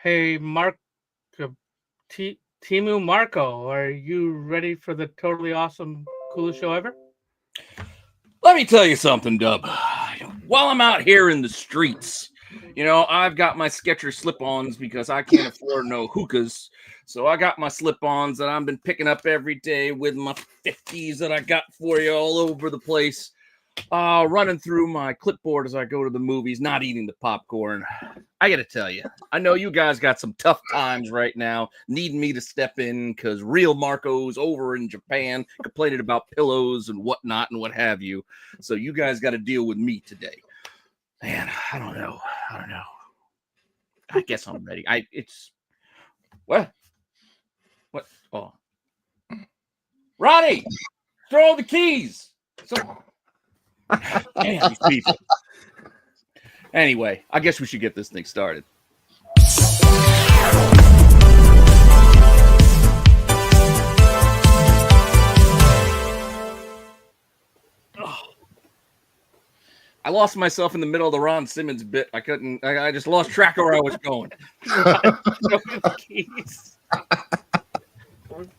Hey, uh, Timu Marco, are you ready for the totally awesome, coolest show ever? Let me tell you something, Dub. While I'm out here in the streets, I've got my Skechers slip-ons because I can't afford no hookahs. So I got my slip-ons that I've been picking up every day with my 50s that I got for you all over the place. Running through my clipboard as I go to the movies, not eating the popcorn. I got to tell you, I know you guys got some tough times right now, needing me to step in because real Marco's over in Japan complaining about pillows and whatnot and what have you. So you guys got to deal with me today. Man, I don't know. I guess I'm ready. What? Oh, Ronnie, throw the keys. Damn, these people. Anyway, I guess we should get this thing started. I lost myself in the middle of the Ron Simmons bit. I just lost track of where I was going.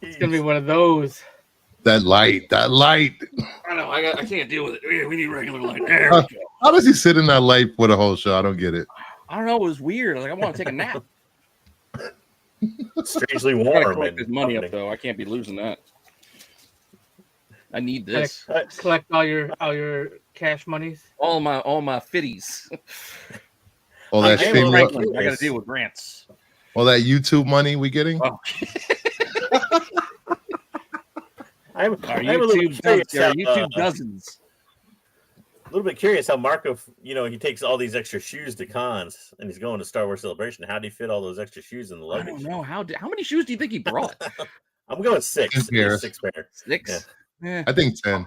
It's gonna be one of those. That light. I know. I can't deal with it. We need regular light. There we go. How does he sit in that light for the whole show? I don't get it. I don't know. It was weird. I want to take a nap. Strangely I gotta warm. collect this money up though. I can't be losing that. I need this. Collect all your cash monies. All my fitties. All that I got to deal with grants. All that YouTube money we getting? Oh. I'm YouTube dozens. A little bit curious how Marco, he takes all these extra shoes to cons and he's going to Star Wars Celebration. How do you fit all those extra shoes in the luggage? I don't know. How many shoes do you think he brought? I'm going 6. 6 pair. 6? Yeah. I think 10.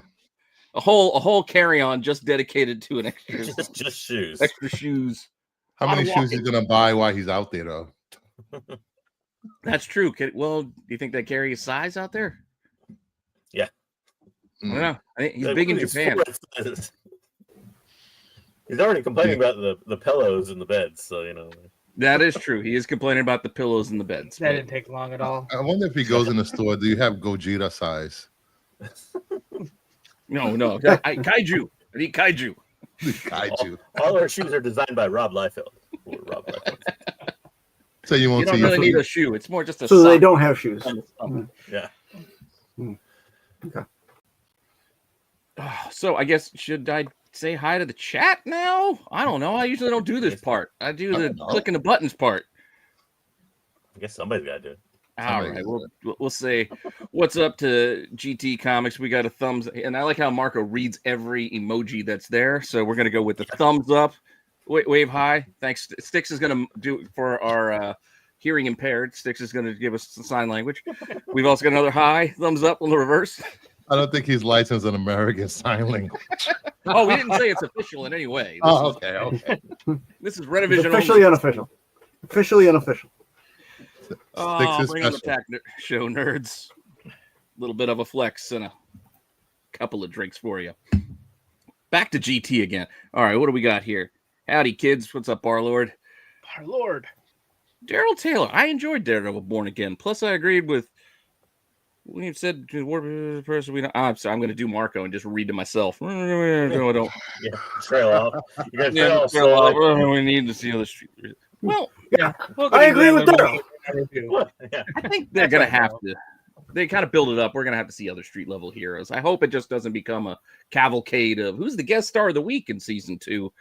A whole carry-on just dedicated to an extra. just shoes. Extra shoes. How many shoes he's gonna buy while he's out there though? That's true. Well, do you think they carry his size out there? Yeah. I don't know. I think he's big in Japan. He's already complaining about the pillows in the beds, so That is true. He is complaining about the pillows in the beds. That didn't take long at all. I wonder if he goes in the store. Do you have Gogeta size? No. Kaiju. I need Kaiju. Kaiju. All our shoes are designed by Rob Liefeld. So you won't don't really need a shoe. It's more just a. So they don't have shoes. Yeah. Okay. So I guess should I say hi to the chat now? I don't know. I usually don't do this part. I do the clicking the buttons part. I guess somebody's got to do it. All right, we'll say what's up to GT Comics. We got a thumbs, and I like how Marco reads every emoji that's there. So we're gonna go with the thumbs up, wave high. Thanks. Styx is gonna do it for our hearing impaired. Styx is gonna give us some sign language. We've also got another high thumbs up on the reverse. I don't think he's licensed in American Sign Language. Oh, we didn't say it's official in any way. Okay. This is Renovision. Officially unofficial. Officially unofficial. Oh, bring on the tech show, nerds. A little bit of a flex and a couple of drinks for you. Back to GT again. All right, what do we got here? Howdy, kids. What's up, Barlord? Barlord. Daryl Taylor. I enjoyed Daredevil Born Again. Plus, I agreed with when you said person we don't. I'm sorry. I'm going to do Marco and just read to myself. No, I don't. Yeah, trail off. You guys trail off. We need to see other street. Well, yeah, I agree with Daryl. I think they're going to have to. They kind of build it up. We're going to have to see other street level heroes. I hope it just doesn't become a cavalcade of who's the guest star of the week in season 2,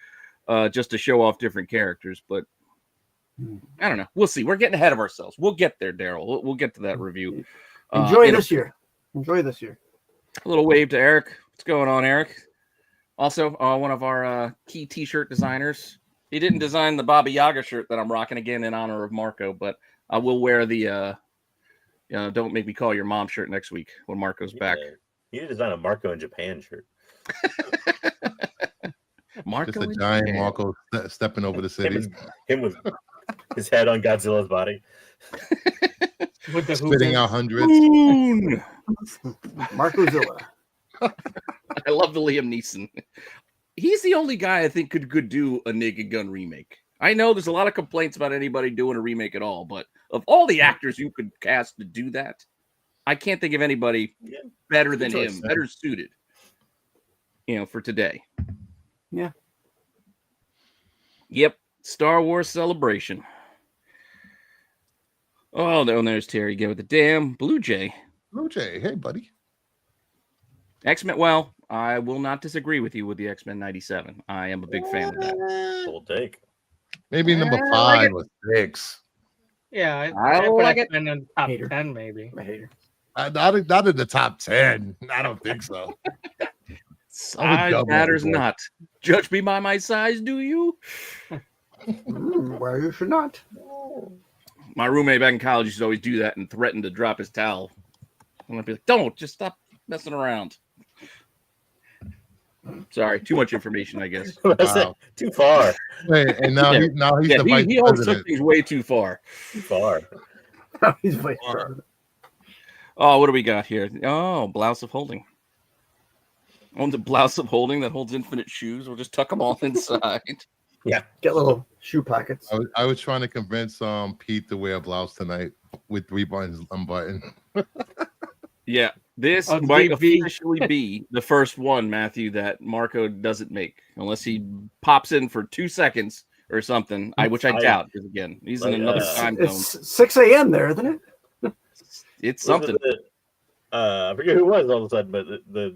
just to show off different characters. But I don't know. We'll see. We're getting ahead of ourselves. We'll get there, Daryl. We'll get to that review. Enjoy this year. Enjoy this year. A little wave to Eric. What's going on, Eric? Also, one of our key T-shirt designers. He didn't design the Baba Yaga shirt that I'm rocking again in honor of Marco, but I will wear the "Don't Make Me Call Your Mom" shirt next week when Marco's back. You need to design a Marco in Japan shirt. Just a giant Marco stepping over the city. Him with his head on Godzilla's body. With the spitting out hundreds. Marco Zilla. I love the Liam Neeson. He's the only guy I think could do a Naked Gun remake. I know there's a lot of complaints about anybody doing a remake at all, but of all the actors you could cast to do that, I can't think of anybody better than him, better suited, for today. Yeah. Yep. Star Wars Celebration. Oh, there's Terry again with the damn Blue Jay. Blue Jay, hey, buddy. X-Men. Well, I will not disagree with you with the X-Men 97. I am a big fan of that. Full take. Maybe number I 5 like or 6. Yeah, I put like it. X-Men in top Hater. 10 maybe. I hate her. Not in the top 10. I don't think so. Size matters not. Judge me by my size, do you? Well, you should not. My roommate back in college used to always do that and threaten to drop his towel. And I'd be like, don't, just stop messing around. Sorry, too much information, I guess. Wow. Too far. Wait, and now he's the vice he always took president. things way too far. Too far. He's vice president. Oh, what do we got here? Oh, blouse of holding. Owns a blouse of holding that holds infinite shoes. We'll just tuck them all inside. Yeah. Get little shoe pockets. I was trying to convince Pete to wear a blouse tonight with 3 buttons unbuttoned. Yeah, this Oh, might DV. officially be the first one, Matthew, that Marco doesn't make, unless he pops in for 2 seconds or something. Which I doubt, because again, he's in another time zone. It's 6 a.m. there, isn't it? It's something. I forget who it was all of a sudden, but the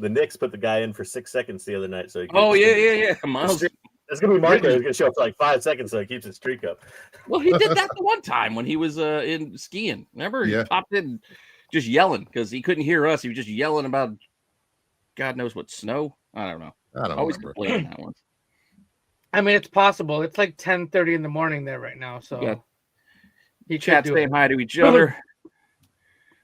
Knicks put the guy in for 6 seconds the other night. So he Oh yeah. Miles. It's gonna be Marco. He's gonna show up for like 5 seconds, so he keeps his streak up. Well, he did that the one time when he was in skiing. Remember, he Yeah. popped in just yelling because he couldn't hear us. He was just yelling about God knows what snow. I don't know. I don't Always remember. complaining that one. I mean, it's possible. It's like 10:30 in the morning there right now, so Yeah. he Chat could do saying it. hi to each other.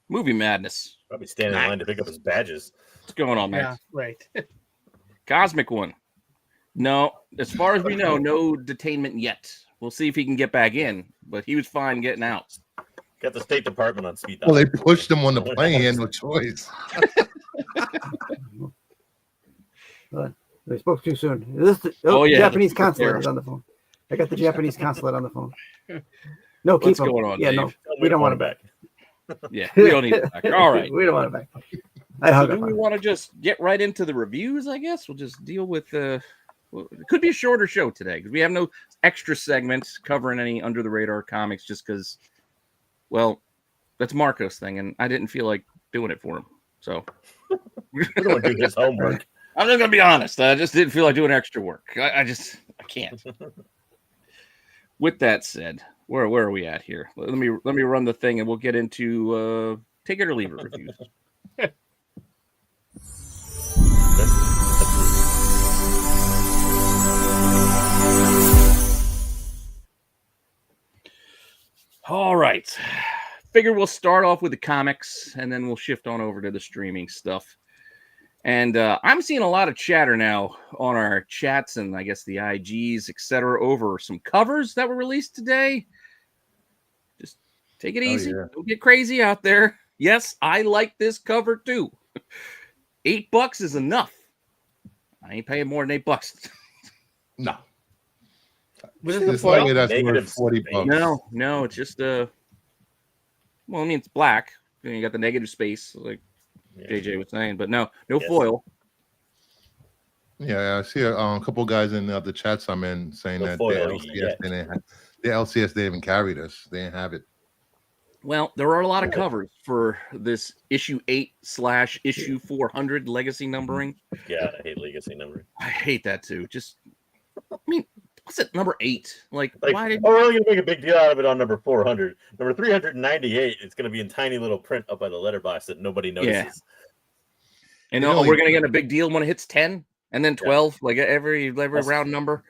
Movie madness. Probably standing in line to pick up his badges. What's going on, man? Yeah, right. Cosmic one. No, as far as we know, no detainment yet. We'll see if he can get back in, but he was fine getting out. Got the State Department on speed dial. Well, they pushed him on the plane. He had no choice. They spoke too soon. Oh, yeah. Japanese consulate is on the phone. I got the Japanese consulate on the phone. No, keep What's him. going on, Yeah, Dave? no, we don't want him back. Yeah, we don't need it back. All right. We don't want him back. I So hung do up on we him. want to just get right into the reviews, I guess? We'll just deal with well, it could be a shorter show today because we have no extra segments covering any under the radar comics just because, well, that's Marco's thing, and I didn't feel like doing it for him. So We don't want to do his homework. I'm just gonna be honest. I just didn't feel like doing extra work. I can't. With that said, where are we at here? Let me run the thing, and we'll get into take it or leave it reviews. All right. Figure we'll start off with the comics, and then we'll shift on over to the streaming stuff. And I'm seeing a lot of chatter now on our chats and I guess the IGs, etc., over some covers that were released today. Just take it easy. yeah. Don't get crazy out there. Yes, I like this cover too. $8 is enough. I ain't paying more than $8. No. Was it There's the no foil? way that's Negative worth 40 bucks. No, it's just well, I mean it's black. You got the negative space, like JJ was saying, but no Yes. foil. Yeah, I see a couple guys in the chats I'm in saying No that foil the LCS, yet. the LCS they haven't carried us. They didn't have it. Well, there are a lot of covers for this issue 8/issue 400 legacy numbering. Yeah, I hate legacy numbering. I hate that too. Just, I mean, what's it number 8? Like Like, why did? we're only gonna make a big deal out of it on number 400. Number 398, it's gonna be in tiny little print up by the letterbox that nobody notices. And You know, we're gonna get a big deal when it hits 10 and then 12, like every That's- round number.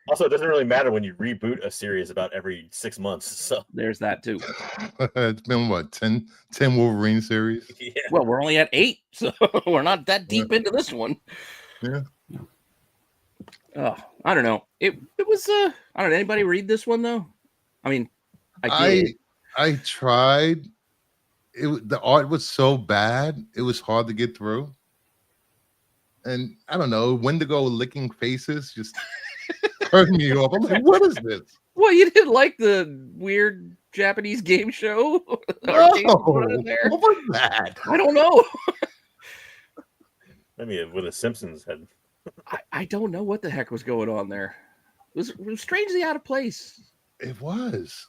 Also, it doesn't really matter when you reboot a series about every 6 months. So There's that too. It's been what 10 Wolverine series. yeah, Well, we're only at 8, so we're not that deep into this one. Yeah. Oh, I don't know. It was I don't know. Anybody read this one though? I mean, I did. I tried. The art was so bad, it was hard to get through. And I don't know, Wendigo licking faces just turned me off. I'm like, what is this? Well, you didn't like the weird Japanese game show? No, Arcade one in there? what was that? I don't know. Maybe when the Simpsons had. I don't know what the heck was going on there. It was strangely out of place. It was.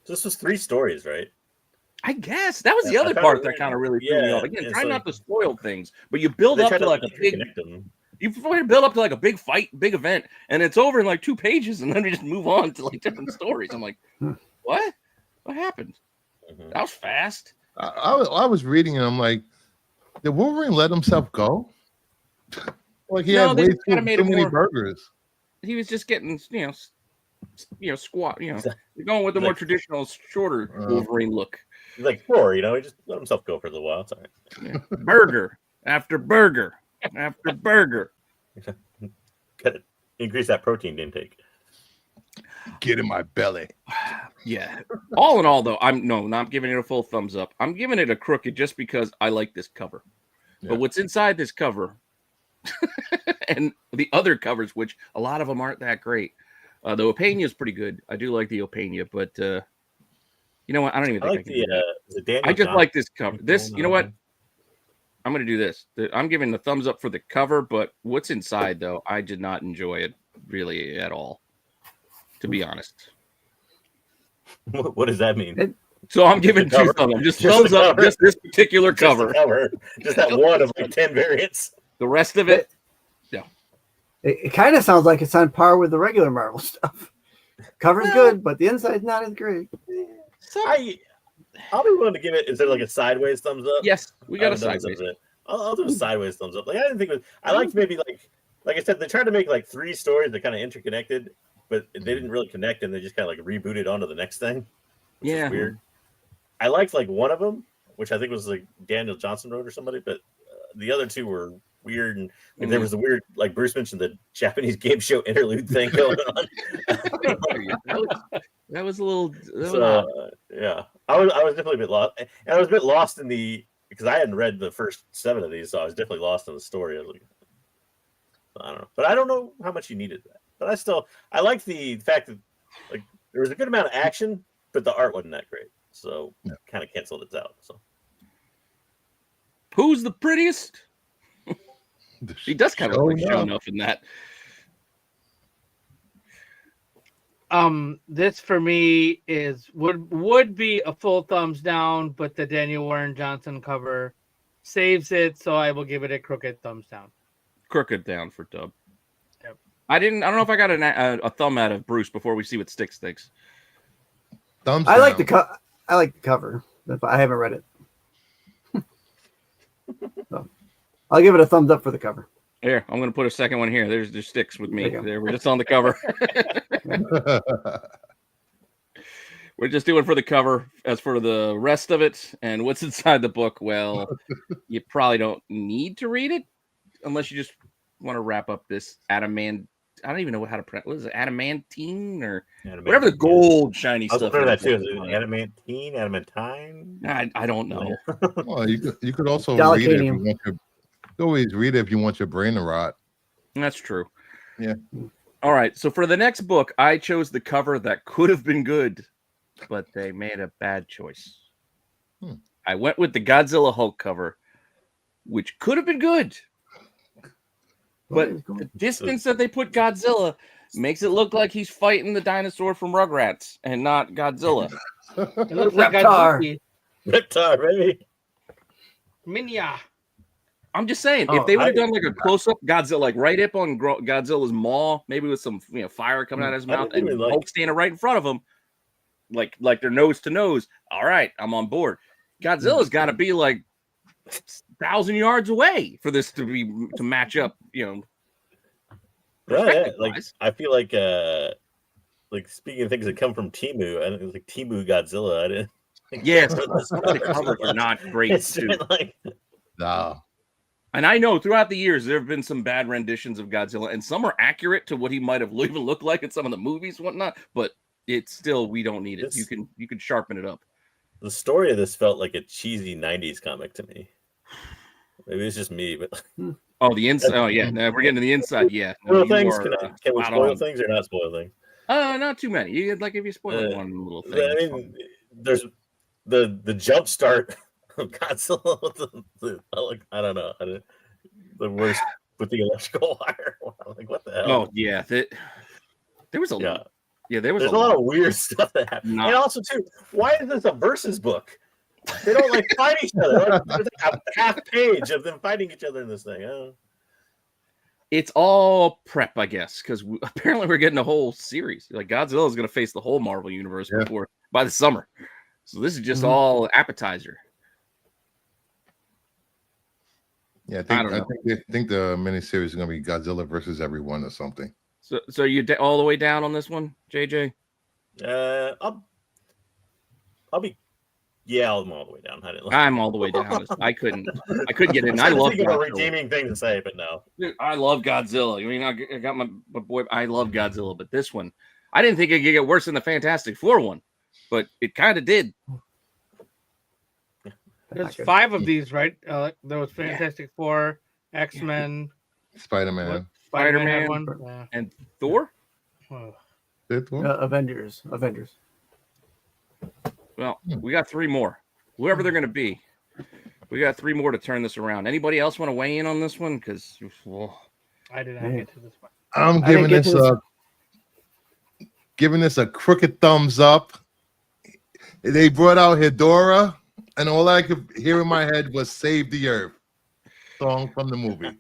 This was 3 stories, right? I guess that was the Yeah, other I found part it that weird. kind of really threw me Yeah, off. Again, it's try like- not to spoil things, but you build They up tried to like a big. connect them. You build up to like a big fight, big event, and it's over in like 2 pages, and then we just move on to like different stories. I'm like, what? What happened? Mhm. That was fast. I was reading and I'm like, did Wolverine let himself go? Like he No, had they way just kinda too made it many more- burgers. He was just getting, squat. You're going with the more Like- traditional, shorter Wolverine look. He's like 4, he just let himself go for a little while. It's all right. Yeah. Burger after burger after burger. Gotta increase that protein intake. Get in my belly. Yeah. All in all, though, I'm not giving it a full thumbs up. I'm giving it a crooked just because I like this cover. Yeah. But what's inside this cover and the other covers, which a lot of them aren't that great. The Opania is pretty good. I do like the Opania, but you know what? I don't even I think like I can do that. the Daniel. I just Johnson like this cover. This, one, you know what? I'm going to do this. I'm giving the thumbs up for the cover, but what's inside, though, I did not enjoy it really at all, to be honest. What does that mean? So I'm giving the 2 cover. thumbs up. Just Just thumbs the up, cover. just this particular Just the cover. cover. Just that one of like 10 variants. The rest of it, It kind of sounds like it's on par with the regular Marvel stuff. Cover's good, but the inside's not as great. I'll be willing to give it. Is there like a sideways thumbs up? yes, we got a I haven't done sideways. this. I'll do a sideways thumbs up. Like I didn't think it was. I liked maybe like I said, they tried to make like 3 stories that kind of interconnected, but they didn't really connect, and they just kind of like rebooted onto the next thing. Which is weird. I liked like one of them, which I think was like Daniel Johnson wrote or somebody, but the other 2 were weird, and like, there was the weird, like Bruce mentioned, the Japanese game show interlude thing going on. That was a little. Yeah, I was definitely a bit lost, and I was a bit lost in because I hadn't read the first 7 of these, so I was definitely lost in the story. I was like, I don't know, but I don't know how much you needed that. But I like the fact that like there was a good amount of action, but the art wasn't that great, so kind of canceled it out. So Who's the prettiest? He does kind of look like Show enough in that. This for me would be a full thumbs down, but the Daniel Warren Johnson cover saves it, so I will give it a crooked thumbs down. Crooked down for Dub. Yep. I don't know if I got a thumb out of Bruce before we see what Sticks thinks. Thumbs I like down. I like the cover, but I haven't read it. So, I'll give it a thumbs up for the cover. Here, I'm going to put a second one here. There's Sticks with me. There you go. There, we're just on the cover. We're just doing for the cover. As for the rest of it and what's inside the book, well, you probably don't need to read it unless you just want to wrap up this adamant. I don't even know how to pronounce. What is it? Adamantine or whatever the gold shiny I was stuff. wondering that is. too. Is it adamantine, adamantine? I don't know. Well, you could also read it if you Gallicanium. want your. You always read it if you want your brain to rot. That's true. Yeah. All right. So for the next book, I chose the cover that could have been good, but they made a bad choice. I went with the Godzilla Hulk cover, which could have been good, but the distance that they put Godzilla makes it look like he's fighting the dinosaur from Rugrats and not Godzilla. It looks like Reptar. Reptar, baby. Minya. I'm just saying, if they would have done like a close-up Godzilla, like right up on Godzilla's maw, maybe with some fire coming out of his mouth, and Hulk standing right in front of him, like they're nose to nose. All right, I'm on board. Godzilla's got to be like 1,000 yards away for this to match up. Yeah, like I feel like speaking of things that come from Timu, I think it was like Timu Godzilla. I didn't. Yes, the covers are not great too. No. And I know throughout the years there have been some bad renditions of Godzilla, and some are accurate to what he might have even looked like in some of the movies and whatnot. But it's still, we don't need it. You can sharpen it up. The story of this felt like a cheesy '90s comic to me. Maybe it's just me, but Oh, the inside. Oh, yeah. No, we're getting to the inside. Yeah. No, Spoil you things? are, Can we spot spoil on. things or not spoil things? Not too many. You like if you spoil like one little thing. I it's mean, fine. there's the jump start of Godzilla. I don't know. The worst with the electrical wire. Like, what the hell? Oh yeah, there was a there was There's a lot of weird stuff that happened. And also too, why is this a versus book? They don't like fight each other. There's like a half page of them fighting each other in this thing. It's all prep, I guess, because apparently we're getting a whole series. Like Godzilla is going to face the whole Marvel universe by the summer, so this is just all appetizer. Yeah, I think the miniseries is going to be Godzilla versus everyone or something. So you all the way down on this one, JJ? I'll be. Yeah, I'm all the way down. I'm all the way down. I couldn't get in. I love think of a redeeming thing to say, but no. Dude, I love Godzilla. I mean, I got my boy. I love Godzilla, but this one, I didn't think it could get worse than the Fantastic Four one, but it kind of did. There's 5 of these, right? There was Fantastic Four, X-Men, Spider-Man had one, and Thor. Avengers. Well, we got 3 more. Whoever they're going to be, we got 3 more to turn this around. Anybody else want to weigh in on this one? Because I did not get to this one. I'm giving this a crooked thumbs up. They brought out Hedora, and all I could hear in my head was "Save the Earth" song from the movie.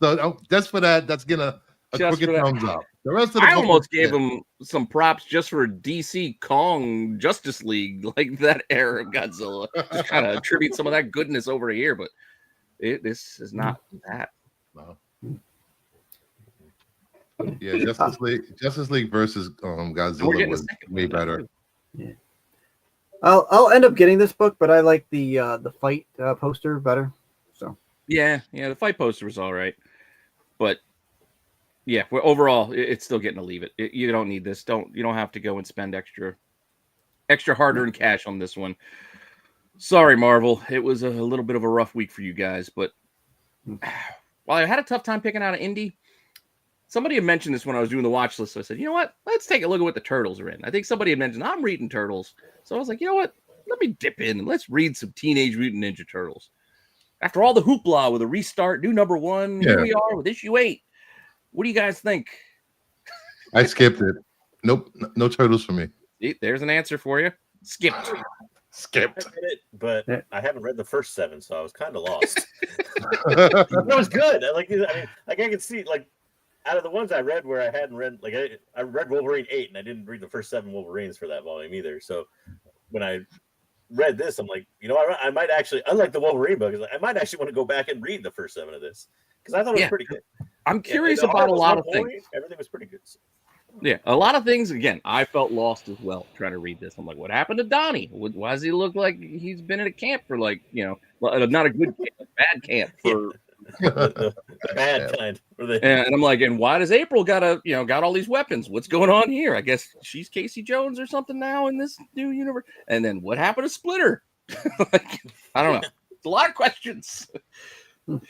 So just for that, that's gonna a crooked thumbs up. The rest of the I almost gave him some props just for DC Kong Justice League, like that era of Godzilla. Just kind of attribute some of that goodness over here, but this is not that. No. Yeah, Justice League versus Godzilla was way better. Yeah. I'll end up getting this book, but I like the fight poster better. So yeah, the fight poster was all right, but yeah, overall it's still getting to leave it. You don't need this. You don't have to go and spend extra hard-earned cash on this one. Sorry, Marvel. It was a little bit of a rough week for you guys, but while I had a tough time picking out an indie, somebody had mentioned this when I was doing the watch list. So I said, you know what? Let's take a look at what the Turtles are in. I think somebody had mentioned I'm reading Turtles. So I was like, you know what? Let me dip in and let's read some Teenage Mutant Ninja Turtles. After all the hoopla with a restart, new number 1, here we are with issue 8. What do you guys think? I skipped it. Nope, no Turtles for me. See, there's an answer for you. Skipped. I read it, but I haven't read the first 7, so I was kind of lost. That was good. I can see out of the ones I read where I hadn't read, I read Wolverine 8, and I didn't read the first 7 Wolverines for that volume either. So when I read this, I'm like, you know, I might actually, unlike the Wolverine book, I might actually want to go back and read the first 7 of this because I thought it was pretty good. I'm curious about a lot of things. Everything was pretty good. Yeah, a lot of things. Again, I felt lost as well trying to read this. I'm like, what happened to Donnie? Why does he look like he's been in a camp for not a good camp, a bad camp for the bad kind? And I'm like, and why does April got all these weapons? What's going on here? I guess she's Casey Jones or something now in this new universe. And then what happened to Splitter? I don't know. It's a lot of questions. The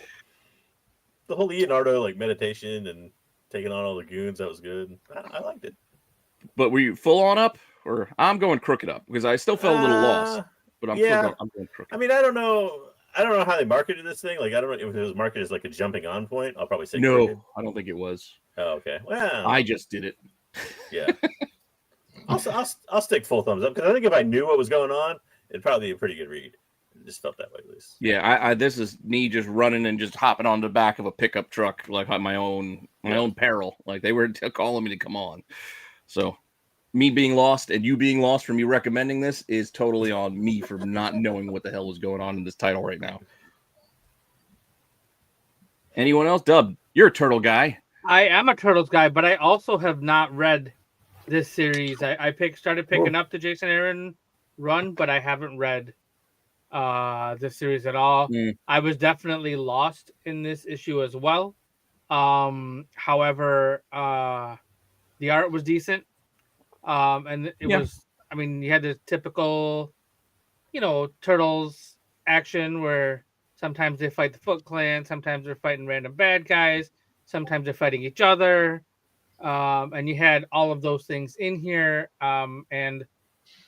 whole Leonardo meditation and taking on all the goons, that was good. I liked it. But were you full on up, or I'm going crooked up because I still felt a little lost. But I'm going crooked. I mean, I don't know how they marketed this thing. I don't know if it was marketed as a jumping on point. I'll probably say no. Crooked. I don't think it was. Oh, okay. Well, I just did it. Yeah. I'll stick full thumbs up because I think if I knew what was going on, it'd probably be a pretty good read. It just felt that way at least. Yeah, this is me just running and just hopping on the back of a pickup truck on my own peril. Like they were calling me to come on. So me being lost and you being lost from you recommending this is totally on me for not knowing what the hell was going on in this title right now. Anyone else? Dub, you're a Turtle guy. I am a Turtles guy, but I also have not read this series. I started picking up the Jason Aaron run, but I haven't read this series at all. I was definitely lost in this issue as well. However, the art was decent. And it was, I mean, you had the typical, Turtles action where Sometimes they fight the Foot Clan. Sometimes they're fighting random bad guys. Sometimes they're fighting each other. And you had all of those things in here. And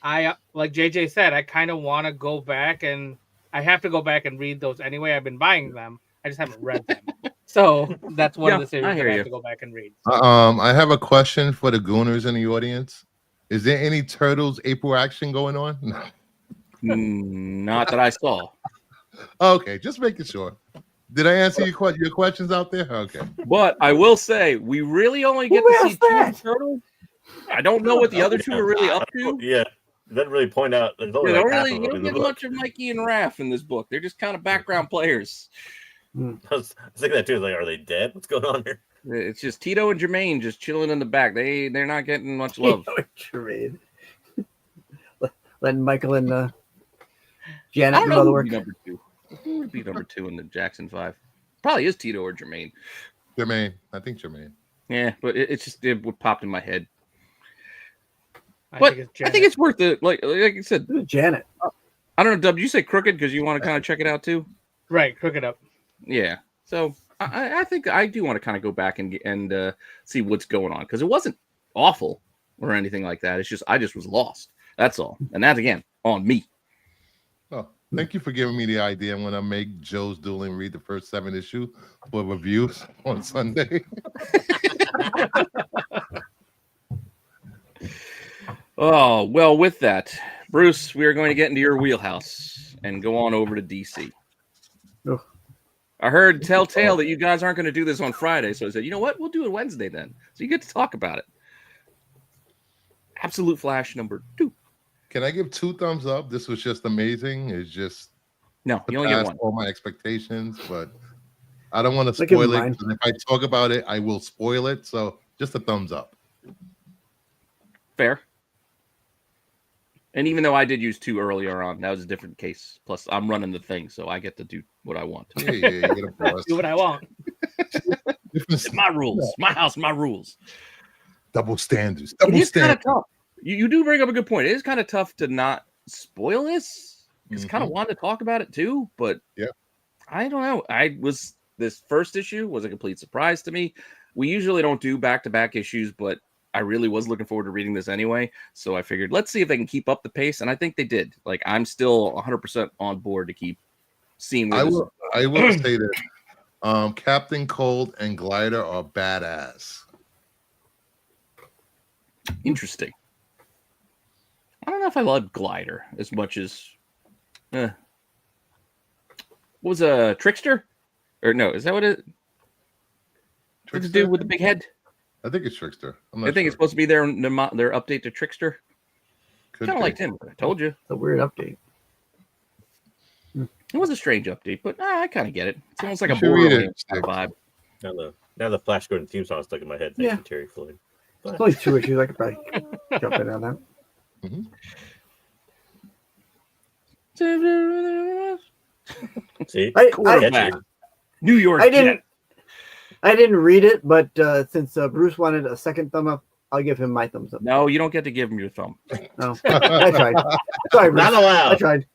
I, like JJ said, I kind of want to go back, and I have to go back and read those anyway. I've been buying them. I just haven't read them. So that's one of the series that I have to go back and read. I have a question for the Gooners in the audience. Is there any Turtles April action going on? No. Not that I saw. Okay, just making sure. Did I answer your questions out there? Okay. But I will say, we really only get to see two Turtles. I don't know what the other two are really up to. Yeah, it doesn't really point out. There's only you don't get much of Mikey and Raph in this book. They're just kind of background players. I was thinking that too. Like, are they dead? What's going on here? It's just Tito and Jermaine just chilling in the back. They're not getting much love. Jermaine. Letting Michael and Janet I don't do know all the who work. would be number two. Who would be number two in the Jackson 5? Probably is Tito or Jermaine. Jermaine. I think Jermaine. Yeah, but it would popped in my head. I But think I think it's worth it. Like you said, Janet. I don't know, Dub. Did you say Crooked because you want to kind of check it out too? right. Crooked Up. Yeah. So I think I do want to kind of go back and see what's going on, because it wasn't awful or anything like that. It's just I just was lost. That's all, and that's again on me. Oh, thank you for giving me the idea. I'm gonna make Joe's Dueling read the first 7 issues for reviews on Sunday. Oh, well, with that, Bruce, we are going to get into your wheelhouse and go on over to DC. Oh. I heard telltale that you guys aren't going to do this on Friday, so I said, you know what? We'll do it Wednesday then. So you get to talk about it. Absolute Flash number 2. Can I give 2 thumbs up? This was just amazing. It's just no, you only get 1. All my expectations, but I don't want to spoil it. And if I talk about it, I will spoil it. So just a thumbs up. Fair. And even though I did use 2 earlier on, that was a different case. Plus, I'm running the thing, so I get to do what I want. Yeah, you get a boss. Do what I want. It's my rules. My house, my rules. Double standards. It is kind of tough. You do bring up a good point. It is kind of tough to not spoil this. Because kind of wanted to talk about it too, but yeah, I don't know. This first issue was a complete surprise to me. We usually don't do back-to-back issues, but I really was looking forward to reading this anyway. So I figured, let's see if they can keep up the pace. And I think they did. Like, I'm still 100% on board to keep seeing. I will say that Captain Cold and Glider are badass. Interesting. I don't know if I love Glider as much as what was a Trickster? Or no, is that what it? What's the dude with the big head? I think it's Trickster. I think it's supposed to be their update to Trickster. Kind of liked him. I told you. It's a weird update. It was a strange update, but I kind of get it. It's almost like a Borderlands vibe. Now the Flash Gordon theme song stuck in my head. Thank you, Terry Floyd. It's only 2 issues. I could probably jump in on that. See, New York. I didn't read it, but since Bruce wanted a second thumb up, I'll give him my thumbs up. No, you don't get to give him your thumb. No, I tried. Sorry, Bruce. Not allowed. I tried.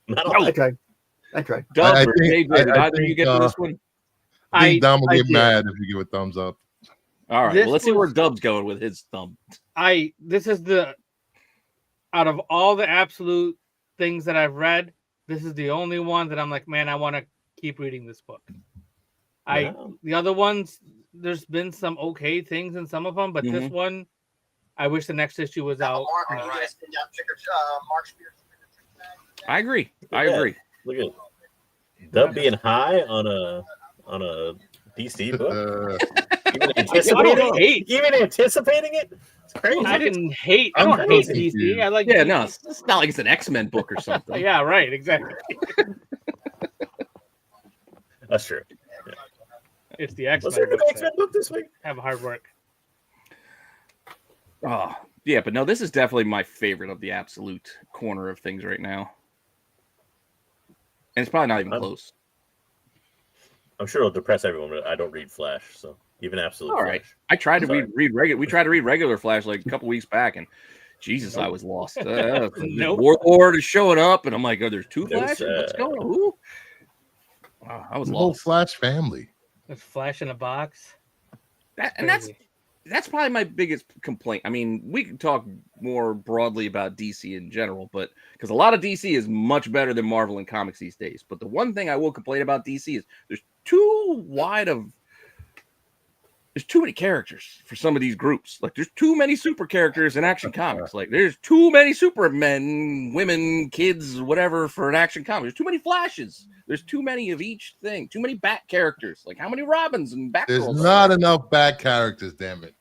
I tried. Dub or David, either you get to this one. I think Dom will get mad if you give a thumbs up. All right, well, let's see where Dub's going with his thumb. This is out of all the absolute things that I've read, this is the only one that I'm like, man, I want to keep reading this book. The other ones, there's been some okay things in some of them, but this one, I wish the next issue was out. I agree. Look at Dub being high on a DC book. Even anticipating it. It's crazy. I don't hate DC. I like. Yeah, DC. no, it's not like it's an X-Men book or something. Yeah, right. Exactly. That's true. Yeah. It's the X-Men. Was there an X-Men book this week? Have hard work. Oh, yeah, but no, this is definitely my favorite of the absolute corner of things right now. And it's probably not even close. I'm sure it'll depress everyone, but I don't read Flash, so even absolute. All right, Flash. I tried to read regular. We tried to read regular Flash like a couple weeks back, and Jesus, I was lost. Nope. Warlord is showing up, and I'm like, oh, there's 2 Flashes. What's going on? Ooh. Wow, I was The whole lost. Flash family. It's Flash in a box. And that's probably my biggest complaint. I mean, we can talk more broadly about DC in general, but because a lot of DC is much better than Marvel and comics these days. But the one thing I will complain about DC is there's too many characters for some of these groups. Like there's too many super characters in Action Comics. Like there's too many Supermen, women, kids, whatever for an Action Comic. There's too many Flashes. There's too many of each thing. Too many Bat characters. Like how many Robins and Batgirls? There's not enough bad characters, damn it.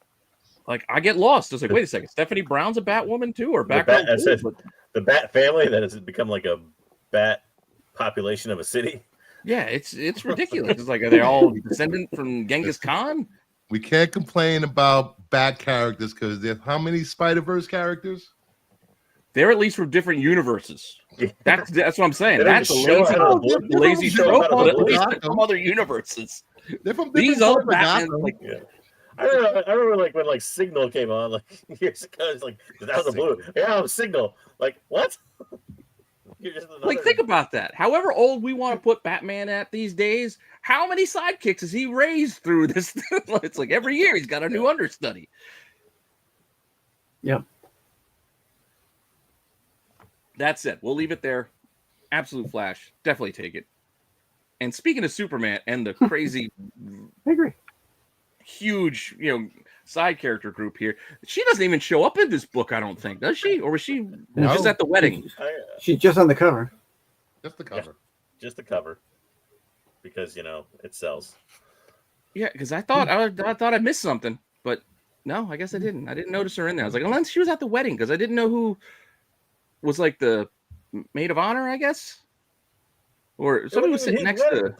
Like I get lost. It's like, wait a second, Stephanie Brown's a Batwoman too, or Batgirl? The Bat family that has become like a Bat population of a city. Yeah, it's ridiculous. It's like, are they all descendant from Genghis Khan? We can't complain about bad characters because there's how many Spider-Verse characters? They're at least from different universes. That's what I'm saying. That's a lazy trope, but at least they're from other universes. They're from These other Batman, like, I remember like when like Signal came on like years ago. It's like that was a blue. Yeah, I'm Signal. Like what? Like think about that. However old we want to put Batman at these days, how many sidekicks has he raised through this? It's like every year he's got a new understudy. Yep. That's it. We'll leave it there. Absolute Flash. Definitely take it. And speaking of Superman and the crazy, I agree, huge, side character group here, she doesn't even show up in this book, I don't think, does she? Or was she just at the wedding? She's just on the cover. Just the cover. Yeah, just the cover. Because it sells. Yeah, because I thought I missed something, but no, I guess I didn't. I didn't notice her in there. I was like, unless she was at the wedding, because I didn't know who was like the maid of honor, I guess, or somebody was sitting next to.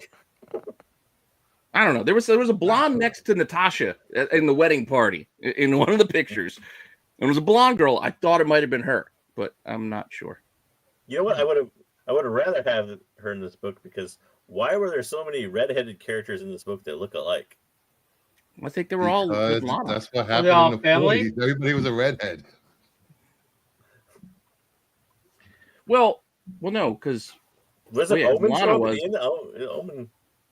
I don't know. There was a blonde next to Natasha in the wedding party in one of the pictures. It was a blonde girl. I thought it might have been her, but I'm not sure. You know what? I would have rather have her in this book because why were there so many redheaded characters in this book that look alike? I think they were all blonde. That's what happened in the family. 40s. Everybody was a redhead. Well, no, because Lana was. Omen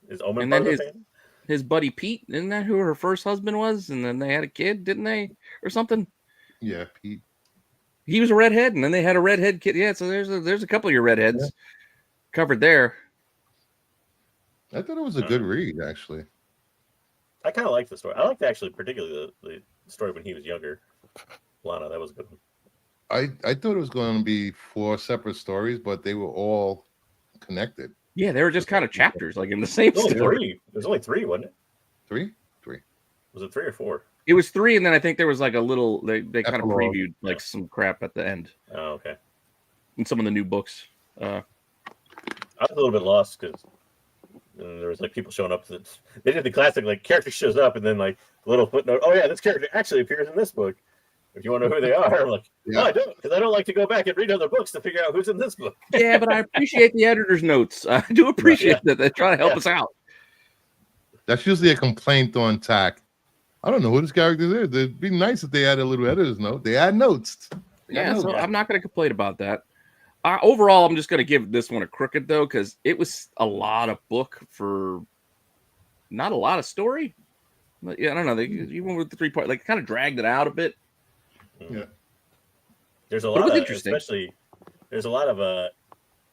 is Omen and part then of the family? His buddy Pete, isn't that who her first husband was? And then they had a kid, didn't they, or something? Yeah, Pete. He was a redhead, and then they had a redhead kid. Yeah, so there's a couple of your redheads covered there. I thought it was a good read, actually. I kind of liked the story. I liked actually particularly the story when he was younger. Lana, that was a good one. I thought it was going to be 4 separate stories, but they were all connected. Yeah, they were just kind of chapters, like in the same story. There's only 3, wasn't it? 3? Was it 3 or 4? It was 3, and then I think there was like a little. They kind of previewed like some crap at the end. Oh, okay. In some of the new books. I was a little bit lost because there was like people showing up. They did the classic like character shows up and then like little footnote. Oh yeah, this character actually appears in this book. If you want to know who they are, I'm like, no, I don't, because I don't like to go back and read other books to figure out who's in this book. Yeah, but I appreciate the editor's notes. I do appreciate that they try to help us out. That's usually a complaint on TAC. I don't know who this character is. It'd be nice if they had a little editor's note. They add notes. So I'm not going to complain about that. Overall, I'm just going to give this one a crooked, though, because it was a lot of book for not a lot of story. But, yeah, I don't know. Even with the 3-part, like, kind of dragged it out a bit. Yeah. There's a lot of, especially, there's a lot of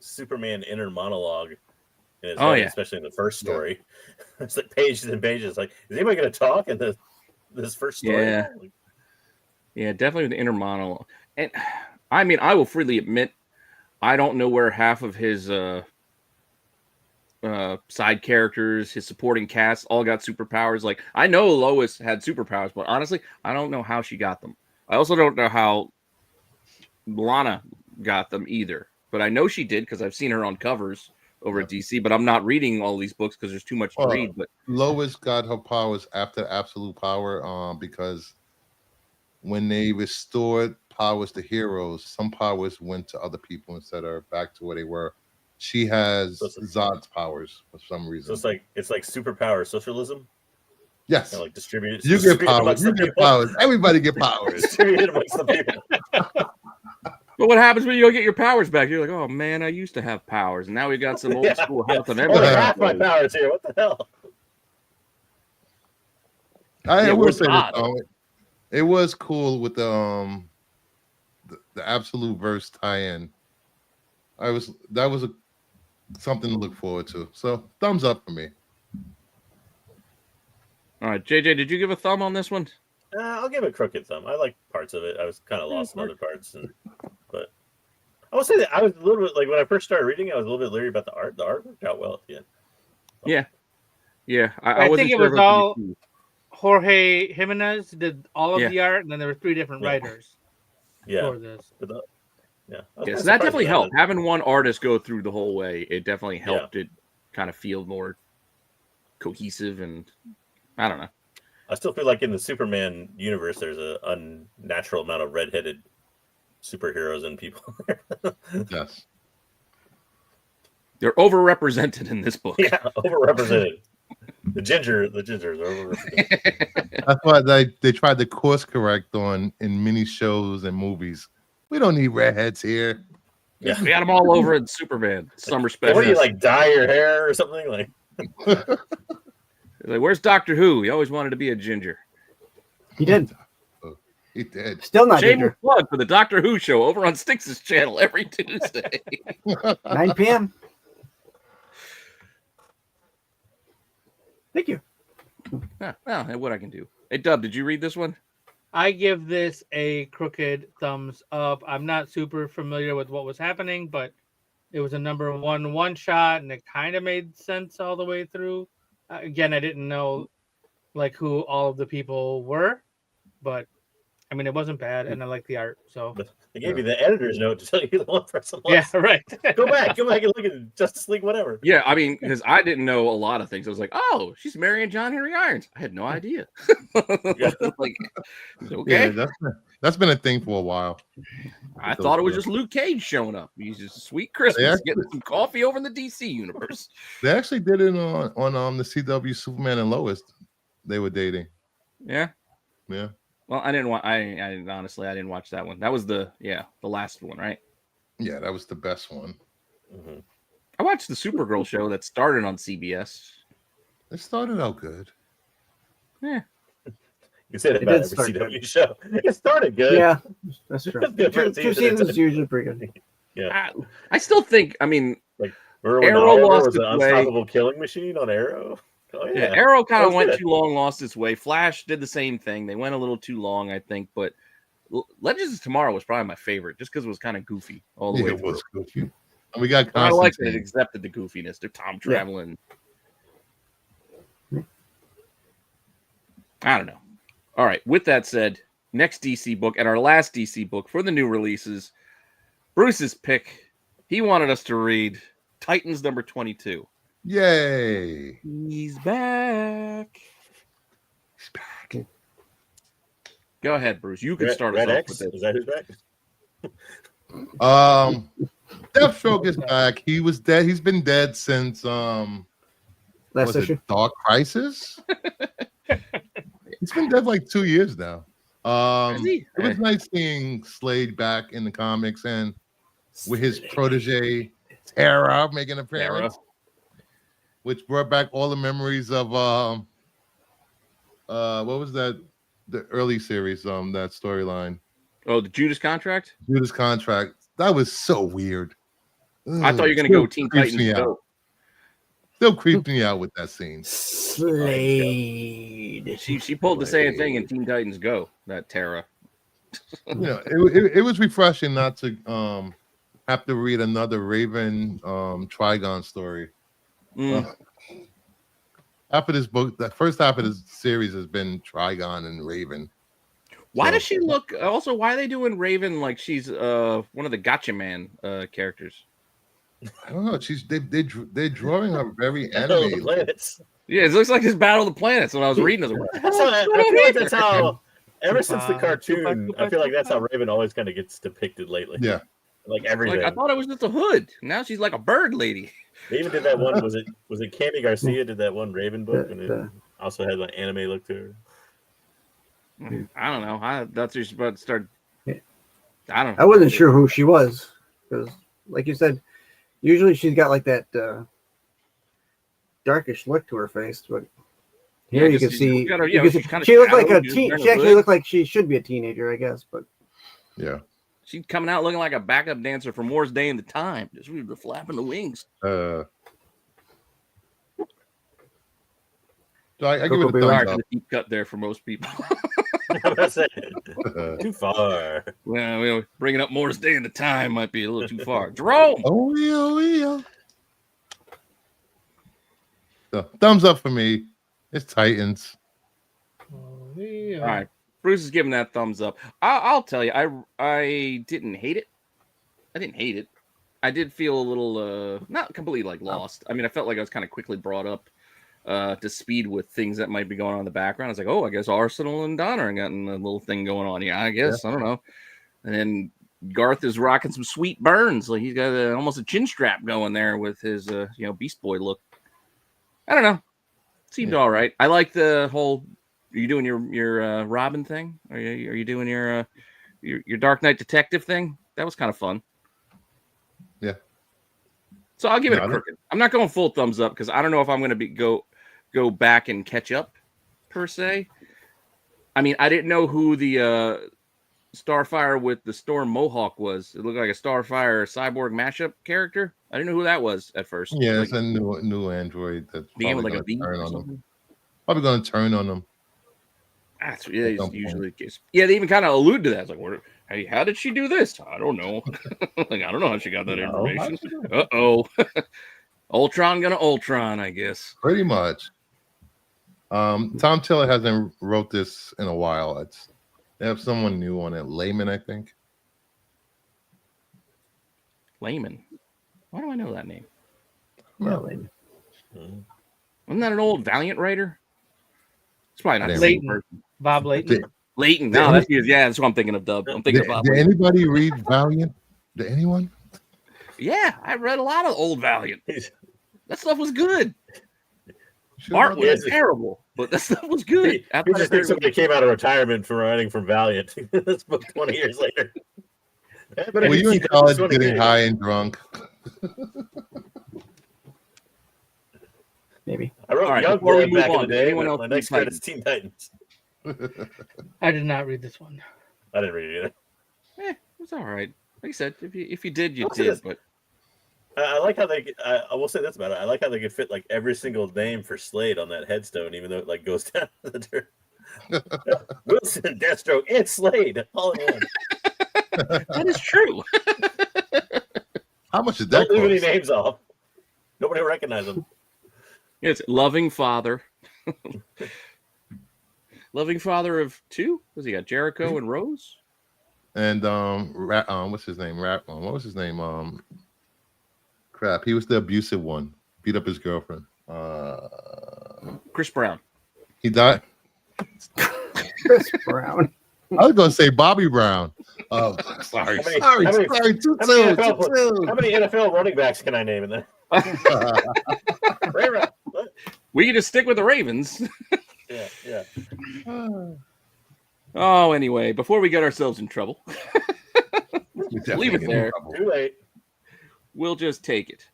Superman inner monologue in his head, especially in the first story. Yeah. It's like pages and pages. Like, is anybody going to talk in this first story? Yeah. Yeah, definitely the inner monologue. And I mean, I will freely admit, I don't know where half of his side characters, his supporting cast, all got superpowers. Like, I know Lois had superpowers, but honestly, I don't know how she got them. I also don't know how Lana got them either, but I know she did because I've seen her on covers over at DC, but I'm not reading all these books because there's too much to read. But Lois got her powers after absolute power because when they restored powers to heroes, some powers went to other people instead of back to where they were. She has Zod's powers for some reason. So it's like superpower socialism. Yes. Like distributed. You get powers. You get powers. Everybody get powers. Distributed amongst the people. But what happens when you go get your powers back? You're like, oh man, I used to have powers, and now we got some old school health and Only everything. half my powers here. What the hell? I will where's say this, Todd? it was cool with the absolute verse tie-in. That was something to look forward to. So thumbs up for me. All right, JJ, did you give a thumb on this one? I'll give it crooked thumb. I like parts of it. I was kind of lost in other parts, but I will say that I was a little bit like when I first started reading, I was a little bit leery about the art. The art worked out well at the end. Yeah. I wasn't think it sure was if all Jorge Jimenez did all of Yeah. the art, and then there were 3 different writers Yeah, for this. but so that definitely helped. Having one artist go through the whole way, it definitely helped it kind of feel more cohesive, and I don't know. I still feel like in the Superman universe, there's an unnatural amount of redheaded superheroes and people. Yes. They're overrepresented in this book. Yeah, overrepresented. The gingers are overrepresented. That's why they tried to course correct in mini shows and movies. We don't need redheads here. Yeah, We got them all over in Superman summer special. what do you like? Dye your hair or something like? Like, where's Doctor Who? He always wanted to be a ginger. He did. He did. Still not Shameless ginger. plug for the Doctor Who show over on Styx's channel every Tuesday. 9 p.m. Thank you. Well, what I can do. Hey, Dub, did you read this one? I give this a crooked thumbs up. I'm not super familiar with what was happening, but it was a number one shot, and it kind of made sense all the way through. Again, I didn't know like who all of the people were, but I mean, it wasn't bad, and I like the art. So They gave you the editor's note to tell you the one person was. yeah, right. Go back and look at Justice League, whatever. Yeah, I mean, because I didn't know a lot of things. I was like, oh, she's marrying John Henry Irons. I had no idea. Like, okay. Yeah, that's been a thing for a while. I thought it was just Luke Cage showing up. He's just a sweet Christmas, getting some coffee over in the DC universe. They actually did it on the CW Superman and Lois. They were dating. Yeah. Yeah. Well, I didn't want. I honestly, I didn't watch that one. That was the last one, right? Yeah, that was the best one. Mm-hmm. I watched the Supergirl show that started on CBS. It started out good. Yeah. You said it about every CW show. It started good. Yeah, that's true. Good for Two seasons is usually pretty good. Yeah. I still think. I mean, like Arrow was an unstoppable killing machine on Arrow. Oh, yeah. Arrow kind of went too long, lost its way. Flash did the same thing. They went a little too long, I think. But Legends of Tomorrow was probably my favorite, just because it was kind of goofy all the way through. It was goofy. And we got. I like that it accepted the goofiness. They're time traveling. Yeah. I don't know. All right. With that said, next DC book and our last DC book for the new releases, Bruce's pick. He wanted us to read Titans number 22. Yay! He's back. He's back. Go ahead, Bruce. You can start us off with this. Is that who's back? Deathstroke is back. He was dead. He's been dead since last issue. Dark Crisis. He's been dead like 2 years now. It was nice seeing Slade back in the comics and with his protege Tara making an appearance, which brought back all the memories of what was that? The early series, that storyline. Oh, the Judas Contract? Judas Contract. That was so weird. I thought you were going to go Teen Titans Go. Still creeped me out with that scene. Slade. She pulled the same thing in Teen Titans Go, that Tara. It was refreshing not to have to read another Raven Trigon story. After this book, the first half of this series has been Trigon and Raven. Why does she look? Also, why are they doing Raven like she's one of the Gotcha Man characters? I don't know. They're drawing her very animated. Yeah, it looks like this Battle of the Planets. When I was reading, I was like, I feel like that's how. Ever since the cartoon, I feel like that's how Raven always kind of gets depicted lately. Yeah, like everything. Like, I thought it was just a hood. Now she's like a bird lady. They even did that one. Was it Cami Garcia did that one Raven book, and it also had an anime look to her. I don't know. That's who's about to start I don't know. I wasn't sure who she was because, like you said, usually she's got like that darkish look to her face, but here you can see. She looked like a teen. She actually looked like she should be a teenager, I guess. But yeah, she's coming out looking like a backup dancer from Moore's Day and the Time, just flapping the wings. So I give it a thumbs up. Deep cut there for most people. Too far. Well, bringing up Moore's Day and the Time might be a little too far. Jerome. Oh. So, thumbs up for me. It's Titans. All right. Bruce is giving that thumbs up. I'll tell you, I didn't hate it. I didn't hate it. I did feel a little not completely like lost. I mean, I felt like I was kind of quickly brought up to speed with things that might be going on in the background. I was like, oh, I guess Arsenal and Donner got a little thing going on. Yeah, I guess. Yeah. I don't know. And then Garth is rocking some sweet burns. Like he's got almost a chin strap going there with his Beast Boy look. I don't know. Seemed all right. I like the whole. Are you doing your Robin thing? Are you doing your Dark Knight Detective thing? That was kind of fun. Yeah. So I'll give it a crooked. I'm not going full thumbs up because I don't know if I'm going to go back and catch up per se. I mean, I didn't know who the Starfire with the Storm Mohawk was. It looked like a Starfire cyborg mashup character. I didn't know who that was at first. Yeah, it's a new android that's probably like a beam or something. Probably going to turn on them. That's usually the case. Yeah, they even kind of allude to that. It's like, hey, how did she do this? I don't know. Like, I don't know how she got that information. Ultron gonna Ultron, I guess. Pretty much. Tom Taylor hasn't wrote this in a while. They have someone new on it. Layman, I think. Layman. Why do I know that name? Yeah, Layman. Wasn't that an old Valiant writer? It's probably not Layton. Bob Layton. Layton. No, that's what I'm thinking of, Dub. I'm thinking of Bob. Did anybody read Valiant? Did anyone? Yeah, I read a lot of old Valiant. That stuff was good. Art was terrible, but that stuff was good. He just thinks somebody came out of retirement from writing from Valiant. This book 20 years later. Were you in college getting high and drunk? Maybe. I wrote Young Blood back in the day. My next credit is Teen Titans. I did not read this one. I didn't read it either. It was all right. Like I said, if you did, you did. But I like how I will say this about it. I like how they could fit like every single name for Slade on that headstone, even though it like goes down to the dirt. Wilson, Deathstroke, and Slade all in one. That is true. How much did that cost? Don't leave any names off. Nobody will recognize them. It's Loving Father. Loving Father of 2? Was he got Jericho and Rose? And what's his name? What was his name? Crap. He was the abusive one. Beat up his girlfriend. Chris Brown. He died. Chris Brown. I was gonna say Bobby Brown. Oh, sorry. Sorry. Too soon. How many NFL running backs can I name in there? We can just stick with the Ravens. Yeah. Oh, anyway, before we get ourselves in trouble, leave it there. Too late. We'll just take it.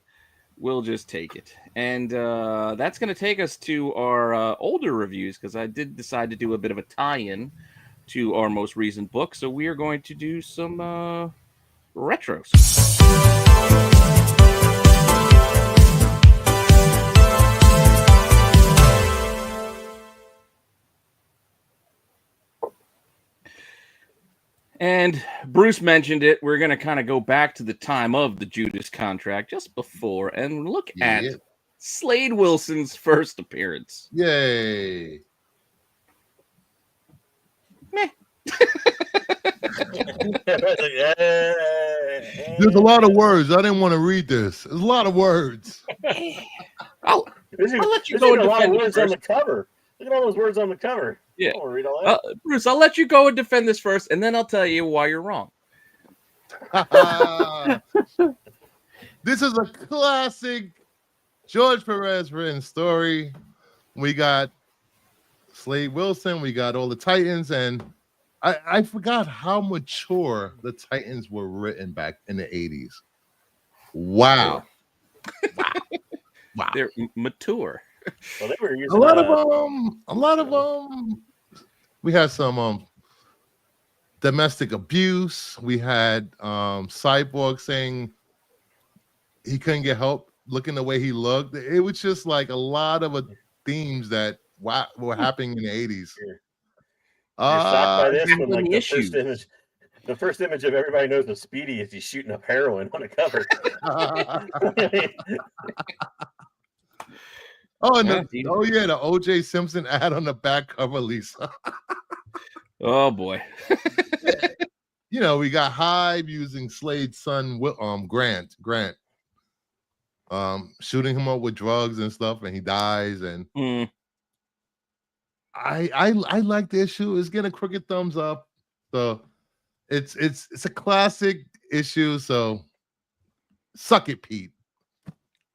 And that's going to take us to our older reviews, because I did decide to do a bit of a tie-in to our most recent book. So we are going to do some retros. And Bruce mentioned it. We're going to kind of go back to the time of the Judas contract just before and look at Slade Wilson's first appearance. Yay. Meh. There's a lot of words. I didn't want to read this. There's a lot of words. I'll let you go and defend words on the cover. Look at all those words on the cover. Yeah, I don't read all that. Bruce, I'll let you go and defend this first, and then I'll tell you why you're wrong. This is a classic George Perez written story. We got Slade Wilson, we got all the Titans, and I forgot how mature the Titans were written back in the 80s. Wow. Wow. They're mature. Well, they were A using lot of them. We had some domestic abuse. We had Cyborg saying he couldn't get help looking the way he looked. It was just like a lot of themes that were happening in the 80s. You're shocked by this when like the the first image of everybody knows the Speedy is he's shooting up heroin on a cover. The O.J. Simpson ad on the back cover, Lisa. Oh boy. We got Hive using Slade's son, Grant, shooting him up with drugs and stuff, and he dies. And I like the issue. It's getting a crooked thumbs up. So it's a classic issue. So suck it, Pete.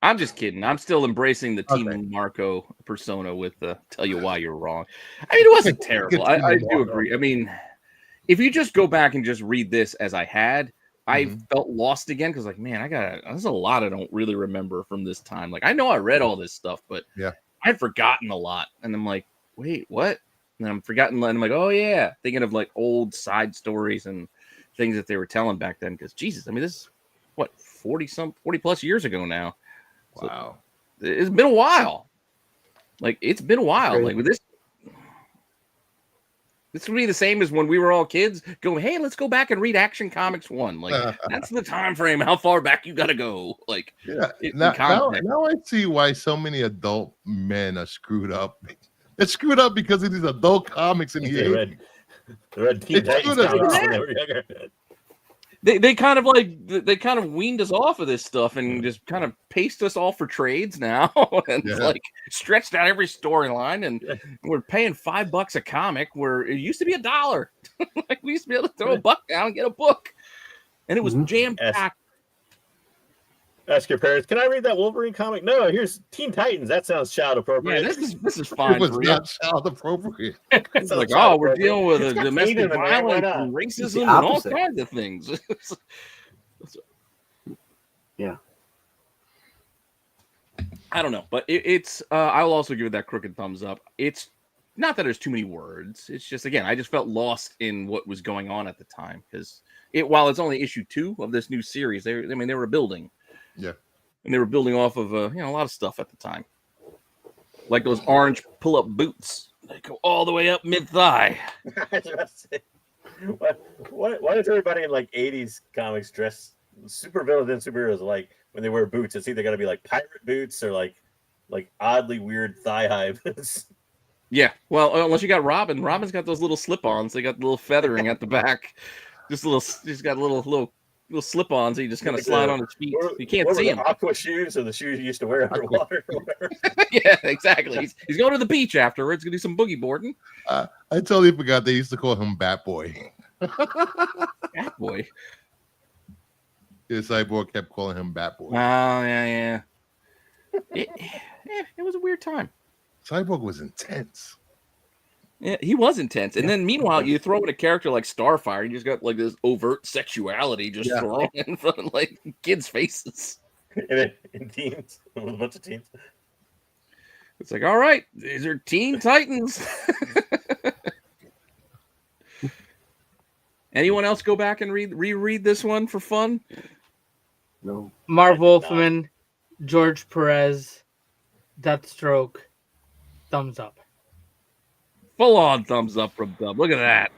I'm just kidding. I'm still embracing the Team Marco persona with tell you why you're wrong. I mean, it wasn't terrible. I do agree. I mean, if you just go back and just read this as I had, I felt lost again because, like, man, there's a lot I don't really remember from this time. Like, I know I read all this stuff, but I've forgotten a lot. And I'm like, wait, what? And then I'm forgotten. And I'm like, oh, yeah. Thinking of, like, old side stories and things that they were telling back then. Because, Jesus, I mean, this is, what, 40 plus years ago now. Wow. So it's been a while. Like, it's been a while. Like, with this would be the same as when we were all kids going, hey, let's go back and read Action Comics 1. Like, that's the time frame, how far back you got to go. Like, now I see why so many adult men are screwed up. They're screwed up because of these adult comics in the 80s. They read Teen Titans comics when they were younger. They kind of weaned us off of this stuff and just kind of paced us all for trades now and like stretched out every storyline, and we're paying $5 a comic where it used to be $1. Like, we used to be able to throw a buck down and get a book, and it was jam packed. Ask your parents, can I read that Wolverine comic? No, here's Teen Titans. That sounds child appropriate. Yeah, this is fine. It was not child appropriate. It's like, we're dealing with a domestic violence and racism and all kinds of things. Yeah. I don't know, but it's I will also give it that crooked thumbs up. It's not that there's too many words. It's just, again, I just felt lost in what was going on at the time, because while it's only issue 2 of this new series, they were building. Yeah. And they were building off of a lot of stuff at the time. Like those orange pull-up boots. They go all the way up mid-thigh. Why does everybody in like 80s comics dress super villains and superheroes like when they wear boots? It's either got to be like pirate boots or like oddly weird thigh-high boots. Yeah. Well, unless you got Robin. Robin's got those little slip-ons. They got the little feathering at the back. Just got little slip-ons that you just kind of slide on his feet. You can't see him. Aqua shoes or the shoes you used to wear underwater or whatever. Yeah, exactly. He's going to the beach afterwards. Going to do some boogie boarding. I totally forgot they used to call him Bat Boy. Bat Boy? Yeah, Cyborg kept calling him Bat Boy. Oh, yeah. It was a weird time. Cyborg was intense. Yeah, he was intense. And then meanwhile, you throw in a character like Starfire, you just got like this overt sexuality just thrown in front of like kids' faces. And in teens, a bunch of teens. It's like, all right, these are Teen Titans. Anyone else go back and reread this one for fun? No. Marv Wolfman, George Perez, Deathstroke, thumbs up. Full on thumbs up from Dub. Look at that.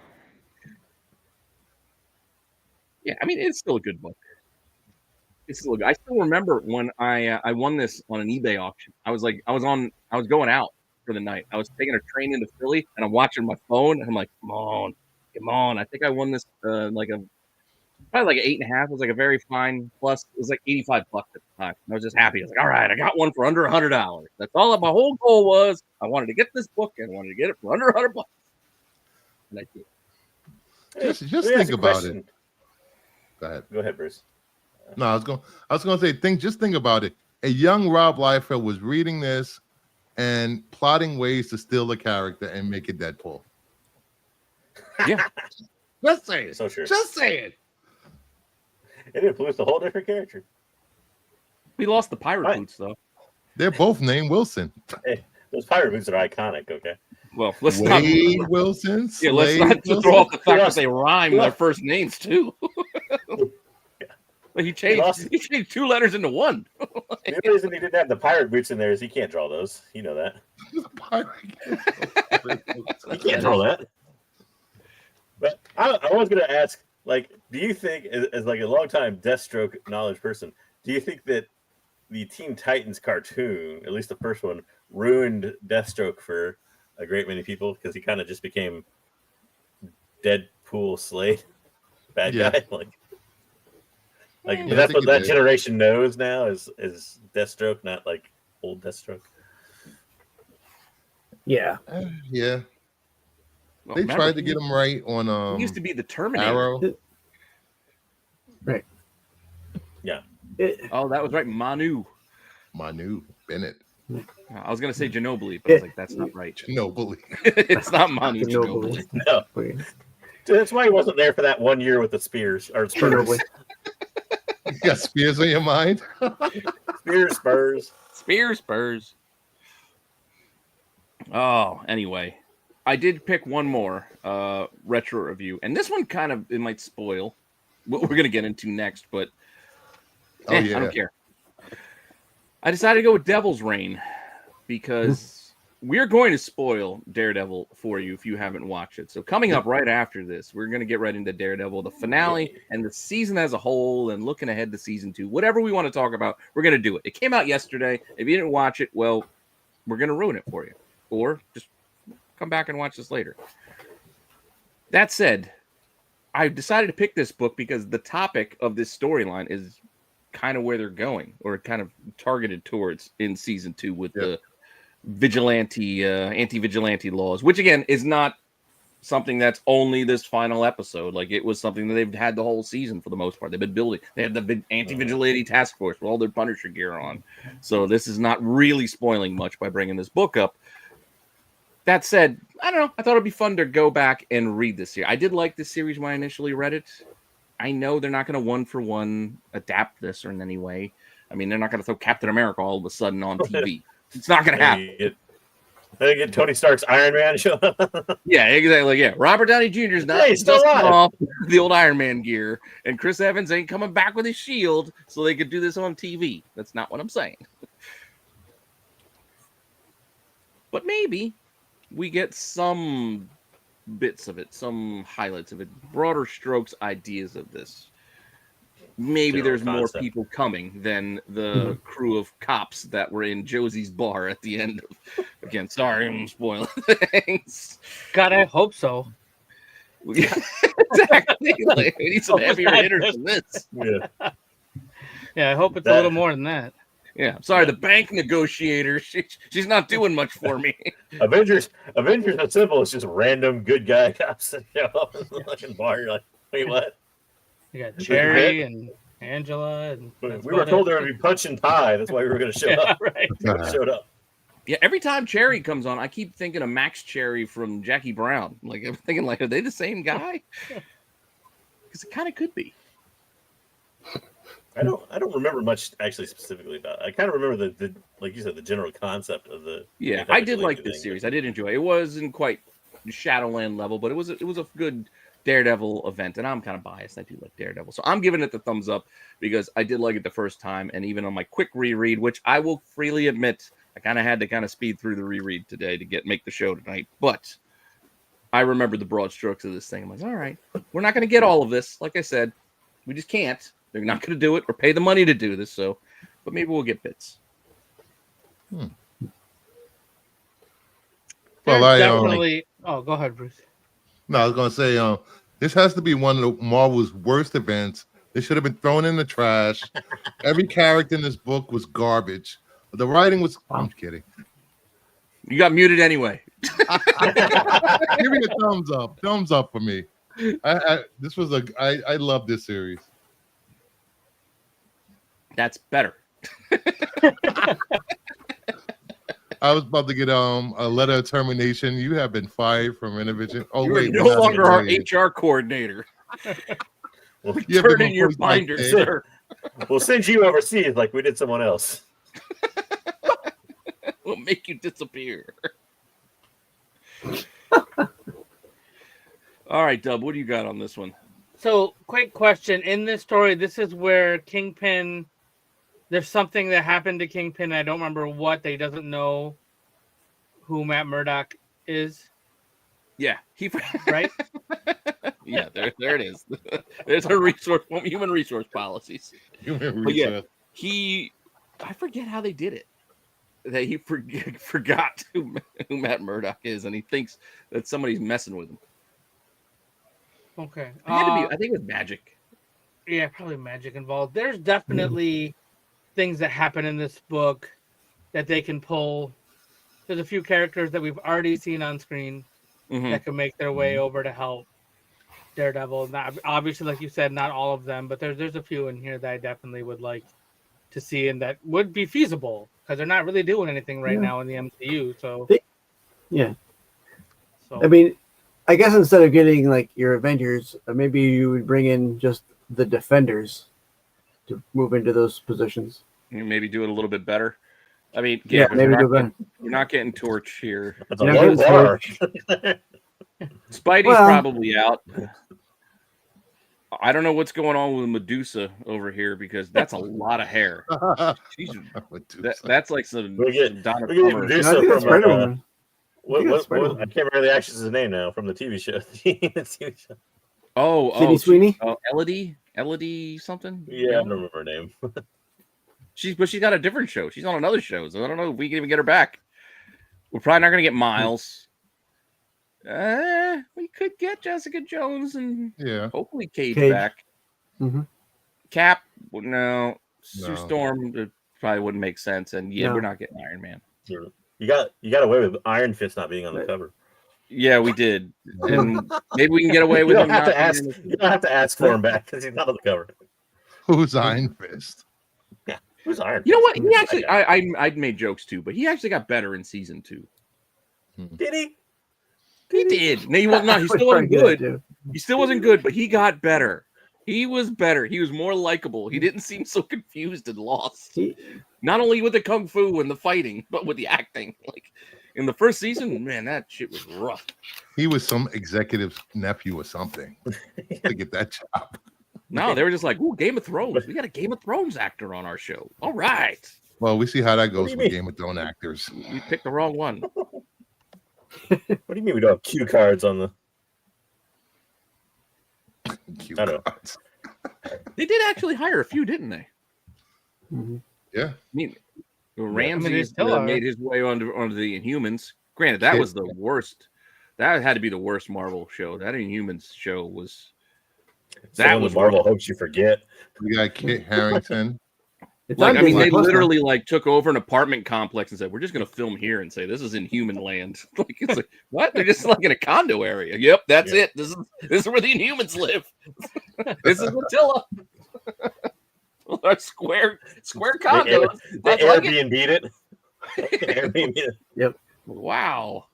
Yeah, I mean, it's still a good book. I still remember when I won this on an eBay auction. I was going out for the night. I was taking a train into Philly and I'm watching my phone and I'm like, come on. I think I won this probably like an 8.5. It was like a very fine plus. It was like $85 at the time. I was just happy. I was like, all right, I got one for under $100. That's all that my whole goal was. I wanted to get this book and I wanted to get it for under $100. And I did. Just think about it. Go ahead, Bruce. No, I was going to say, think about it. A young Rob Liefeld was reading this and plotting ways to steal the character and make it Deadpool. Yeah. Just saying. So true. Just saying. It influenced a whole different character. We lost the pirate Right. boots though. They're both named Wilson. Hey, those pirate boots are iconic. Okay. Well, let's not. Wade Wilson. Yeah, let's Slade not Wilson. throw off the fact lost- that they rhyme their first names too. But he changed 2 letters into one. The only reason he didn't have the pirate boots in there is he can't draw those. You know that. He can't draw that. But I was going to ask, like, do you think, as like a longtime Deathstroke knowledge person, do you think that the Teen Titans cartoon, at least the first one, ruined Deathstroke for a great many people because he kind of just became Deadpool Slade, bad guy? Like Yeah, that's what that did. generation knows now is Deathstroke, not like old Deathstroke. Yeah. Yeah. Well, They remember, tried to get him right on he used to be the Terminator. Arrow. Right. Yeah. Oh, that was right, Manu. Manu Bennett. I was gonna say Ginobili, but I was like, that's not right. Nobly. It's not Manu Ginobili. Ginobili. No. Wait, That's why he wasn't there for that 1 year with the Spears or Spurs. Ginobili. You got Spears on your mind? Spurs. Oh, anyway. I did pick one more retro review, and this one kind of, it might spoil what we're gonna get into next, but Oh, yeah. I don't care. I decided to go with Devil's Reign because we're going to spoil Daredevil for you if you haven't watched it. So coming up right after this, we're going to get right into Daredevil, the finale, and the season as a whole, and looking ahead to season 2. Whatever we want to talk about, we're going to do it. It came out yesterday. If you didn't watch it, well, we're going to ruin it for you. Or just come back and watch this later. That said, I decided to pick this book because the topic of this storyline is kind of where they're going, or kind of targeted towards in season 2 with the vigilante, anti-vigilante laws, which again is not something that's only this final episode. Like, it was something that they've had the whole season for the most part. They've been building. They had the anti-vigilante task force with all their Punisher gear on. So this is not really spoiling much by bringing this book up. That said, I don't know. I thought it'd be fun to go back and read this here. I did like this series when I initially read it. I know they're not going to 1-for-1 adapt this or in any way. I mean, they're not going to throw Captain America all of a sudden on TV. It's not going to happen. They get Tony Stark's Iron Man show up. Yeah, exactly. Yeah, Robert Downey Jr. is not he's still dusting alive. off the old Iron Man gear, and Chris Evans ain't coming back with his shield so they could do this on TV. That's not what I'm saying. But maybe we get some bits of it, some highlights of it, broader strokes, ideas of this. Maybe General there's more concept. people coming than the crew of cops that were in Josie's bar at the end of. Again, sorry, I'm spoiling things. God, I hope so. Exactly. Like, we need some heavier hitters than this. Yeah. Yeah, I hope it's a little more than that. Yeah, I'm sorry. The bank negotiator, she's not doing much for me. Avengers Assemble is just random good guy cops that show up in the fucking bar. You're like, wait, what? You got Cherry and Angela. And We were told there would be punch and pie. That's why we were going to show up. Right. Showed up. Yeah, every time Cherry comes on, I keep thinking of Max Cherry from Jackie Brown. Like, I'm thinking, like, are they the same guy? Because it kind of could be. I don't remember much actually specifically about it. I kind of remember the like you said, the general concept of the. Yeah, I did like this series. I did enjoy it. It wasn't quite Shadowland level, but it was a good Daredevil event, and I'm kind of biased. I do like Daredevil, so I'm giving it the thumbs up because I did like it the first time, and even on my quick reread, which I will freely admit, I kind of had to kind of speed through the reread today to make the show tonight. But I remember the broad strokes of this thing. I'm like, all right, we're not going to get all of this. Like I said, we just can't. They're not going to do it or pay the money to do this. So, but maybe we'll get bits. Well, There's definitely. Oh, go ahead, Bruce. No, I was going to say, this has to be one of Marvel's worst events. They should have been thrown in the trash. Every character in this book was garbage. The writing was. I'm kidding. You got muted anyway. Give me a thumbs up. Thumbs up for me. I love this series. That's better. I was about to get a letter of termination. You have been fired from Intervision. Oh You are wait, no we're not longer our employees. HR coordinator. We'll, You have Turn been in your employees like binder, that. sir. we'll send you overseas like we did someone else. We'll make you disappear. All right, Dub, what do you got on this one? So, quick question. In this story, this is where Kingpin, there's something that happened to Kingpin. I don't remember what. He doesn't know who Matt Murdock is, Yeah, right? Yeah, there it is. There's our human resource policies. Human But yeah, resource. I forget how they did it. That he forgot who Matt Murdock is, and he thinks that somebody's messing with him. Okay. It had to be, I think it was magic. Yeah, probably magic involved. There's definitely things that happen in this book that they can pull. There's a few characters that we've already seen on screen that can make their way over to help Daredevil. Not, obviously, like you said, not all of them, but there's a few in here that I definitely would like to see and that would be feasible because they're not really doing anything right now in the MCU. So I mean, I guess instead of getting like your Avengers, maybe you would bring in just the Defenders to move into those positions. Maybe do it a little bit better. I mean, Yeah, maybe do better. You're not getting Torch here. That's a low bar. Spidey's probably out. I don't know what's going on with Medusa over here because that's a lot of hair. That's like some Donna Plummer. Medusa from, I can't remember the actress's name now from the TV show. Sydney Sweeney? Elodie something? Yeah, I don't remember her name. She's got a different show. She's on another show, so I don't know if we can even get her back. We're probably not going to get Miles. We could get Jessica Jones and hopefully Cage back. Cap, no. Sue Storm probably wouldn't make sense, and we're not getting Iron Man. You got away with Iron Fist not being on the cover. Yeah, we did. And maybe we can get away with him. You don't have to ask for him back because he's not on the cover. Who's Iron Fist? Yeah, who's Iron Fist? You know what? He actually, I made jokes too, but he actually got better in season 2. Did he? He did. No, he was not. He still wasn't good. He still wasn't good, but he got better. He was better. He was more likable. He didn't seem so confused and lost. Not only with the kung fu and the fighting, but with the acting. Like in the first season, man, that shit was rough. He was some executive's nephew or something to get that job. No, they were just like, "Ooh, Game of Thrones. We got a Game of Thrones actor on our show. All right." Well, we see how that goes with Game of Thrones actors. You picked the wrong one. What do you mean we don't have cue cards on the cue cards? They did actually hire a few, didn't they? Yeah. I mean, Ramsey made his way onto the Inhumans. Granted, that was the worst. That had to be the worst Marvel show. That Inhumans show was. That was Marvel hopes you forget. We got Kit Harington. Like, I mean, they literally like took over an apartment complex and said, "We're just going to film here and say this is Inhuman land." Like, it's like, what? They're just like in a condo area. Yep, that's it. This is where the Inhumans live. This is Attila. Our square condo. They Airbnb'd it. Airbnb it. Yep. Wow.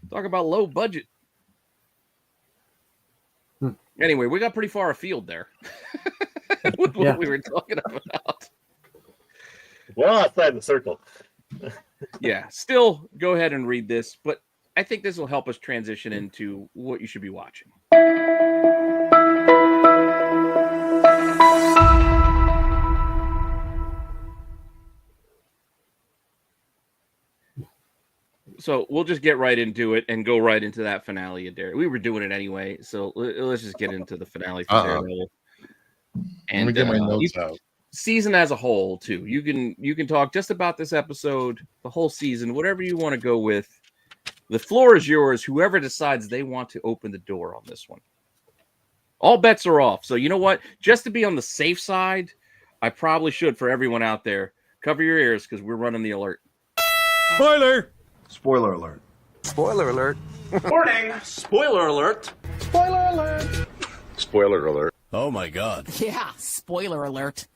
Talk about low budget. Anyway, we got pretty far afield there with what we were talking about. Well, outside the circle. Yeah, still go ahead and read this, but I think this will help us transition into what you should be watching. So we'll just get right into it and go right into that finale of Daredevil. We were doing it anyway, so let's just get into the finale for Daredevil. And let me get my notes out. Season as a whole, too. You can talk just about this episode, the whole season, whatever you want to go with. The floor is yours. Whoever decides they want to open the door on this one. All bets are off. So you know what? Just to be on the safe side, I probably should, for everyone out there, cover your ears because we're running the alert. Spoiler! Spoiler alert. Spoiler alert. Warning! Spoiler alert. Spoiler alert. Spoiler alert. Oh my god. Yeah, spoiler alert.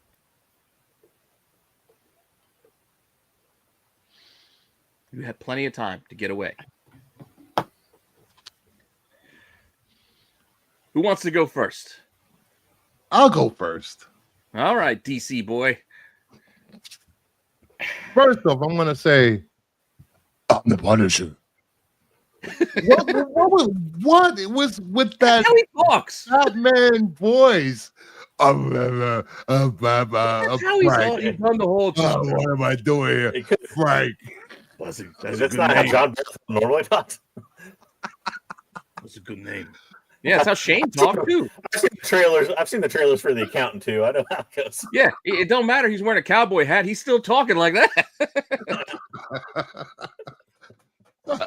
You had plenty of time to get away. Who wants to go first? I'll go first. All right, DC boy. First off, I'm gonna say I'm the Punisher. What it was with that How he talks. Batman voice? That's how he's Frank. done the whole time. What am I doing here, Frank? That's a That's good not how name. John Beth normally talks. That's a good name. Yeah, that's how Shane talked too. I've seen the trailers for The Accountant too. I know how it goes. Yeah, it don't matter. He's wearing a cowboy hat. He's still talking like that.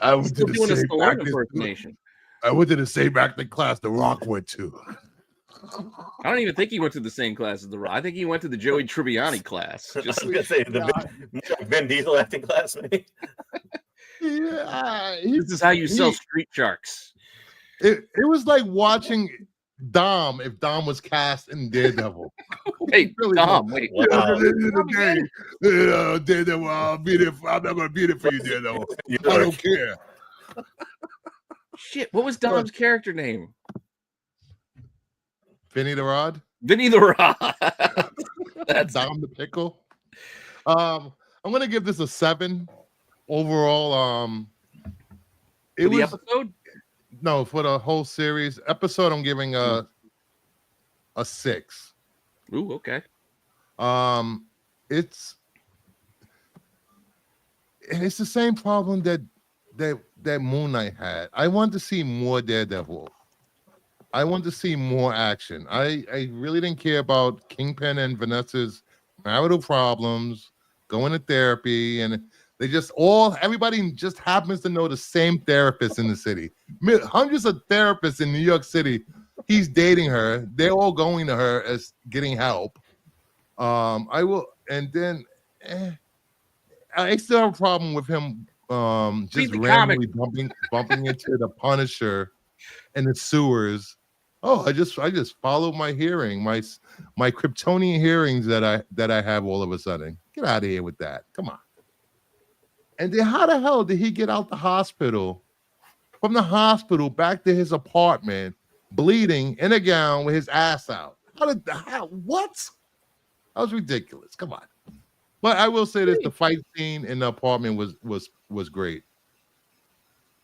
I went Still to the doing a same Stallone acting- impersonation. I went to the same acting class The Rock went to. I don't even think he went to the same class as the Rock. I think he went to the Joey Tribbiani class. I was Just gonna say the Vin Diesel acting class, maybe. Yeah, this is how you sell street sharks. It was like watching Dom if Dom was cast in Daredevil. Wait, Really Tom, was. wait. Wow. Yeah, at the end of the day, Daredevil, I'm not gonna be there for you, Daredevil. I don't care. Shit, what was Dom's character name? Vinny the Rod? Vinny the Rod. That's Dom the Pickle. I'm gonna give this a 7 overall. for the episode? No, for the whole series. Episode I'm giving a 6. Ooh, okay. It's the same problem that Moon Knight had. I want to see more Daredevil. I want to see more action. I really didn't care about Kingpin and Vanessa's marital problems, going to therapy, and they just everybody just happens to know the same therapist in the city. Hundreds of therapists in New York City. He's dating her. They're all going to her as getting help. I still have a problem with him just randomly bumping into the Punisher in the sewers. Oh, I just followed my hearing, my Kryptonian hearings that I have all of a sudden. Get out of here with that. Come on. And then how the hell did he get out the hospital? From the hospital back to his apartment, bleeding in a gown with his ass out. What? That was ridiculous. Come on. But I will say this: the fight scene in the apartment was great.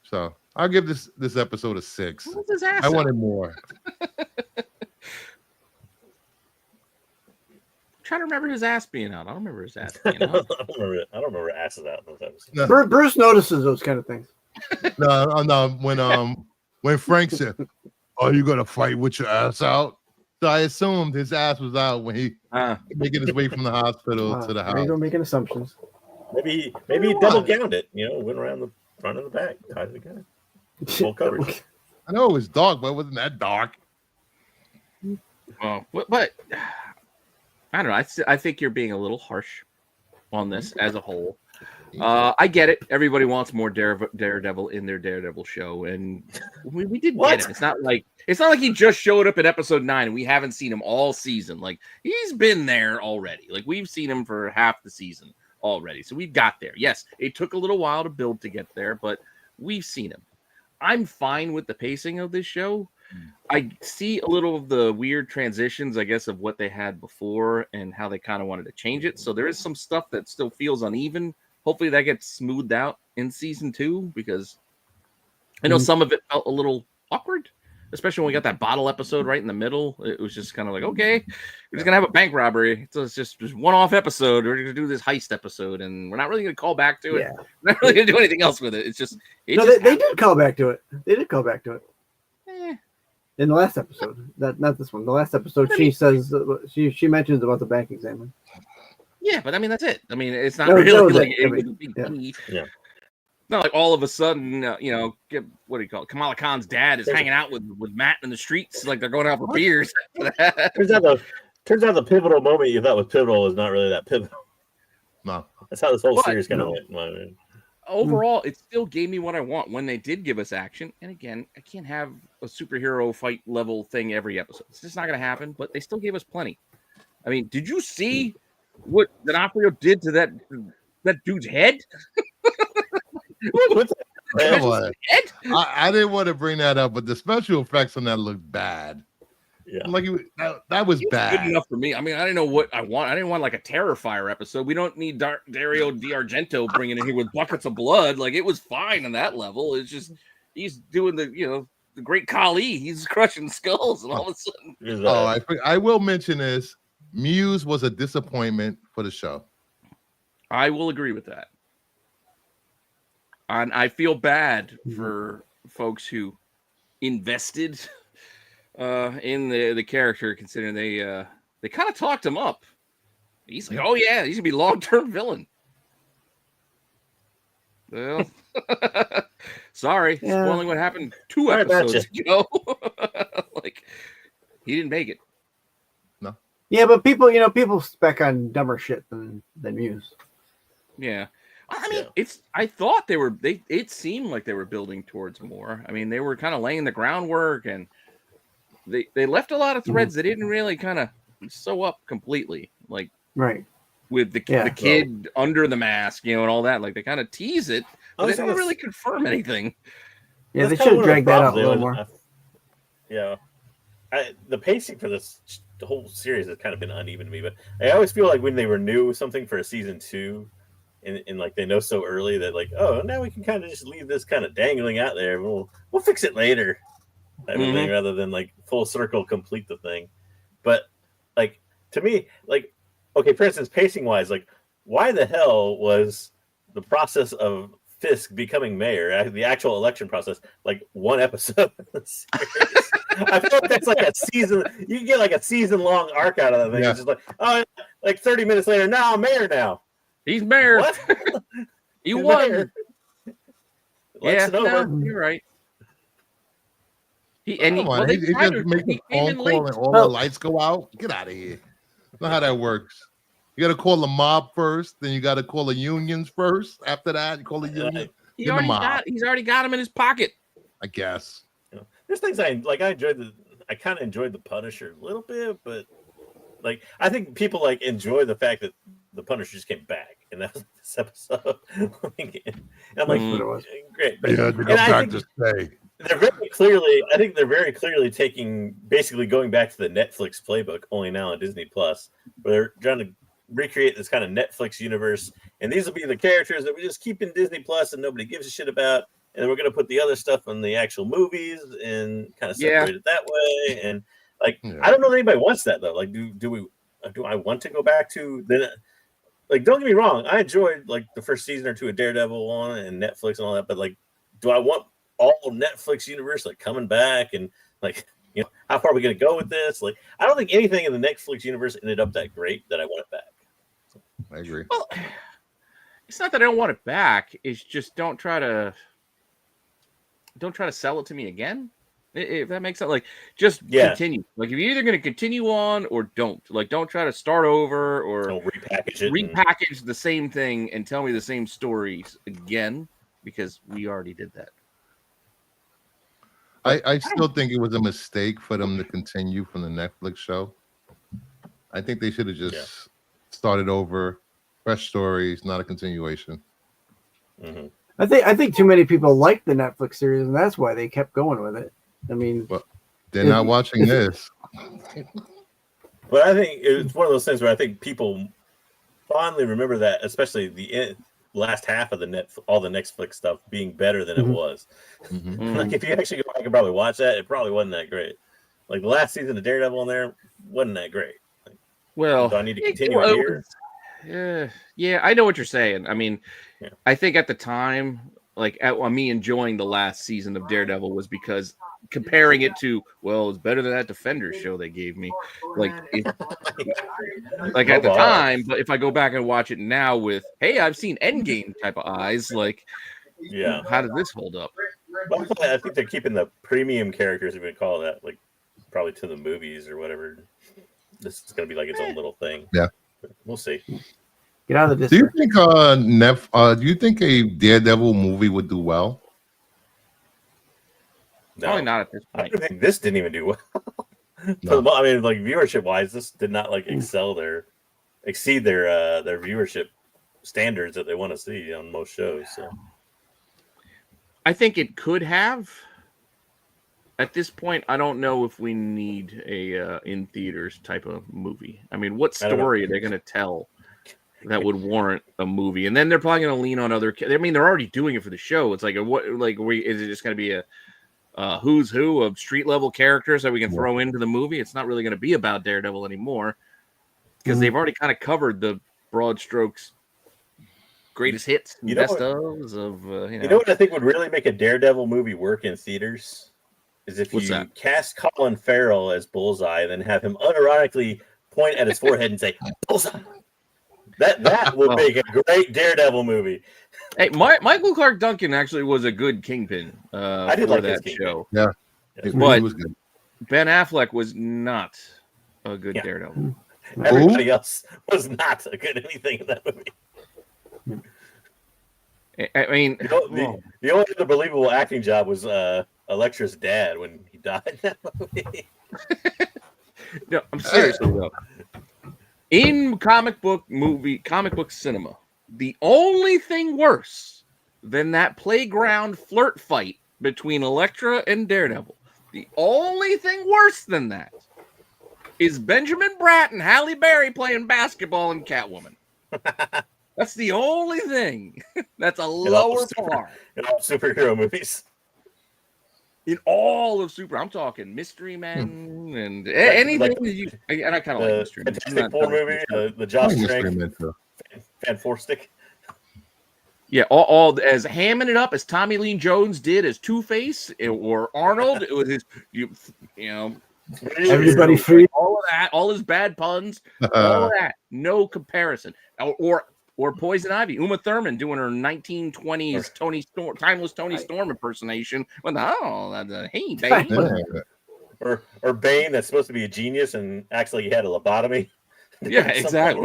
So I'll give this episode a 6. What was his ass I out? wanted more. Trying to remember his ass being out. I don't remember his ass being out. I don't remember asses out in those episodes. No, Bruce notices those kind of things. no. When Frank said, "Are you gonna fight with your ass out?" So I assumed his ass was out when he making his way from the hospital to the house. You're making assumptions. Maybe he double gowned it. Went around the front and the back, tied it together, full coverage. I know it was dark, but it wasn't that dark. But I don't know. I think you're being a little harsh on this as a whole. I get it. Everybody wants more Daredevil in their Daredevil show, and we did get him. It's not like he just showed up in episode 9 and we haven't seen him all season. Like, he's been there already. Like, we've seen him for half the season already. So we've got there. Yes, it took a little while to build to get there, but we've seen him. I'm fine with the pacing of this show. I see a little of the weird transitions, I guess, of what they had before and how they kind of wanted to change it. So there is some stuff that still feels uneven. Hopefully that gets smoothed out in season 2, because I know some of it felt a little awkward, especially when we got that bottle episode right in the middle. It was just kind of like, okay, we're just going to have a bank robbery. So it's just one-off episode. We're going to do this heist episode, and we're not really going to call back to it. Yeah. We're not really going to do anything else with it. It's just... they did call back to it. They did call back to it. In the last episode. Not this one. The last episode, she says... She mentions about the bank examiner. Yeah, but I mean, that's it. I mean, it's not really like it was a big deal. Yeah. Not like all of a sudden, what do you call it? Kamala Khan's dad is hanging out with Matt in the streets, like they're going out for beers. Turns out the pivotal moment you thought was pivotal is not really that pivotal. No. That's how this whole series kind of went. Overall, it still gave me what I want when they did give us action. And again, I can't have a superhero fight level thing every episode. It's just not going to happen, but they still gave us plenty. I mean, did you see what D'Onofrio did to that dude's head? Come on. I didn't want to bring that up, but the special effects on that looked bad. Yeah, Like that was bad. Good enough for me. I mean, I didn't know what I want. I didn't want like a Terrifier episode. We don't need Dario D'Argento bringing in here with buckets of blood. Like it was fine on that level. It's just he's doing the great Kali. He's crushing skulls, and all of a sudden. I will mention this. Muse was a disappointment for the show. I will agree with that. And I feel bad for folks who invested in the character, considering they kind of talked him up. He's like, oh yeah, he's gonna be long-term villain. Well, sorry, spoiling what happened 2 episodes ago. Like he didn't make it. No. Yeah, but people spec on dumber shit than Muse. Yeah. I mean, I thought it seemed like they were building towards more. I mean, they were kind of laying the groundwork, and they left a lot of threads that didn't really kind of sew up completely. Like right with the kid under the mask, and all that. Like they kind of tease it, but they didn't really confirm anything. Yeah, they should have dragged that out a little more. The pacing for this whole series has kind of been uneven to me, but I always feel like when they renew something for a season 2, and like they know so early that like, oh, now we can kind of just leave this kind of dangling out there. We'll fix it later, everything, rather than like full circle complete the thing. But like to me, like okay, for instance, pacing wise, like why the hell was the process of Fisk becoming mayor, the actual election process, like 1 episode of the series? I feel like that's like a season. You can get like a season-long arc out of that thing. Yeah. It's just like, oh, like 30 minutes later, now I'm mayor now. He's mayor. What? He won. Mayor. You're right. He just make a phone call and all the lights go out. Get out of here. Not how that works. You got to call the mob first, then you got to call the unions first. After that, you call the union. He's already got him in his pocket. I guess. There's things I enjoyed. I kind of enjoyed the Punisher a little bit, but like I think people like enjoy the fact that the Punisher just came back, and that was this episode. I'm like, great. But, yeah, to go back to stay. They're very clearly taking, basically going back to the Netflix playbook, only now on Disney Plus, where they're trying to recreate this kind of Netflix universe, and these will be the characters that we just keep in Disney Plus and nobody gives a shit about, and then we're going to put the other stuff in the actual movies and kind of separate it that way. And like, I don't know if anybody wants that though. Like, do I want to go back to then? Like, don't get me wrong, I enjoyed like the first season or 2 of Daredevil on and Netflix and all that, but like, do I want all Netflix universe like coming back, and like, how far are we going to go with this? Like, I don't think anything in the Netflix universe ended up that great that I want it back. I agree. Well, it's not that I don't want it back. It's just don't try to sell it to me again. If that makes sense, like just continue. Like if you're either going to continue on or don't. Like don't try to start over or repackage the same thing and tell me the same stories again, because we already did that. I still think it was a mistake for them to continue from the Netflix show. I think they should have just started over, fresh stories, not a continuation. Mm-hmm. I think too many people liked the Netflix series, and that's why they kept going with it. I mean, but they're not watching this. But I think it's one of those things where I think people fondly remember that, especially the last half of all the Netflix stuff being better than it was. Mm-hmm. Like if you actually go back and probably watch that, it probably wasn't that great. Like the last season of Daredevil in there wasn't that great. Like, well, do I need to continue here? Yeah, I know what you're saying. I mean, I think at the time, like me enjoying the last season of Daredevil was because comparing it to, well, it's better than that Defenders show they gave me. Like at the time, but if I go back and watch it now with, hey, I've seen Endgame type of eyes, like, how did this hold up? Well, I think they're keeping the premium characters, if we call that, like probably to the movies or whatever. This is going to be like its own little thing. Yeah, we'll see. Get out of this. Do you think do you think a Daredevil movie would do well? No. Probably not at this point. I think this didn't even do well. No. I mean, like viewership wise, this did not like exceed their viewership standards that they want to see on most shows. So I think it could have. At this point, I don't know if we need a in theaters type of movie. I mean, what story are they going to tell that would warrant a movie? And then they're probably going to lean on other. I mean, they're already doing it for the show. It's like is it just going to be a who's who of street level characters that we can throw into the movie? It's not really going to be about Daredevil anymore because they've already kind of covered the broad strokes, greatest hits, and best ofs of. You know what I think would really make a Daredevil movie work in theaters? Is if you cast Colin Farrell as Bullseye, then have him unironically point at his forehead and say Bullseye. That would make a great Daredevil movie. Hey, Michael Clark Duncan actually was a good Kingpin. I did like that show. Yeah, but was good. Ben Affleck was not a good Daredevil. Everybody else was not a good anything in that movie. I mean, the only other believable acting job was Elektra's dad when he died in that movie. No, I'm serious though. In comic book cinema, the only thing worse than that playground flirt fight between Elektra and Daredevil, the only thing worse than that is Benjamin Bratt and Halle Berry playing basketball in Catwoman. That's the only thing. That's a lower par. In all superhero movies. In all of I'm talking Mystery Men and anything. And I kind of like Mystery Men. Fantastic Four movie, the Josh Trank, Fantastic. Yeah, all as hamming it up as Tommy Lee Jones did as Two-Face or Arnold. It was his, everybody free. All of that, all his bad puns, all of that, no comparison. Or Poison Ivy, Uma Thurman doing her 1920s timeless Tony Storm impersonation. Hey, baby. Or Bane, that's supposed to be a genius and actually he had a lobotomy. Yeah, exactly.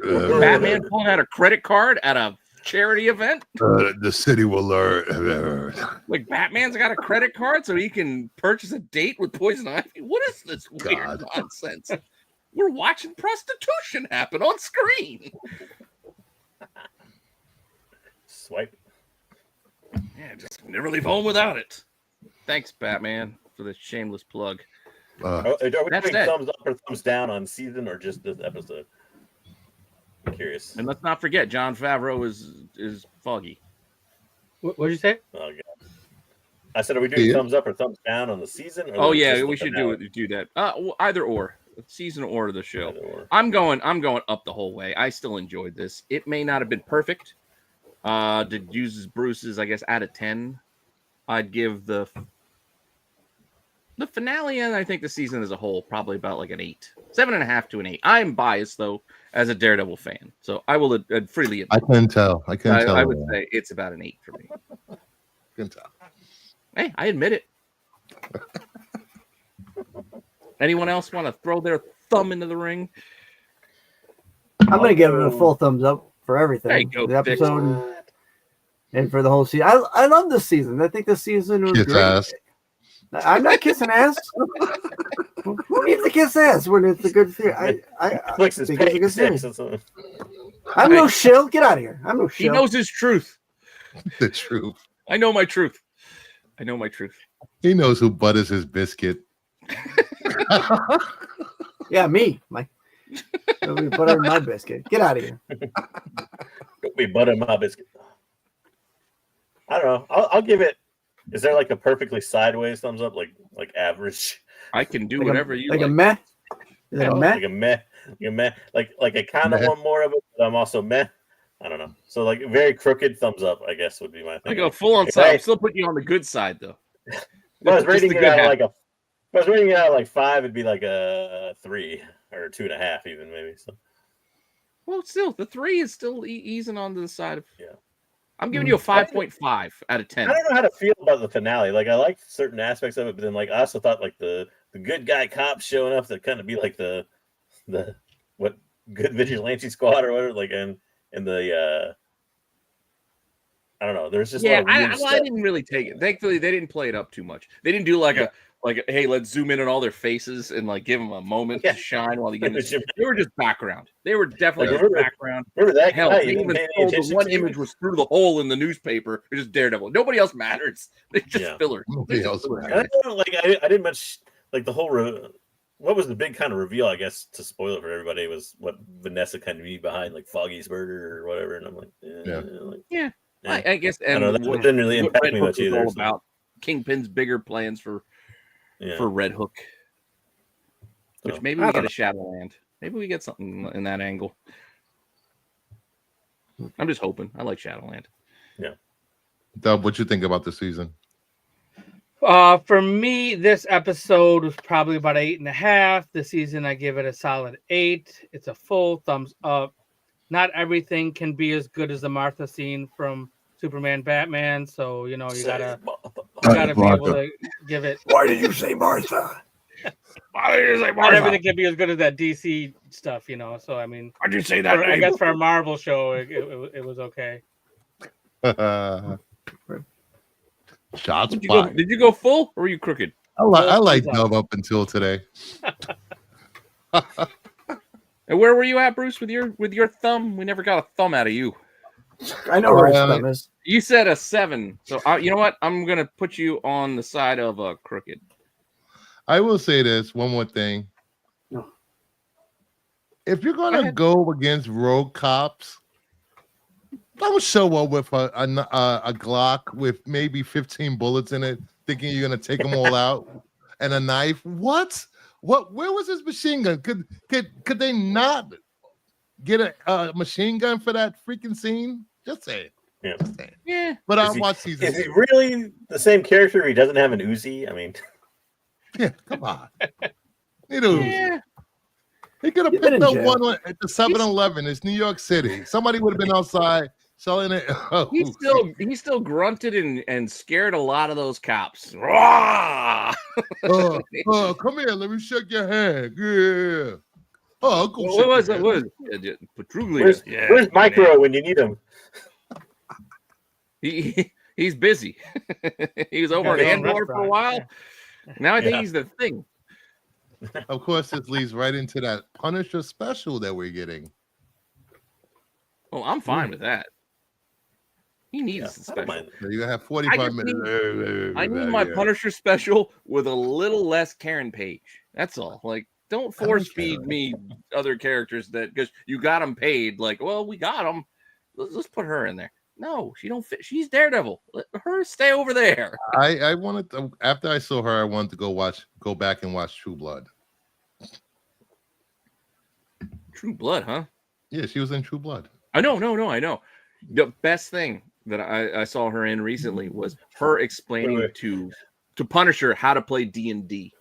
Batman pulling out a credit card at a charity event. The city will learn. Like Batman's got a credit card so he can purchase a date with Poison Ivy. What is this weird nonsense? We're watching prostitution happen on screen. Swipe. Yeah, just never leave home without it. Thanks, Batman, for the shameless plug. Are we doing thumbs up or thumbs down on season or just this episode? I'm curious. And let's not forget, Jon Favreau is foggy. What did you say? Oh, God. I said, are we doing thumbs up or thumbs down on the season? Oh yeah, we should do that. Either or. Season or the show. I'm going up the whole way. I still enjoyed this. It may not have been perfect. To use Bruce's, I guess, out of 10, I'd give the finale and I think the season as a whole probably about like an 8, 7.5 to an 8. I'm biased though as a Daredevil fan, so I will freely admit. I can tell. I would say it's about an 8 for me. Can tell. Hey, I admit it. Anyone else want to throw their thumb into the ring? I'm going to give it a full thumbs up for everything. There you go, the episode and for the whole season. I love this season. I think this season was great. Ass. I'm not kissing ass. Who needs to kiss ass when it's a good series? I think it's a good series. I'm no shill. Get out of here. I'm no shill. He knows his truth. The truth. I know my truth. He knows who butters his biscuit. Yeah, me. Don't be buttering my biscuit. Get out of here. Don't be buttering my biscuit. I don't know. I'll give it. Is there like a perfectly sideways thumbs up, like average? I can do whatever you like. Like a meh. Is it a meh? Like a meh. Like I kind of want more of it, but I'm also meh. I don't know. So like very crooked thumbs up, I guess would be my thing. I go full on side. I'm still putting you on the good side though. If I was rating it out like 5, it'd be like a 3 or 2.5 even maybe. So. Well, still the 3 is still easing on the side of. Yeah. I'm giving you a 5.5 out of 10. I don't know how to feel about the finale. Like I liked certain aspects of it, but then like I also thought like the good guy cops showing up to kind of be like the what good vigilante squad or whatever. Like and the I don't know. There's just I didn't really take it. Thankfully, they didn't play it up too much. They didn't do like a like, hey, let's zoom in on all their faces and like give them a moment to shine while they get. They were just background. They were definitely just background. Remember that Hell, guy? they even told the one image was through the hole in the newspaper. It was Daredevil. Nobody else matters. They just fillers. Nobody else matters. I don't know, like I didn't much like the whole. What was the big kind of reveal? I guess to spoil it for everybody was what Vanessa kind of be behind, like Foggy's murder or whatever. And I'm like, I guess. And I don't know, that didn't really impact Red me Hook much was either. all about Kingpin's bigger plans for Red Hook, which maybe we get a Shadowland. Maybe we get something in that angle. I'm just hoping. I like Shadowland. Yeah. Dub, what you think about the season? For me, this episode was probably about 8.5. The season, I give it a solid 8. It's a full thumbs up. Not everything can be as good as the Martha scene from Superman Batman, so you gotta be able to give it. Why did you say Martha? Not everything can be as good as that DC stuff, So I mean, why'd you say that? I guess for a Marvel show, it was okay. Shots did fired. Did you go full or were you crooked? I like Dub up until today. And where were you at, Bruce, with your thumb? We never got a thumb out of you. I know where his thumb is. You said a 7, so you know what? I'm gonna put you on the side of a crooked. I will say this one more thing. No. If you're gonna go against rogue cops, don't show up with a Glock with maybe 15 bullets in it, thinking you're gonna take them all out, and a knife. What? Where was his machine gun? Could they not get a machine gun for that freaking scene? Just say it. Yeah. Just say it. Yeah. But I'll watch season. Is he really the same character? He doesn't have an Uzi. I mean, yeah, come on. Need a Uzi. He could have picked up one at the 7-Eleven. It's New York City. Somebody would have been outside selling it. Oh, he still grunted and scared a lot of those cops. come here, let me shake your hand. Yeah. Oh, go what was it? Petruglia. Where's Micro when you need him? He's busy. He was over at Andor for a while. Yeah. Now I think he's the thing. Of course, this leads right into that Punisher special that we're getting. Well, I'm fine with that. He needs the special. You're gonna have 45 minutes. I need my Punisher special with a little less Karen Page. That's all. Like, don't force feed me other characters that because you got them paid. Like, well, we got them. Let's put her in there. No, she don't fit. She's Daredevil. Let her stay over there. I wanted to, after I saw her, I wanted to go back and watch True Blood. True Blood, huh? Yeah, she was in True Blood. I know. The best thing that I saw her in recently was her explaining to Punisher how to play D&D.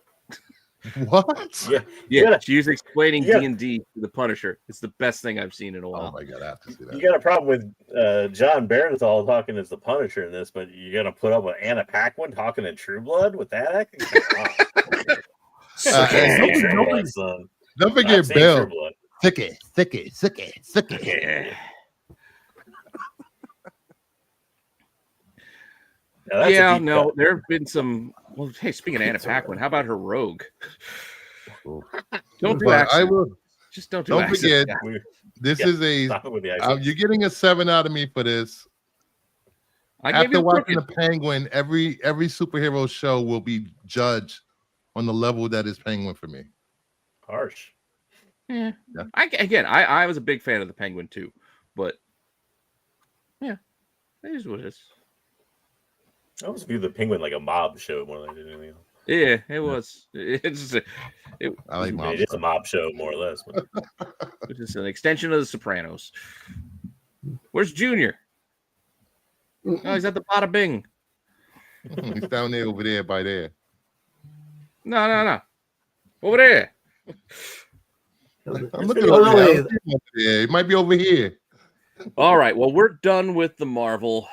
What? Yeah. She was explaining D&D to the Punisher. It's the best thing I've seen in a while. Oh my god, I have to see that. You got a problem with John Barenthal talking as the Punisher in this, but you got to put up with Anna Paquin talking in True Blood with that acting. Don't forget Bill. Thicky. Yeah, no, there have been some. Well, hey, speaking of Anna Paquin, how about her Rogue? Don't do accent. Just don't do accent. Don't forget, this is you're getting a 7 out of me for this. After watching the Penguin, every superhero show will be judged on the level that is Penguin for me. Harsh. Yeah. I was a big fan of the Penguin too, but yeah, it is what it is. I always view the Penguin like a mob show more than anything else. Yeah, it was. I like mob. It's a mob show more or less. It's just an extension of the Sopranos. Where's Junior? Oh, he's at the Bada Bing. He's down there over there by there. No. Over there. I'm looking over there. It might be over here. All right. Well, we're done with the Marvel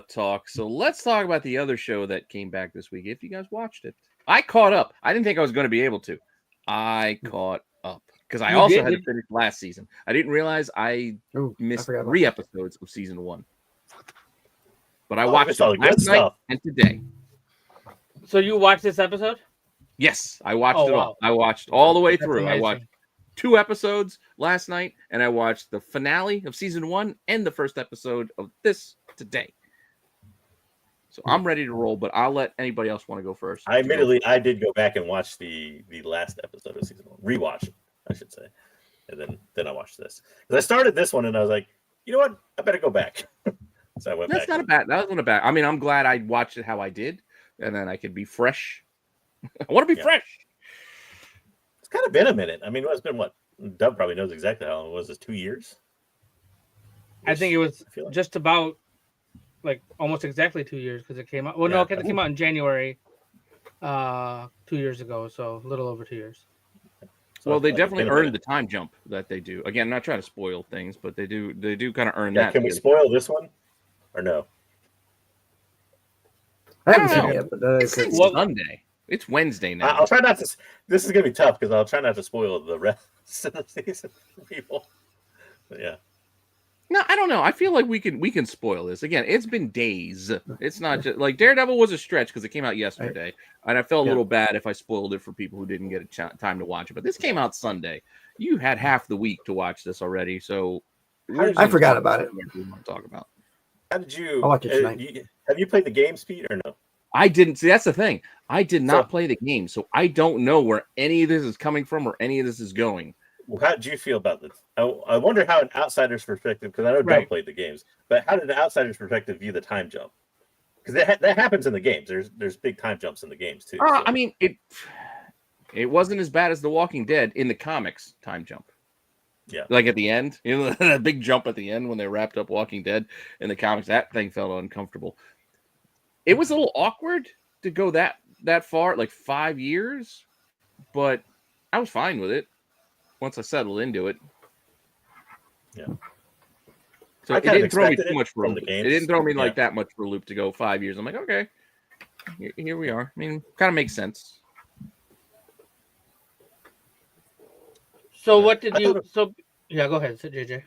talk. So let's talk about the other show that came back this week. If you guys watched it, I caught up. I didn't think I was going to be able to. I caught up because I also had to finish last season. I didn't realize I missed 3 episodes of season 1. But I watched it last night and today. So you watched this episode? Yes, I watched it wow. all. I watched all the way That's through. I amazing. watched 2 episodes last night, and I watched the finale of season 1 and the first episode of this today. So I'm ready to roll, but I'll let anybody else want to go first. I did go back and watch the last episode of season 1. Rewatch it, I should say. And then I watched this. Because I started this one and I was like, you know what? I better go back. So I went back. That wasn't a bad. I mean, I'm glad I watched it how I did, and then I could be fresh. I want to be fresh. It's kind of been a minute. I mean, it's been what? Dub probably knows exactly how long it was. This 2 years? I think it was just about like almost exactly 2 years because it came out. Well, no, it came out in January 2 years ago, so a little over 2 years. So well, they definitely earned the time jump that they do. Again, I'm not trying to spoil things, but they do kind of earn that. Can we spoil this one or no? I haven't seen it yet, but it's Sunday. It's Wednesday now. I'll try not to. This is gonna be tough because I'll try not to spoil the rest of the season for people. But yeah. No, I don't know. I feel like we can spoil this. Again, it's been days. It's not just like Daredevil was a stretch because it came out yesterday, and I felt a little bad if I spoiled it for people who didn't get a time to watch it. But this came out Sunday. You had half the week to watch this already, so I forgot about it. We want to talk about. How did you? I'll watch it tonight. Have you played the games, Pete, or no? I didn't. See, that's the thing. I did not play the game, so I don't know where any of this is coming from or any of this is going. Well, how did you feel about this? I wonder how an outsider's perspective, because I know Doug played the games, but how did an outsider's perspective view the time jump? Because that happens in the games. There's big time jumps in the games too. So. I mean, it wasn't as bad as The Walking Dead in the comics time jump. Yeah, like at the end, that big jump at the end when they wrapped up Walking Dead in the comics, that thing felt uncomfortable. It was a little awkward to go that far, like 5 years, but I was fine with it once I settled into it. Yeah. So it didn't throw me too much for a loop. It didn't throw me like that much for a loop to go 5 years. I'm like, okay, here we are. I mean, kind of makes sense. So what did you? So yeah, go ahead, JJ.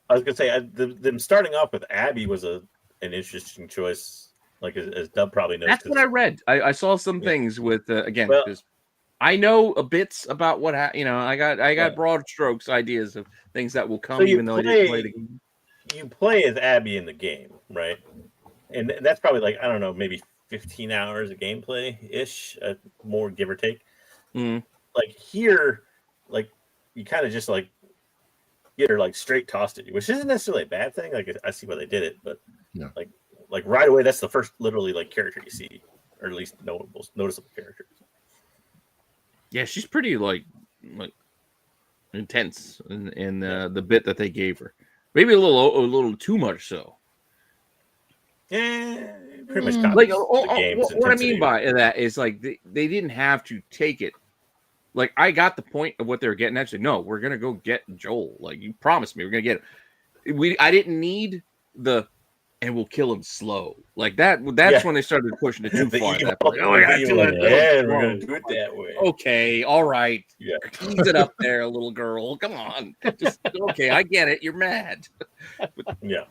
I was gonna say them starting off with Abby was an interesting choice. Like as Dub probably knows. That's what I read. I saw some things with again. Well, I know a bits about what I got broad strokes ideas of things that will come, even though I didn't play the game. You play as Abby in the game, right? And that's probably like I don't know, maybe 15 hours of gameplay ish, more give or take. Mm. Like here, like you kind of just like get her like straight tossed at you, which isn't necessarily a bad thing. Like I see why they did it, but like right away, that's the first literally like character you see, or at least noticeable character. Yeah, she's pretty like intense in the bit that they gave her. Maybe a little too much so. Yeah, pretty much. Like what I mean by that is like they didn't have to take it. Like I got the point of what they were getting. Actually, no, we're gonna go get Joel. Like you promised me, we're gonna get it. I didn't need and we'll kill him slow. Like that. That's when they started pushing it too far. We're gonna do it that way. Okay, all right. Yeah, ease it up there, little girl. Come on. Just okay. I get it. You're mad. Yeah.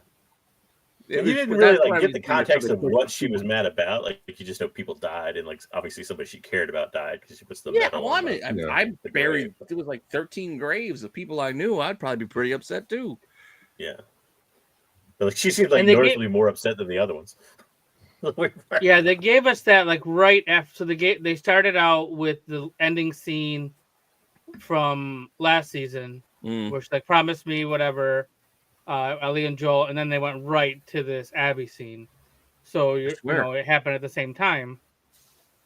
You didn't really like get the context of what she was mad about. Like you just know people died, and like obviously somebody she cared about died because she puts the well, I buried. It was like 13 graves of people I knew. I'd probably be pretty upset too. Yeah. But like she seems like noticeably more upset than the other ones. Yeah, they gave us that like right after they started out with the ending scene from last season, which like promised me whatever, Ellie and Joel, and then they went right to this Abby scene. So it happened at the same time,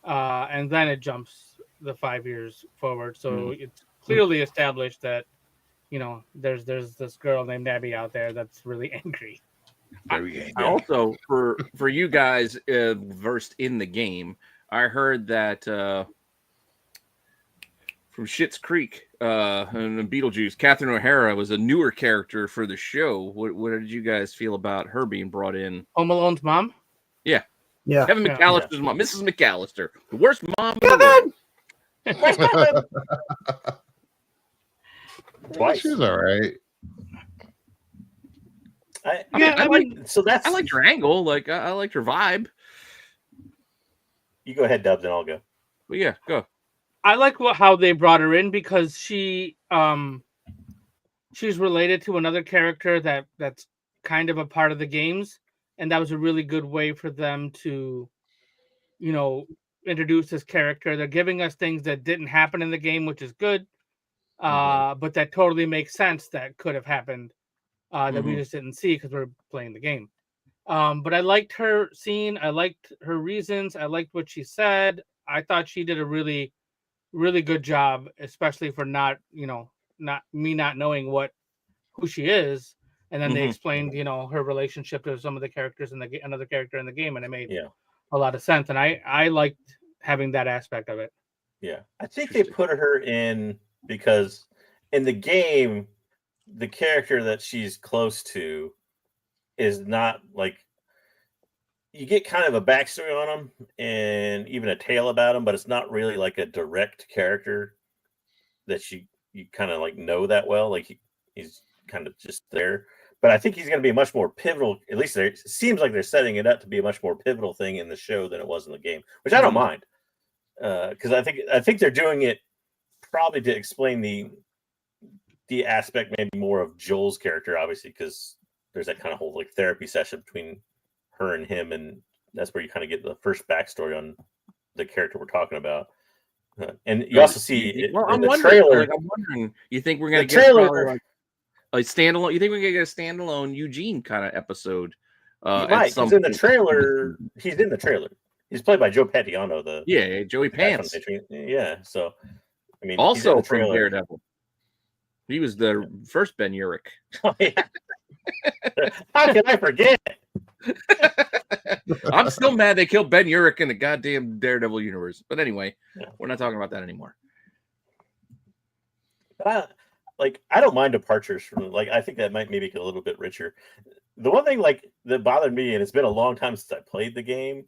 and then it jumps the 5 years forward. So it's clearly established that. There's this girl named Abby out there that's really angry. Also, for you guys versed in the game, I heard that from Schitt's Creek and Beetlejuice, Catherine O'Hara was a newer character for the show. What did you guys feel about her being brought in? Home Alone's mom? Yeah. Kevin McAllister's mom, Mrs. McAllister, the worst mom. Kevin! Twice. She's all right. I liked her angle. Like I liked her vibe. You go ahead, Dubs, and I'll go. But yeah, go. I like how they brought her in because she's related to another character that's kind of a part of the games, and that was a really good way for them to, introduce this character. They're giving us things that didn't happen in the game, which is good, but that totally makes sense that could have happened that we just didn't see because we're playing the game. But I liked her scene. I liked her reasons. I liked what she said. I thought she did a really, really good job, especially for not knowing who she is. And then they explained, her relationship to some of the characters in another character in the game, and it made a lot of sense. And I liked having that aspect of it. Yeah, I think they put her in because in the game, the character that she's close to is not like, you get kind of a backstory on him and even a tale about him, but it's not really like a direct character that you kind of like know that well. Like he's kind of just there. But I think he's going to be much more pivotal. At least it seems like they're setting it up to be a much more pivotal thing in the show than it was in the game, which I don't mind. Because I think they're doing it probably to explain the aspect maybe more of Joel's character, obviously, because there's that kind of whole like therapy session between her and him, and that's where you kind of get the first backstory on the character we're talking about. And you also see in the trailer. I'm wondering, you think we're going to get like a standalone? You think we're going to get a standalone Eugene kind of episode? He's in the trailer. He's in the trailer. He's played by Joe Pantoliano, Joey Pants. Yeah, so I mean, also from Daredevil. He was the first Ben Urich. Oh, yeah. How can I forget? I'm still mad they killed Ben Urich in the goddamn Daredevil universe. But anyway, we're not talking about that anymore. I don't mind departures from I think that might maybe make it a little bit richer. The one thing that bothered me, and it's been a long time since I played the game,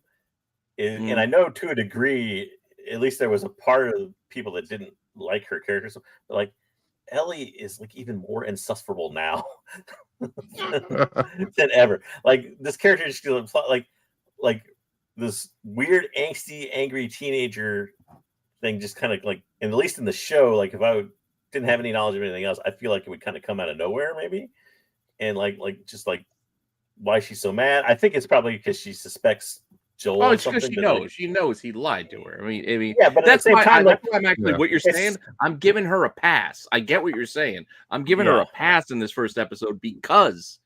is, and I know to a degree, at least there was a part of the people that didn't like her character. But Ellie is even more insufferable now than ever. This character just feels like this weird, angsty, angry teenager thing. Just kind of and at least in the show, if I didn't have any knowledge of anything else, I feel like it would kind of come out of nowhere, maybe. And why she's so mad. I think it's probably because she suspects Joel. Oh, it's because she knows. She knows he lied to her. I mean, yeah, but that's at the same time, that's why I'm actually what you're saying. I'm giving her a pass. I get what you're saying. I'm giving her a pass in this first episode because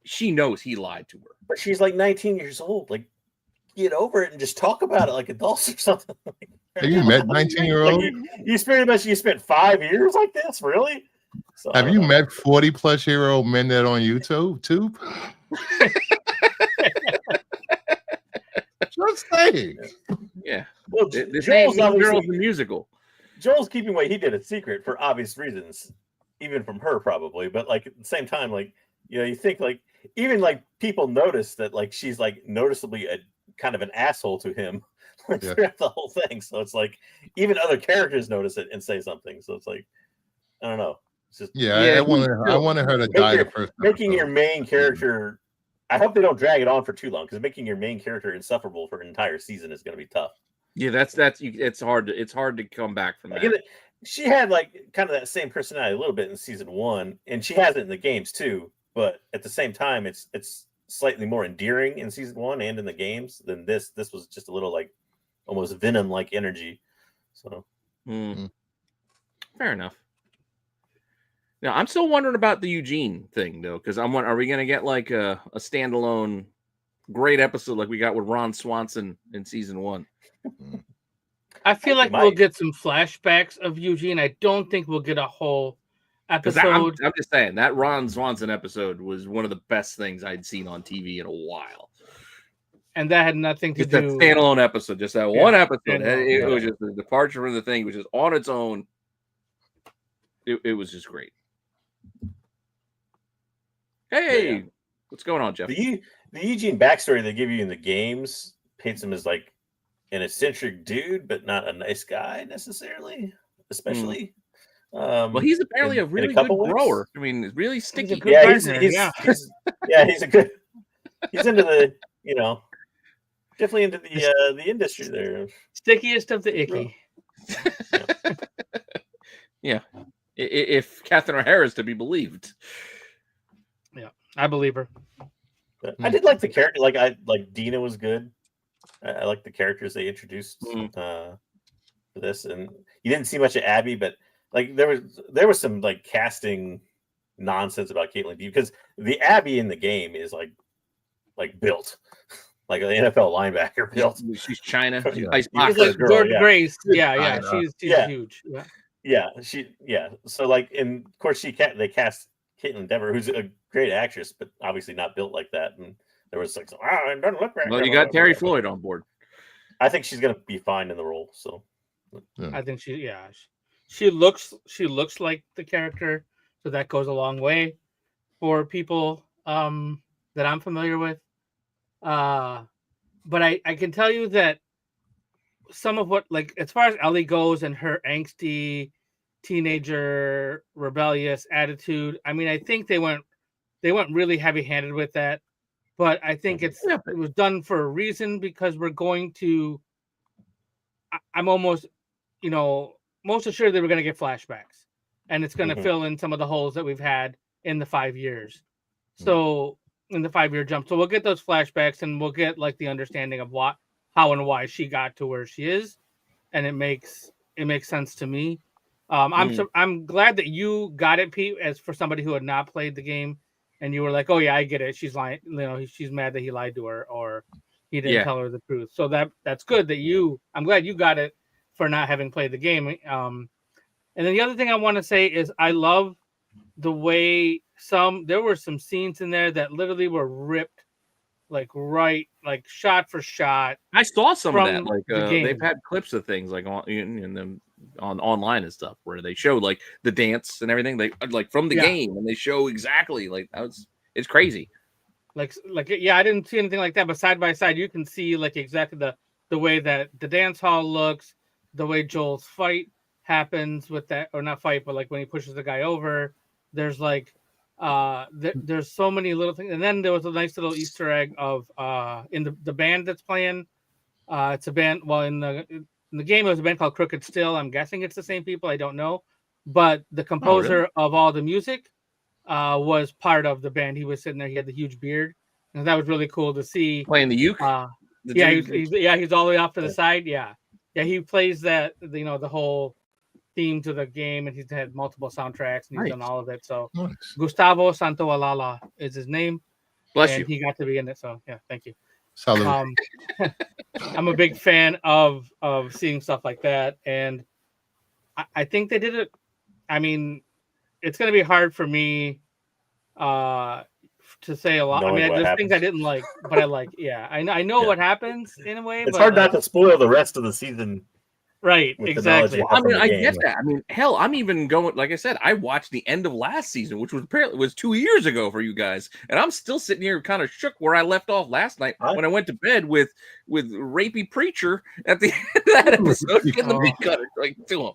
she knows he lied to her. But she's 19 years old. Get over it and just talk about it like adults or something. Have you met 19-year-old? You spent 5 years like this, really? So, have you met 40-plus-year-old men that are on YouTube? Just saying. Yeah. Well, this ain't Mean Girls the musical. Joel's keeping what he did a secret for obvious reasons, even from her probably. But at the same time, you think even people notice that she's noticeably a kind of an asshole to him throughout the whole thing. So it's even other characters notice it and say something. So it's I don't know. It's just, I wanted her to die the first time. Making your main character. I hope they don't drag it on for too long, because making your main character insufferable for an entire season is going to be tough. Yeah, that's it's hard to come back from that. She had kind of that same personality a little bit in season 1, and she has it in the games too. But at the same time, it's slightly more endearing in season 1 and in the games than this. This was just a little almost Venom-like energy. So fair enough. Now, I'm still wondering about the Eugene thing, though, because are we going to get a standalone great episode like we got with Ron Swanson in season 1? I feel like we'll get some flashbacks of Eugene. I don't think we'll get a whole episode. I'm just saying, that Ron Swanson episode was one of the best things I'd seen on TV in a while. And that had nothing to do... That standalone episode, just that one episode. It was just a departure from the thing, which is on its own. It was just great. Hey, what's going on, Jeff? The Eugene backstory they give you in the games paints him as an eccentric dude, but not a nice guy necessarily, especially. Well, he's apparently a really good grower. I mean, really sticky. He's a good. He's into the, definitely into the industry there. Stickiest of the icky. Yeah, if Catherine O'Hara is to be believed. Yeah, I believe her. I did like the character. I like Dina was good. I like the characters they introduced for this, and you didn't see much of Abby, but like there was some like casting nonsense about Caitlin Dean, because the Abby in the game is like built like an NFL linebacker built. She's China. She's like girl, Grace. Yeah. She's huge. Yeah. So like, and of course they cast Caitlin Dever, who's a great actress, but obviously not built like that. And there was like, it doesn't look right. Well, you got Terry Floyd on board. I think she's gonna be fine in the role. So I think she looks like the character, so that goes a long way for people that I'm familiar with. But I can tell you that some of what, like, as far as Ellie goes and her angsty teenager rebellious attitude, I mean, I think they went really heavy-handed with that, but I think it was done for a reason, because we're going to, I'm almost, most assured they were going to get flashbacks, and it's going to fill in some of the holes that we've had in the 5 years. So in the 5-year jump, so we'll get those flashbacks, and we'll get like the understanding of how and why she got to where she is, and it makes sense to me. I'm glad that you got it, Pete, as for somebody who had not played the game, and you were like, oh yeah, I get it. She's lying, she's mad that he lied to her, or he didn't tell her the truth. So that's good that I'm glad you got it for not having played the game. And then the other thing I want to say is I love the way there were some scenes in there that literally were ripped, like shot for shot. I saw some of that. Like they've had clips of things like on online and stuff where they show like the dance and everything, they like from the game, and they show exactly like it's crazy. I didn't see anything like that, but side by side you can see like exactly the way that the dance hall looks, the way Joel's fight happens with that, or not fight, but like when he pushes the guy over. There's like there's so many little things, and then there was a nice little Easter egg of in the band that's playing. It's a band. Well, in the game, it was a band called Crooked Still. I'm guessing it's the same people. I don't know, but the composer of all the music was part of the band. He was sitting there. He had the huge beard, and that was really cool to see. Playing the uke. He's all the way off to the side. Yeah, he plays that. The whole theme to the game, and he's had multiple soundtracks, and he's done all of it. So Gustavo Santaolalla is his name. Bless you. He got to be in it. So yeah, thank you. I'm a big fan of seeing stuff like that, and I think they did it. I mean, it's going to be hard for me to say a lot. There's things I didn't like, but I like. Yeah, I know what happens in a way. It's hard not to spoil the rest of the season. Right, exactly. I get that. I mean, hell, I'm even going. Like I said, I watched the end of last season, which was 2 years ago for you guys, and I'm still sitting here kind of shook where I left off last night when I went to bed with rapey preacher at the end of that episode. Getting the meat cutter like to him.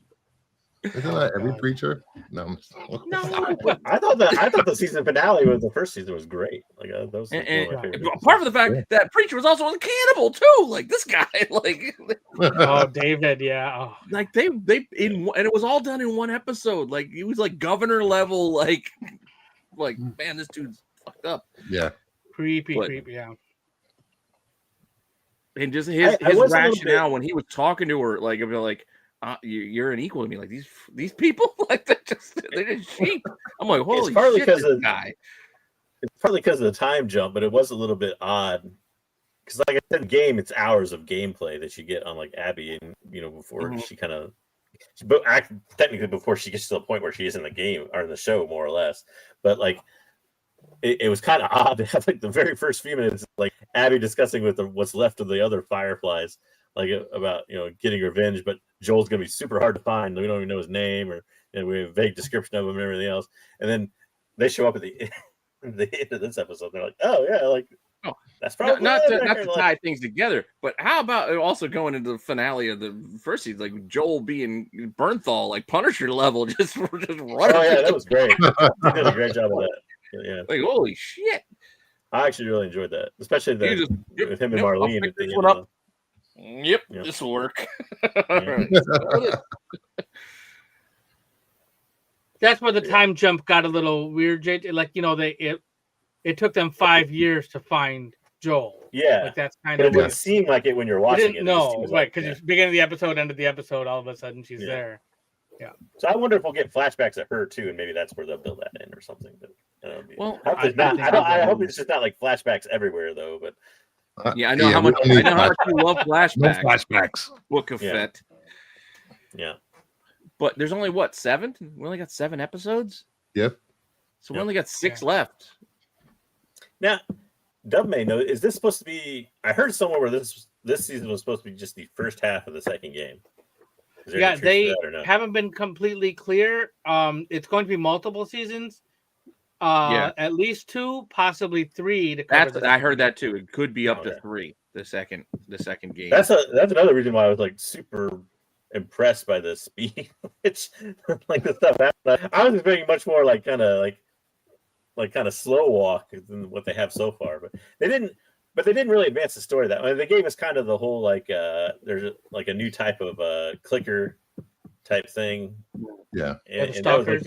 Isn't that every preacher? No. I thought the season finale with the first season was great. Like that was apart from the fact that preacher was also a cannibal too. Like this guy, like David, yeah. Like and it was all done in one episode. Like he was like governor level. Like man, this dude's fucked up. Yeah, creepy, yeah. And just his rationale when he was talking to her, like you're an equal to me. Like these people, like they're just sheep. I'm like, holy shit, this guy. It's partly because of the time jump, but it was a little bit odd. Because like I said, game, it's hours of gameplay that you get on like Abby, and before she kind of, but technically before she gets to the point where she is in the game or in the show, more or less. But like, it was kind of odd to have like the very first few minutes, like Abby discussing with what's left of the other Fireflies, like about getting revenge, but Joel's gonna be super hard to find. We don't even know his name, or we have a vague description of him and everything else. And then they show up at the end of this episode. They're like, "Oh yeah, like that's probably not to tie things together." But how about also going into the finale of the first season, like Joel being Bernthal, like Punisher level, just running. Oh yeah, that was great. He did a great job of that. Yeah, like holy shit. I actually really enjoyed that, especially with him and Marlene. Yep. This will work. That's where the time jump got a little weird, JJ. Like, it took them 5 years to find Joel. Yeah, like that's kind but of. It didn't seem like it when you're watching it. No, right? Because you're beginning of the episode, end of the episode, all of a sudden she's there. Yeah. So I wonder if we'll get flashbacks of her too, and maybe that's where they'll build that in or something. But I hope it's just not like flashbacks everywhere though. But I know how much you love flashbacks. No flashbacks. Book of Fett. Yeah. But there's only 7? We only got 7 episodes. Yep. So we only got 6 left. Now, Dub may know. Is this supposed to be? I heard somewhere where this season was supposed to be just the first half of the second game. Yeah, they haven't been completely clear. It's going to be multiple seasons. At least 2, possibly 3. To cover I heard that too. It could be up to 3. The second game. That's another reason why I was like super impressed by the speed. It's like the stuff happened. I was expecting much more like kind of slow walk than what they have so far. But they didn't really advance the story that way. They gave us kind of the whole there's like a new type of clicker type thing. Yeah. And stalkers,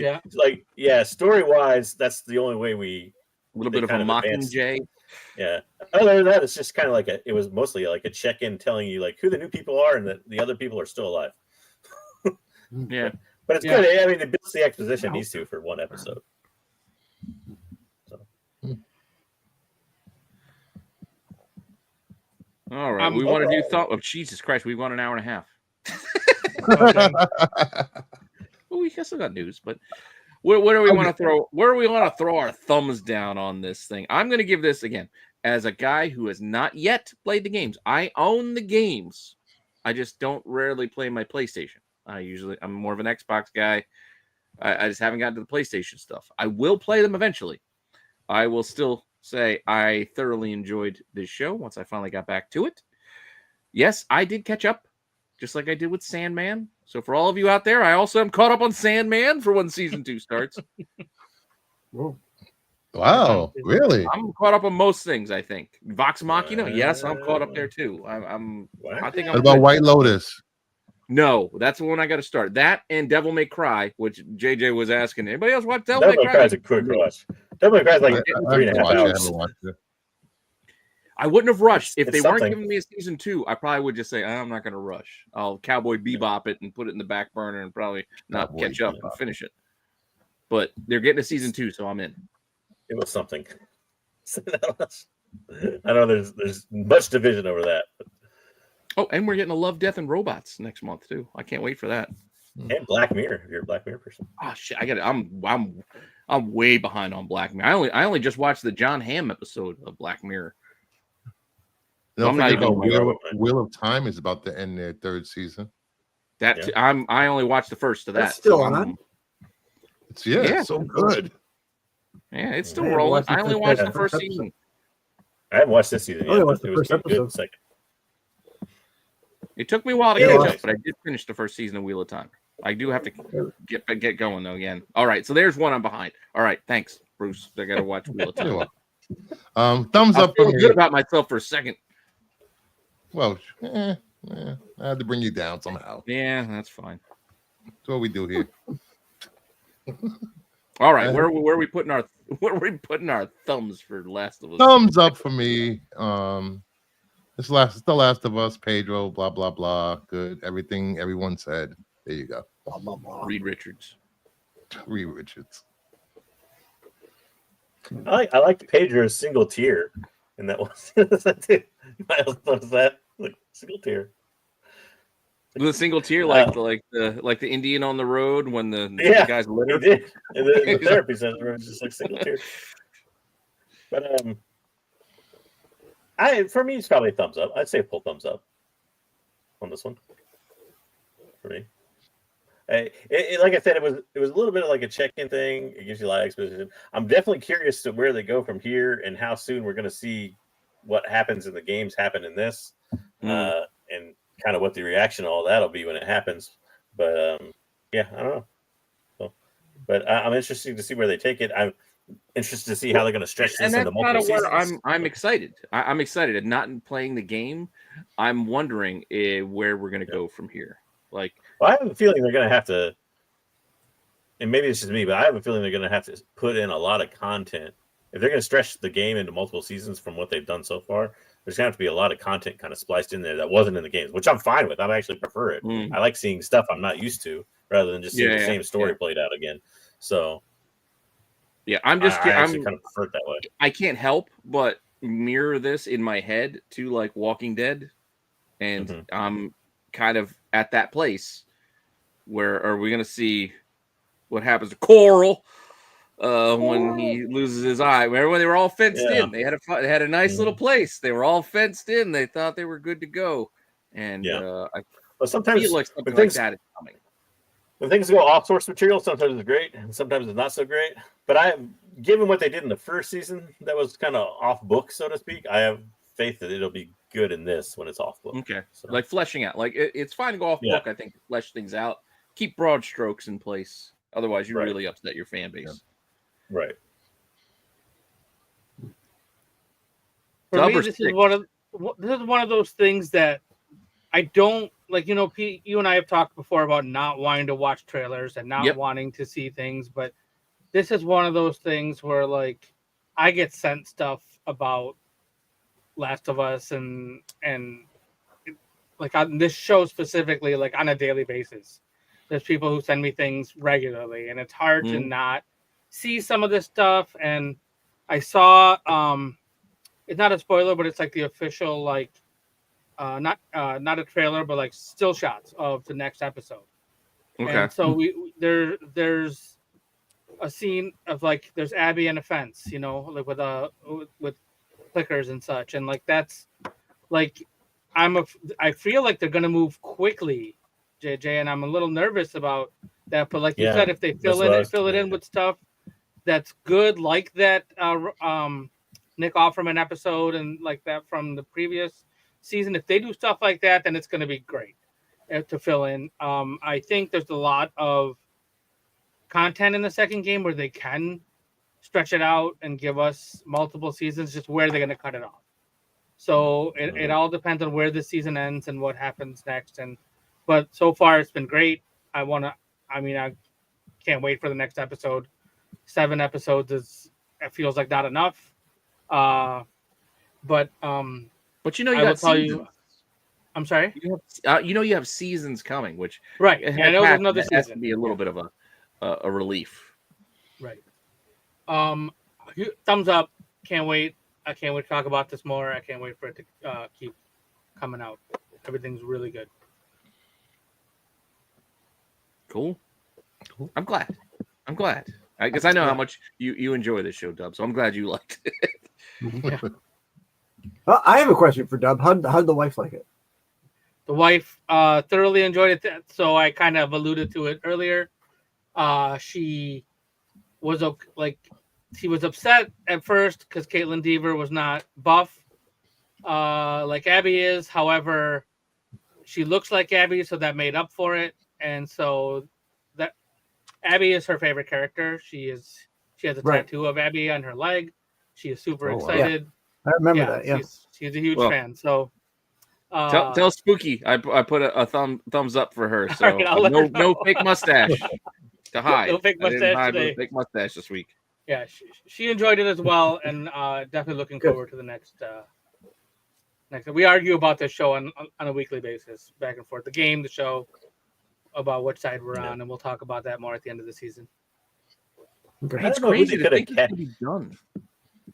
story wise, that's the only way a little bit of a Mockingjay. Yeah. Other than that, it's just kind of it was mostly like a check-in telling you like who the new people are and that the other people are still alive. Yeah. But it's good. I mean, it builds the exposition needs to for one episode. So. All right. We want to do thought. Oh, Jesus Christ. We want an hour and a half. Well, we still got news, but where do we want to throw? Where do we want to throw our thumbs down on this thing? I'm going to give this again as a guy who has not yet played the games. I own the games. I just don't rarely play my PlayStation. I'm more of an Xbox guy. I just haven't gotten to the PlayStation stuff. I will play them eventually. I will still say I thoroughly enjoyed this show once I finally got back to it. Yes, I did catch up, just like I did with Sandman. So for all of you out there, I also am caught up on Sandman for when season 2 starts. Wow, really? I'm caught up on most things, I think. Vox Machina, yes, I'm caught up there too. I think I'm what about White Lotus? No, that's the one I got to start. That and Devil May Cry, which JJ was asking. Anybody else watch Devil May Cry? Devil May Cry is a quick watch. Devil May Cry is like 3.5 hours. I wouldn't have rushed. If they weren't giving me a season 2, I probably would just say, I'm not going to rush. I'll Cowboy Bebop it and put it in the back burner and probably not catch up and finish it. But they're getting a season 2, so I'm in. It was something. I know there's much division over that. But. Oh, and we're getting a Love, Death, and Robots next month too. I can't wait for that. And Black Mirror. If you're a Black Mirror person. Oh shit! I got it. I'm way behind on Black Mirror. I only just watched the John Hamm episode of Black Mirror. I'm not even Wheel of Time is about to end their 3rd season. I only watched the first of that. That's still on. It's so good. Yeah, it's still rolling. I only watched the first season. I haven't watched this season yet. It was good second. It took me a while to catch up, but I did finish the first season of Wheel of Time. I do have to get going though again. All right, so there's one I'm behind. All right, thanks, Bruce. I got to watch Wheel of Time. Thumbs up for me. Good about myself for a second. Well, I had to bring you down somehow. Yeah, that's fine. That's what we do here. All right, where are we putting our thumbs for Last of Us? Thumbs up for me. It's The Last of Us, Pedro, blah blah blah. Good. Everything everyone said. There you go. Blah, blah, blah. Reed Richards. I like Pedro's single tier, and that was that like single tier. The single tier, like the Indian on the road when the guy's litter. He did. In the therapy center, it was just like single tier. But for me, it's probably a thumbs up. I'd say a full thumbs up on this one. For me, like I said, it was a little bit of like a check-in thing. It gives you a lot of exposition. I'm definitely curious to where they go from here and how soon we're going to see what happens in the games happen in this, and kind of what the reaction to all that'll be when it happens. But I don't know. So, but I'm interested to see where they take it. interested to see how they're going to stretch this and that's into multiple kind of where seasons. I'm excited. I'm excited, and not in playing the game. I'm wondering where we're going to go from here. Like, well, I have a feeling they're going to have to, and maybe it's just me, but I have a feeling they're going to have to put in a lot of content. If they're going to stretch the game into multiple seasons from what they've done so far, there's going to have to be a lot of content kind of spliced in there that wasn't in the games, which I'm fine with. I actually prefer it. I like seeing stuff I'm not used to rather than just seeing the same story played out again. So, yeah, I actually kind of prefer it that way. I can't help but mirror this in my head to like Walking Dead, and I'm kind of at that place where are we going to see what happens to Coral when he loses his eye? Remember when they were all fenced in? They had a nice little place. They were all fenced in. They thought they were good to go, and I sometimes feel like something like that is coming. When things go off source material, sometimes it's great, and sometimes it's not so great. But given what they did in the first season, that was kind of off book, so to speak. I have faith that it'll be good in this when it's off book. Okay, so. Like fleshing out, like it's fine to go off book. I think to flesh things out, keep broad strokes in place. Otherwise, you really upset your fan base. Yeah. Right. For me, this is one of those things that I don't like. You know, Pete, you and I have talked before about not wanting to watch trailers and not wanting to see things, but this is one of those things where, like, I get sent stuff about Last of Us and like on this show specifically, like on a daily basis. There's people who send me things regularly, and it's hard to not see some of this stuff. And I saw, it's not a spoiler, but it's like the official, like, not a trailer, but like still shots of the next episode. Okay. And so there's a scene of like there's Abby and a fence, you know, like with clickers and such, and like that's like I feel like they're gonna move quickly, JJ, and I'm a little nervous about that. But like you said, if they fill it in with stuff that's good, like that Nick Offerman episode and like that from the previous season, if they do stuff like that, then it's going to be great to fill in. I think there's a lot of content in the second game where they can stretch it out and give us multiple seasons, just where they're going to cut it off. So it all depends on where the season ends and what happens next. But so far it's been great. I can't wait for the next episode. 7 episodes it feels like not enough. But you know, you got seasons. I'm sorry. You have seasons coming, which right. I know there's another season. Has to be a little bit of a relief. Right. Thumbs up. Can't wait. I can't wait to talk about this more. I can't wait for it to keep coming out. Everything's really good. Cool. I'm glad. Because I know how much you enjoy this show, Dub. So I'm glad you liked it. Well, I have a question for Dub. How'd the wife like it? The wife thoroughly enjoyed it. So I kind of alluded to it earlier. She was upset at first because Caitlin Deaver was not buff like Abby is. However, she looks like Abby, so that made up for it. And so that Abby is her favorite character. She has a tattoo of Abby on her leg. She is super excited. I remember that. Yeah, she's a huge fan. So tell Spooky I put a thumbs up for her. So right, no fake mustache to hide. No fake mustache today. Fake mustache this week. Yeah, she enjoyed it as well, and definitely looking forward to the next. We argue about this show on a weekly basis, back and forth. The game, the show, about which side we're on, and we'll talk about that more at the end of the season. It's crazy to think it could be done.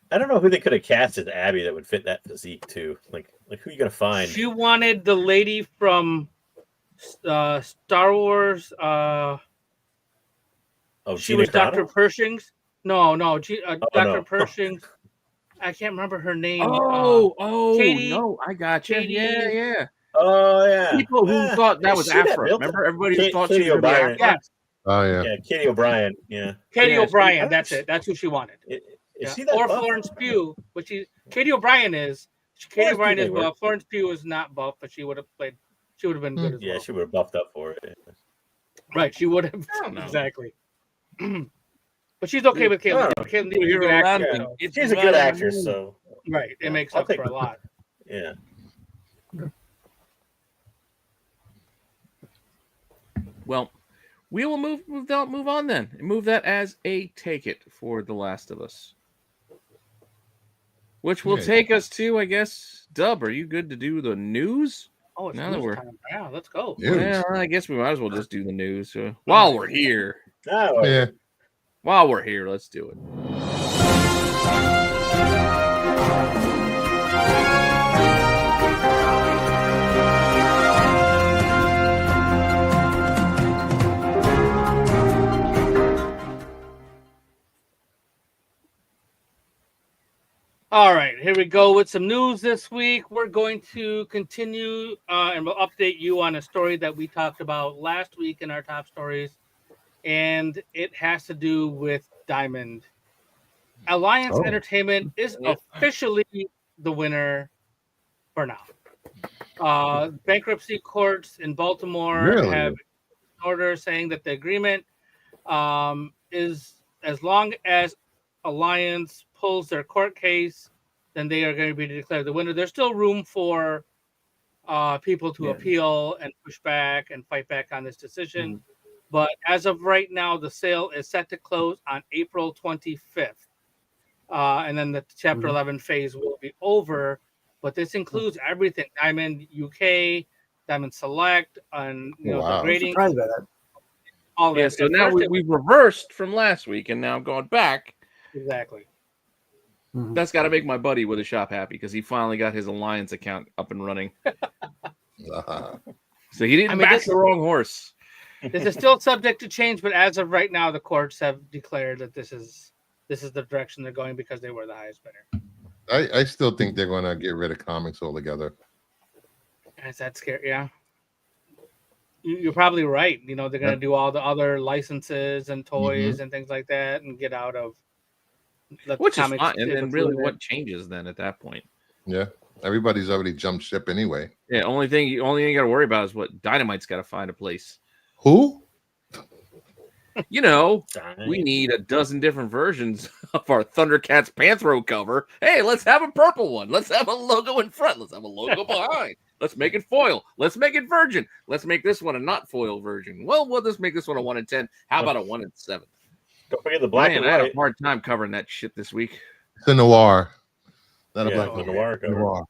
I don't know who they could have cast as Abby that would fit that physique too. Like who are you gonna find? She wanted the lady from Star Wars. She was Dr. Pershing's. No, Dr. Pershing's. I can't remember her name. Katie, no, I got you. Katie, yeah. Oh yeah. People who thought that was Afra. Remember, everybody thought Katie she was O'Brien. Yes. Oh yeah. Yeah, Katie O'Brien. Yeah. Katie O'Brien. That's it. That's who she wanted. Is she that or buff? Florence Pugh, which Katie O'Brien is. Katie O'Brien is buff. Florence Pugh is not buff, but she would have played. She would have been good as well. Yeah, she would have buffed up for it. Right, she would have exactly. But she's okay with Caitlin. Oh, Caitlin is a good actress. yeah. She's a good actress, so right. It makes up for a lot. Yeah. Well, we will move on then. And move that as a take it for The Last of Us. Which will take us to, I guess, Dub, are you good to do the news? Oh, it's news time. Yeah, let's go. Well, I guess we might as well just do the news while we're here. Yeah. While we're here, let's do it. All right, here we go with some news this week. We're going to continue and we'll update you on a story that we talked about last week in our top stories, and it has to do with Diamond. Alliance Entertainment is officially the winner for now. Bankruptcy courts in Baltimore have an order saying that the agreement is as long as Alliance pulls their court case, then they are going to be declared the winner. There's still room for people to appeal and push back and fight back on this decision. But as of right now, the sale is set to close on April 25th. And then the Chapter 11 phase will be over. But this includes everything: Diamond UK, Diamond Select, and the grading. I'm surprised by that. All that. So now we've reversed from last week and now gone back. Exactly. That's got to make my buddy with a shop happy because he finally got his Alliance account up and running. So he didn't back the wrong horse. This is still subject to change, but as of right now, the courts have declared that this is the direction they're going because they were the highest bidder. I still think they're going to get rid of comics altogether. Is that scary? Yeah. You're probably right. They're going to do all the other licenses and toys and things like that and get out of which is fine. And then really what changes then at that point? Yeah. Everybody's already jumped ship anyway. Yeah. Only thing you got to worry about is what Dynamite's got to find a place. Who? We need a dozen different versions of our Thundercats Panthro cover. Hey, let's have a purple one. Let's have a logo in front. Let's have a logo behind. Let's make it foil. Let's make it virgin. Let's make this one a not foil version. Well, we'll just make this one a 1 in 10. How about a 1 in 7? Don't forget the black and white. I had a hard time covering that shit this week. It's a noir. Not a black noir cover. Noir.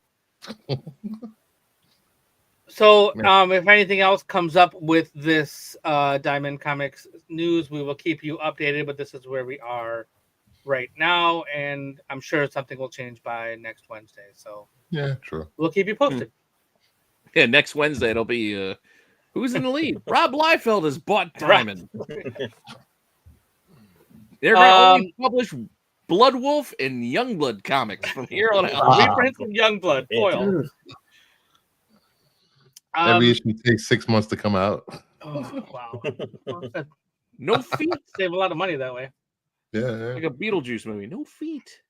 So, if anything else comes up with this Diamond Comics news, we will keep you updated. But this is where we are right now, and I'm sure something will change by next Wednesday. So, yeah, true. We'll keep you posted. Yeah, next Wednesday it'll be who's in the lead? Rob Liefeld has bought Diamond. They're going to only publish Blood Wolf and Youngblood comics from here on out. Reprints of Youngblood foil. Every issue takes 6 months to come out. Oh, wow. No feet. Save a lot of money that way. Yeah. Like a Beetlejuice movie. No feet.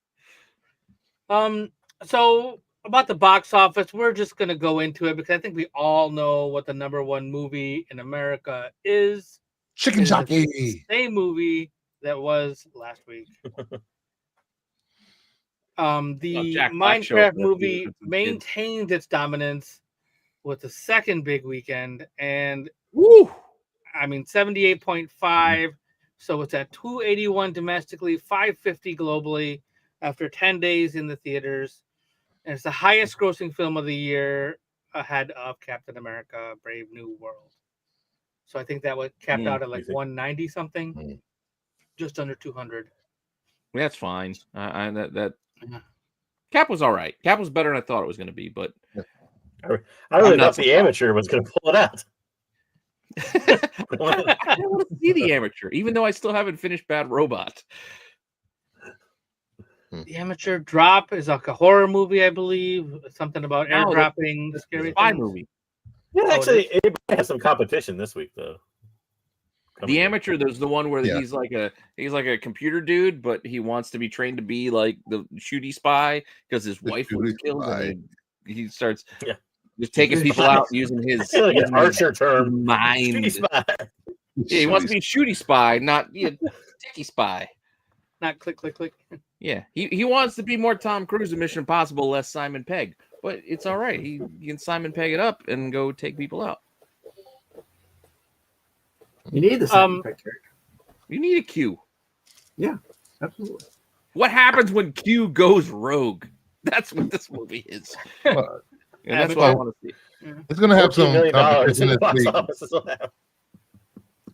So about the box office, we're just going to go into it because I think we all know what the #1 movie in America is. Chicken Jockey. Same movie that was last week. The Minecraft movie maintained its dominance with the second big weekend, and 78.5. So it's at 281 domestically, 550 globally after 10 days in the theaters. And it's the highest grossing film of the year ahead of Captain America: Brave New World. So I think that was capped out at like 190 something, just under 200. That's fine. That Cap was all right. Cap was better than I thought it was going to be, but I really thought the Amateur was going to pull it out. I don't want to see the Amateur, even though I still haven't finished Bad Robot. The Amateur Drop is like a horror movie, I believe. Something about airdropping scary spy movie. Yeah, actually, it has some competition this week, though. The Amateur, there's the one where he's like a computer dude, but he wants to be trained to be like the shooty spy because his wife was killed. And he starts just taking people out using his Archer term mind. Shooty spy. Yeah, he wants to be shooty spy, not ticky spy. not click, click, click. Yeah, he wants to be more Tom Cruise in Mission Impossible, less Simon Pegg. But it's all right. He can Simon Pegg it up and go take people out. You need the Simon Pegg character. You need a Q. Yeah, absolutely. What happens when Q goes rogue? That's what this movie is. And that's what I want to see. It's going to have some $14 million competition in the this box week. office.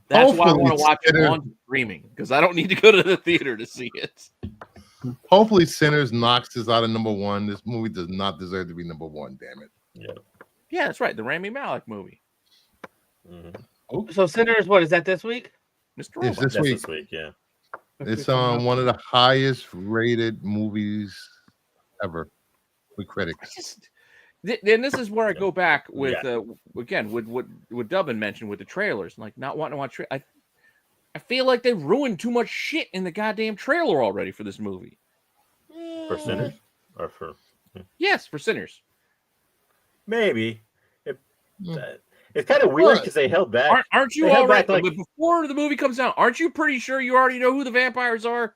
That's why I Hopefully want to watch it Sinners- on streaming, because I don't need to go to the theater to see it. Hopefully Sinners knocks this out of number one. This movie does not deserve to be number one, damn it. Yeah, that's right. The Rami Malek movie. So Sinners, what is that this week? Mr. It's Robot. this week. Yeah. It's one of the highest rated movies ever with critics. And this is where I go back with again with what Dubbin mentioned with the trailers, like not wanting to watch. I feel like they ruined too much shit in the goddamn trailer already for this movie. For Sinners? Or for... Yes, for Sinners. Maybe. It's kind of weird because they held back. Aren't you all right? But before the movie comes out, aren't you pretty sure you already know who the vampires are?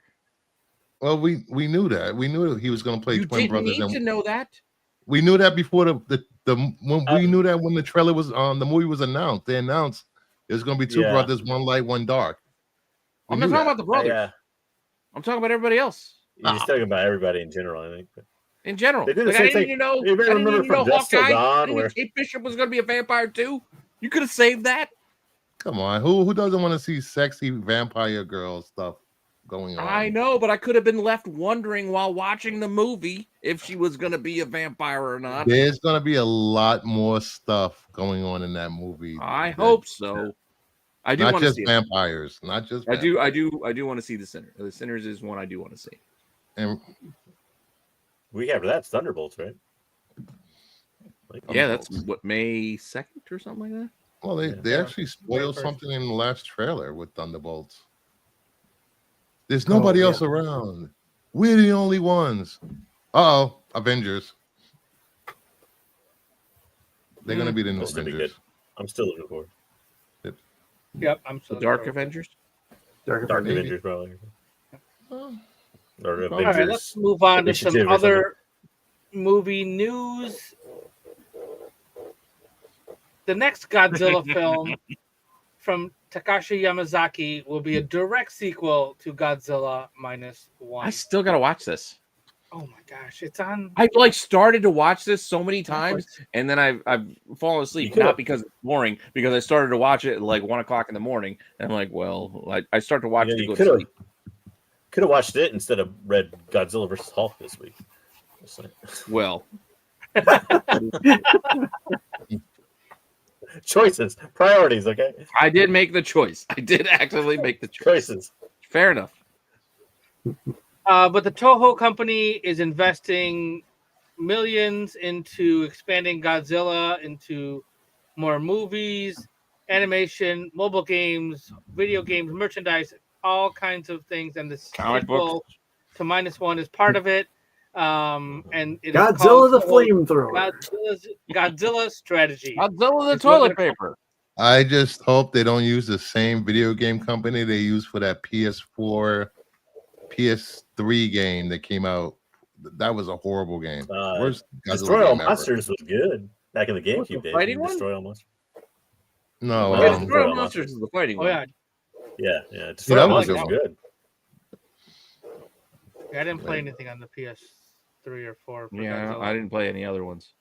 Well, we knew that. We knew that he was going to play You twin didn't brothers. need to know that. We knew that before we knew that when the trailer was on, the movie was announced. They announced there's going to be two brothers, one light, one dark. I'm not talking about the brothers. I'm talking about everybody else. You're just talking about everybody in general, I think. In general, They did the like, same I didn't thing. even know. You I didn't remember even know from Dusk Till Hawkeye. Dawn, I didn't where- even Kate Bishop was going to be a vampire too. You could have saved that. Come on, who doesn't want to see sexy vampire girl stuff going on? I know, but I could have been left wondering while watching the movie if she was going to be a vampire or not. There's going to be a lot more stuff going on in that movie. I hope so. I do not want to just see vampires, not just. I do want to see the Sinner. The Sinners is one I do want to see. And we have that's Thunderbolts, right? Yeah, that's what, May 2nd or something like that. Well, they actually spoiled something in the last trailer with Thunderbolts. There's nobody else around. We're the only ones. Uh-oh, Avengers. They're gonna be the new That's gonna be Avengers. good. I'm still looking forward. Yep, I'm still The Dark Avengers. Dark Avengers, probably. Or Avengers. All right, let's move on to some Initiative or other movie news. The next Godzilla film from Takashi Yamazaki will be a direct sequel to Godzilla -1. I still gotta watch this. Oh my gosh, it's on. I started to watch this so many times, and then I've fallen asleep. Not because it's boring, because I started to watch it at like 1 o'clock in the morning. And I'm like, well, I start to watch it to go to sleep. Could have watched it instead of read Godzilla vs. Hulk this week. Well, choices, priorities. Okay, I did make the choice. I did actively make the choice. Choices. Fair enough. But the Toho company is investing millions into expanding Godzilla into more movies, animation, mobile games, video games, merchandise, all kinds of things. And the sequel to -1 is part of it. And it Godzilla the flamethrower. Godzilla strategy. Godzilla the toilet paper. I just hope they don't use the same video game company they used for that PS4, PS3 game that came out. That was a horrible game. Worst Destroy All game ever. Monsters was good back in the GameCube days. fighting one? Destroy All Monsters. No, Destroy All Monsters is the fighting one. Yeah. Destroy All Monsters was good. I didn't play anything on the PS3 or 4. Yeah, Godzilla. I didn't play any other ones.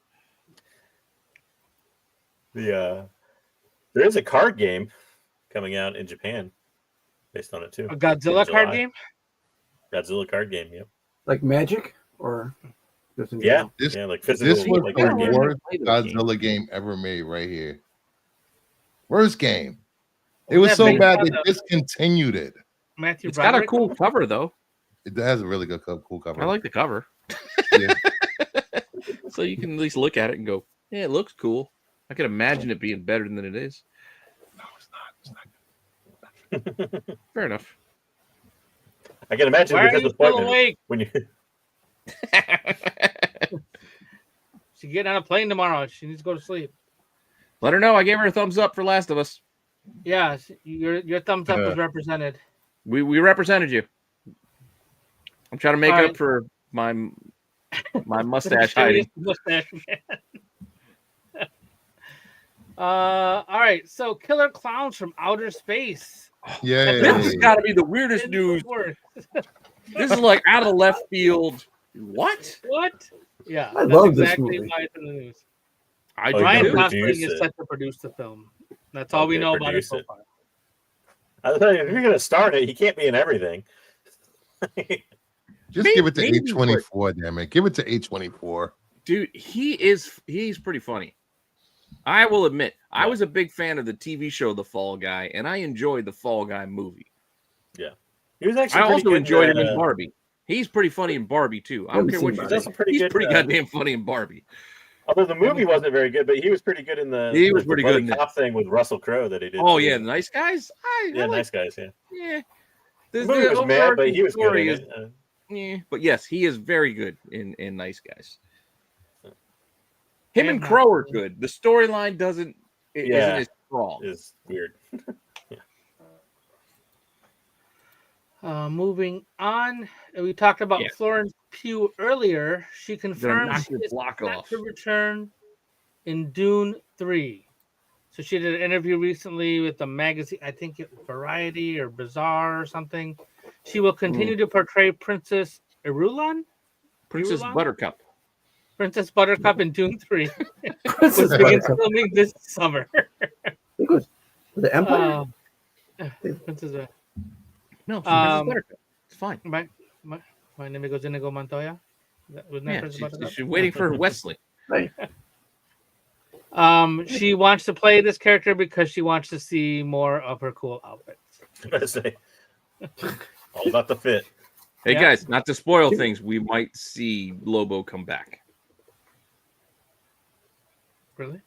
There is a card game coming out in Japan based on it too. A Godzilla card game? Godzilla card game, yep. Like Magic or just in Yeah, general? like physical. This was like the card game. worst Godzilla game ever made right here. Worst game. It was so bad they discontinued it. Matthew It's got a Broderick? cool cover though. It has a really good, cool cover. I like the cover. Yeah. So you can at least look at it and go, yeah, it looks cool. I can imagine it being better than it is. No, it's not. Fair enough. I can imagine Why are because you of still awake? when you She's getting on a plane tomorrow. She needs to go to sleep. Let her know I gave her a thumbs up for Last of Us. Yeah, your thumbs up was represented. We represented you. I'm trying to make up for my mustache hiding. Mustache man. All right, so Killer Clowns from Outer Space. Yeah, This has got to be the weirdest news. This is like out of left field. What? What? Yeah, I that's love this exactly movie. why it's in the news. Ryan Gosling is set to produce the film. That's all we know about it so far. I tell you, if you're going to start it, he can't be in everything. Just give it to A24, damn it. Give it to A24. Dude, he's pretty funny. I will admit, I was a big fan of the TV show The Fall Guy, and I enjoyed the Fall Guy movie. Yeah. He was actually I also good, enjoyed him in Barbie. He's pretty funny in Barbie, too. I don't care what you say. He's pretty goddamn funny in Barbie. Although the movie wasn't very good, but he was pretty good in the good cop thing with Russell Crowe that he did. Oh, yeah, Nice Guys? Nice Guys, yeah. Yeah. The movie was mad, but he was good in it. Yeah, but yes, he is very good in Nice Guys. Him and Crow are good. The storyline isn't as strong. It's weird. Moving on, we talked about Florence Pugh earlier. She confirmed she is set to return in Dune 3. So she did an interview recently with the magazine, I think Variety or Bazaar or something. She will continue to portray Princess Irulan? Princess Buttercup. Princess Buttercup in Dune 3. Which begins filming this summer. The Empire? Princess No, Princess Buttercup. It's fine. My name is Inigo Montoya. She's waiting for Wesley. Right. She wants to play this character because she wants to see more of her cool outfits. All about the fit. Hey guys, not to spoil things, we might see Lobo come back. Really?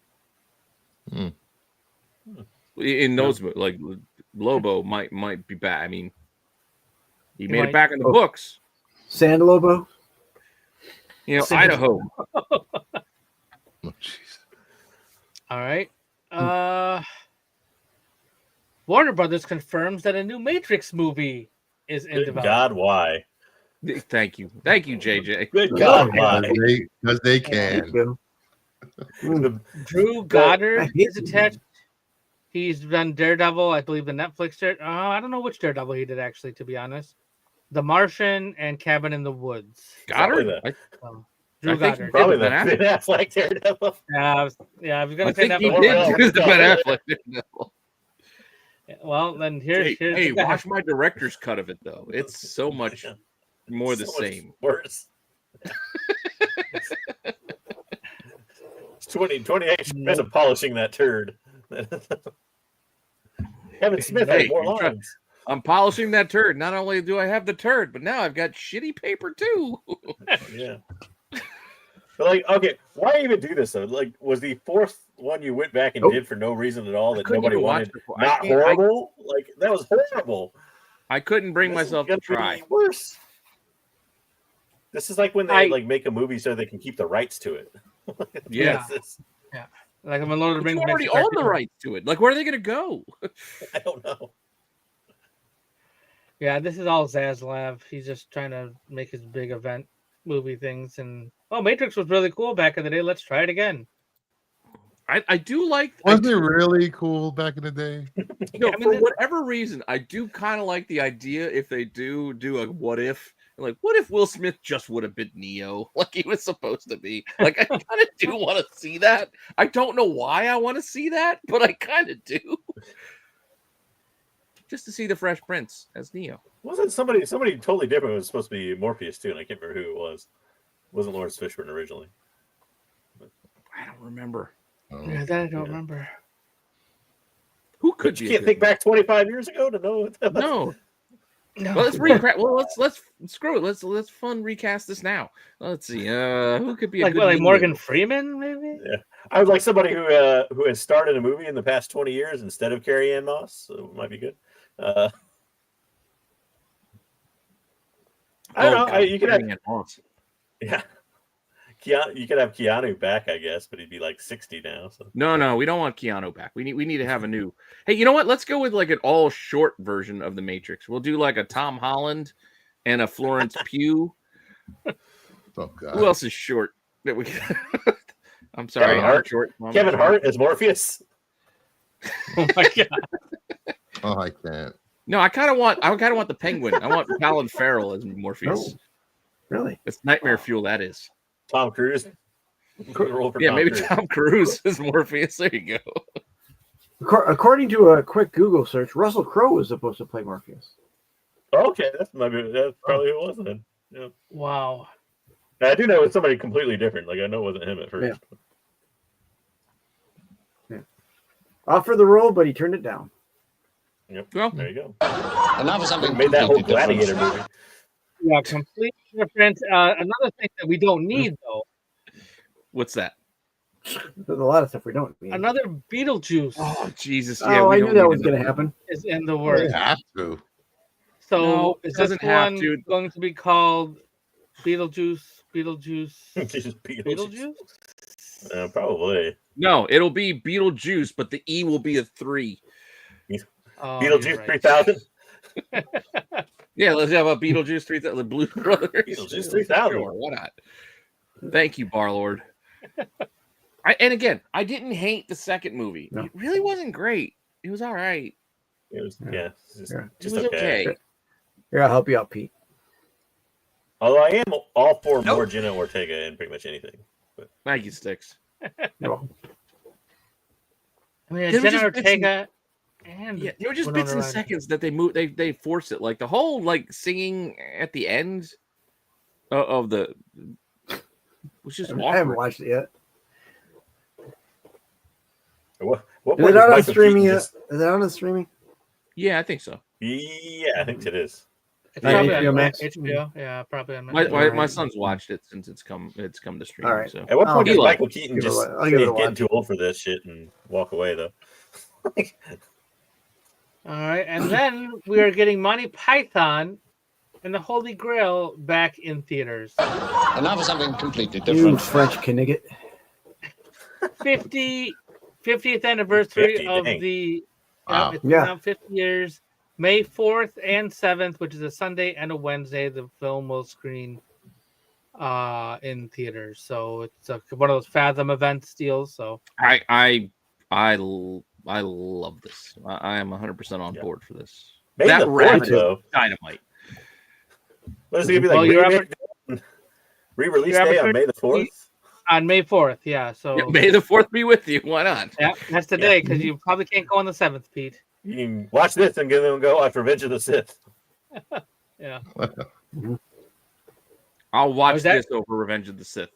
In those, like Lobo might be back. I mean, he made it back in the books. Sand Lobo. Idaho. Oh, jeez. All right. Warner Brothers confirms that a new Matrix movie is in development. God, why? Thank you, JJ. Good God, why? Because they can. Drew Goddard is attached. He's done Daredevil, I believe the Netflix. I don't know which Daredevil he did actually, to be honest. The Martian and Cabin in the Woods. Goddard. Drew Goddard. Probably the Ben Affleck Daredevil. Yeah, I was gonna say that. He did choose the Ben Affleck Daredevil. Well, then here's hey, watch my director's cut of it though. It's so much more the same. Worse. 20 extra minutes of polishing that turd. Kevin Smith had more lines. I'm polishing that turd. Not only do I have the turd, but now I've got shitty paper too. Yeah. But okay, why even do this though? Like, was the fourth one you went back and did for no reason at all that nobody wanted? Not horrible? Like, that was horrible. I couldn't bring myself to try. Worse. This is like when they make a movie so they can keep the rights to it. Yeah. Like when Lord of the Rings already own the rights to it. Like, where are they going to go? I don't know. Yeah, this is all Zaslav. He's just trying to make his big event movie things. And Matrix was really cool back in the day. Let's try it again. I do like. Wasn't it really cool back in the day? For whatever reason, I do kind of like the idea if they do a what if. Like, what if Will Smith just would have been Neo like he was supposed to be? Like, I kind of do want to see that. I don't know why I want to see that, but I kind of do. Just to see the Fresh Prince as Neo. Wasn't somebody totally different was supposed to be Morpheus too, and I can't remember who it was. It wasn't Lawrence Fishburne originally. I don't remember. Yeah, that I don't remember. Who could you can't think back 25 years ago to know what that was? No. Well, let's recast. Well, let's screw it. Let's fun recast this now. Let's see. Who could be like Morgan Freeman? Maybe. Yeah, I would like somebody who has starred in a movie in the past 20 years instead of Carrie Ann Moss. So it might be good. I don't know. You could have. Yeah. You could have Keanu back, I guess, but he'd be like 60 now. So. No, we don't want Keanu back. We need to have a new. Hey, you know what? Let's go with like an all short version of the Matrix. We'll do like a Tom Holland and a Florence Pugh. Oh God. Who else is short? That we. I'm sorry, Kevin Hart. short. Kevin Hart as Morpheus. Oh my god! Oh, I can't. No, I kind of want the Penguin. I want Colin Farrell as Morpheus. Oh, really? It's nightmare fuel. That is. Tom Cruise. Yeah, maybe Tom Cruise as Morpheus. There you go. According to a quick Google search, Russell Crowe was supposed to play Morpheus. Okay, that's probably who it was then. Yeah. Wow. Now, I do know it's somebody completely different. Like I know it wasn't him at first. Yeah. Offered the role, but he turned it down. Yep. Well, there you go. And now for something Made that whole completely Gladiator different. movie. Yeah, completely different. Another thing that we don't need though. What's that? There's a lot of stuff we don't need. Another Beetlejuice Oh Jesus! Yeah, I we knew don't that need was going to another one. happen. is in the They works. have to. So No, is it this doesn't have one to. going to be called Beetlejuice? Just Beetlejuice? Probably. No, it'll be Beetlejuice, but the E will be a 3. Oh, Beetlejuice you're right. 3000. Yeah, let's have a Beetlejuice 3000. The Blue Brothers. Beetlejuice 3000. Sure, why not? Thank you, Barlord. And again, I didn't hate the second movie. No. It really wasn't great. It was all right. It was just It just was okay. Here, I'll help you out, Pete. Although I am all for more Jenna Ortega in pretty much anything. But Thank you, Sticks. No. I mean, They were Jenna just Ortega and Yeah, there were just Winona bits and Ryder. seconds that they moved. They forced it, like the whole like singing at the end of the, was just I haven't awkward. watched it yet. what Is point it out on Michael streaming Keaton yet? just- Is it out on streaming? Yeah, I think so. Yeah, I think it is. It's Yeah, probably HBO on Max. HBO. Yeah, probably on My Max. son's watched it since it's come to streaming. All right. So At what I'll point give does it- Michael Keaton give it a just wa- I'll give it a say, getting watch. too old for this shit and walk away though? All right, and then we are getting Monty Python and the Holy Grail back in theaters. And now for something completely You different. French Knigget. 50th anniversary 50, of dang. the Wow. it's Yeah. now 50 years. May 4th and 7th, which is a Sunday and a Wednesday, the film will screen in theaters. So it's one of those Fathom events deals. So I love this. I am 100% on board for this. May That the 4th, rabbit though. is dynamite. What is it gonna be like? Well, you're Re-release you're day on May the 4th? on May 4th, yeah. So Yeah, May the 4th be with you. Why not? yeah, that's today because you probably can't go on the 7th, Pete. You can watch this and then go watch Revenge of the Sith. Yeah. I'll watch is that- this over Revenge of the Sith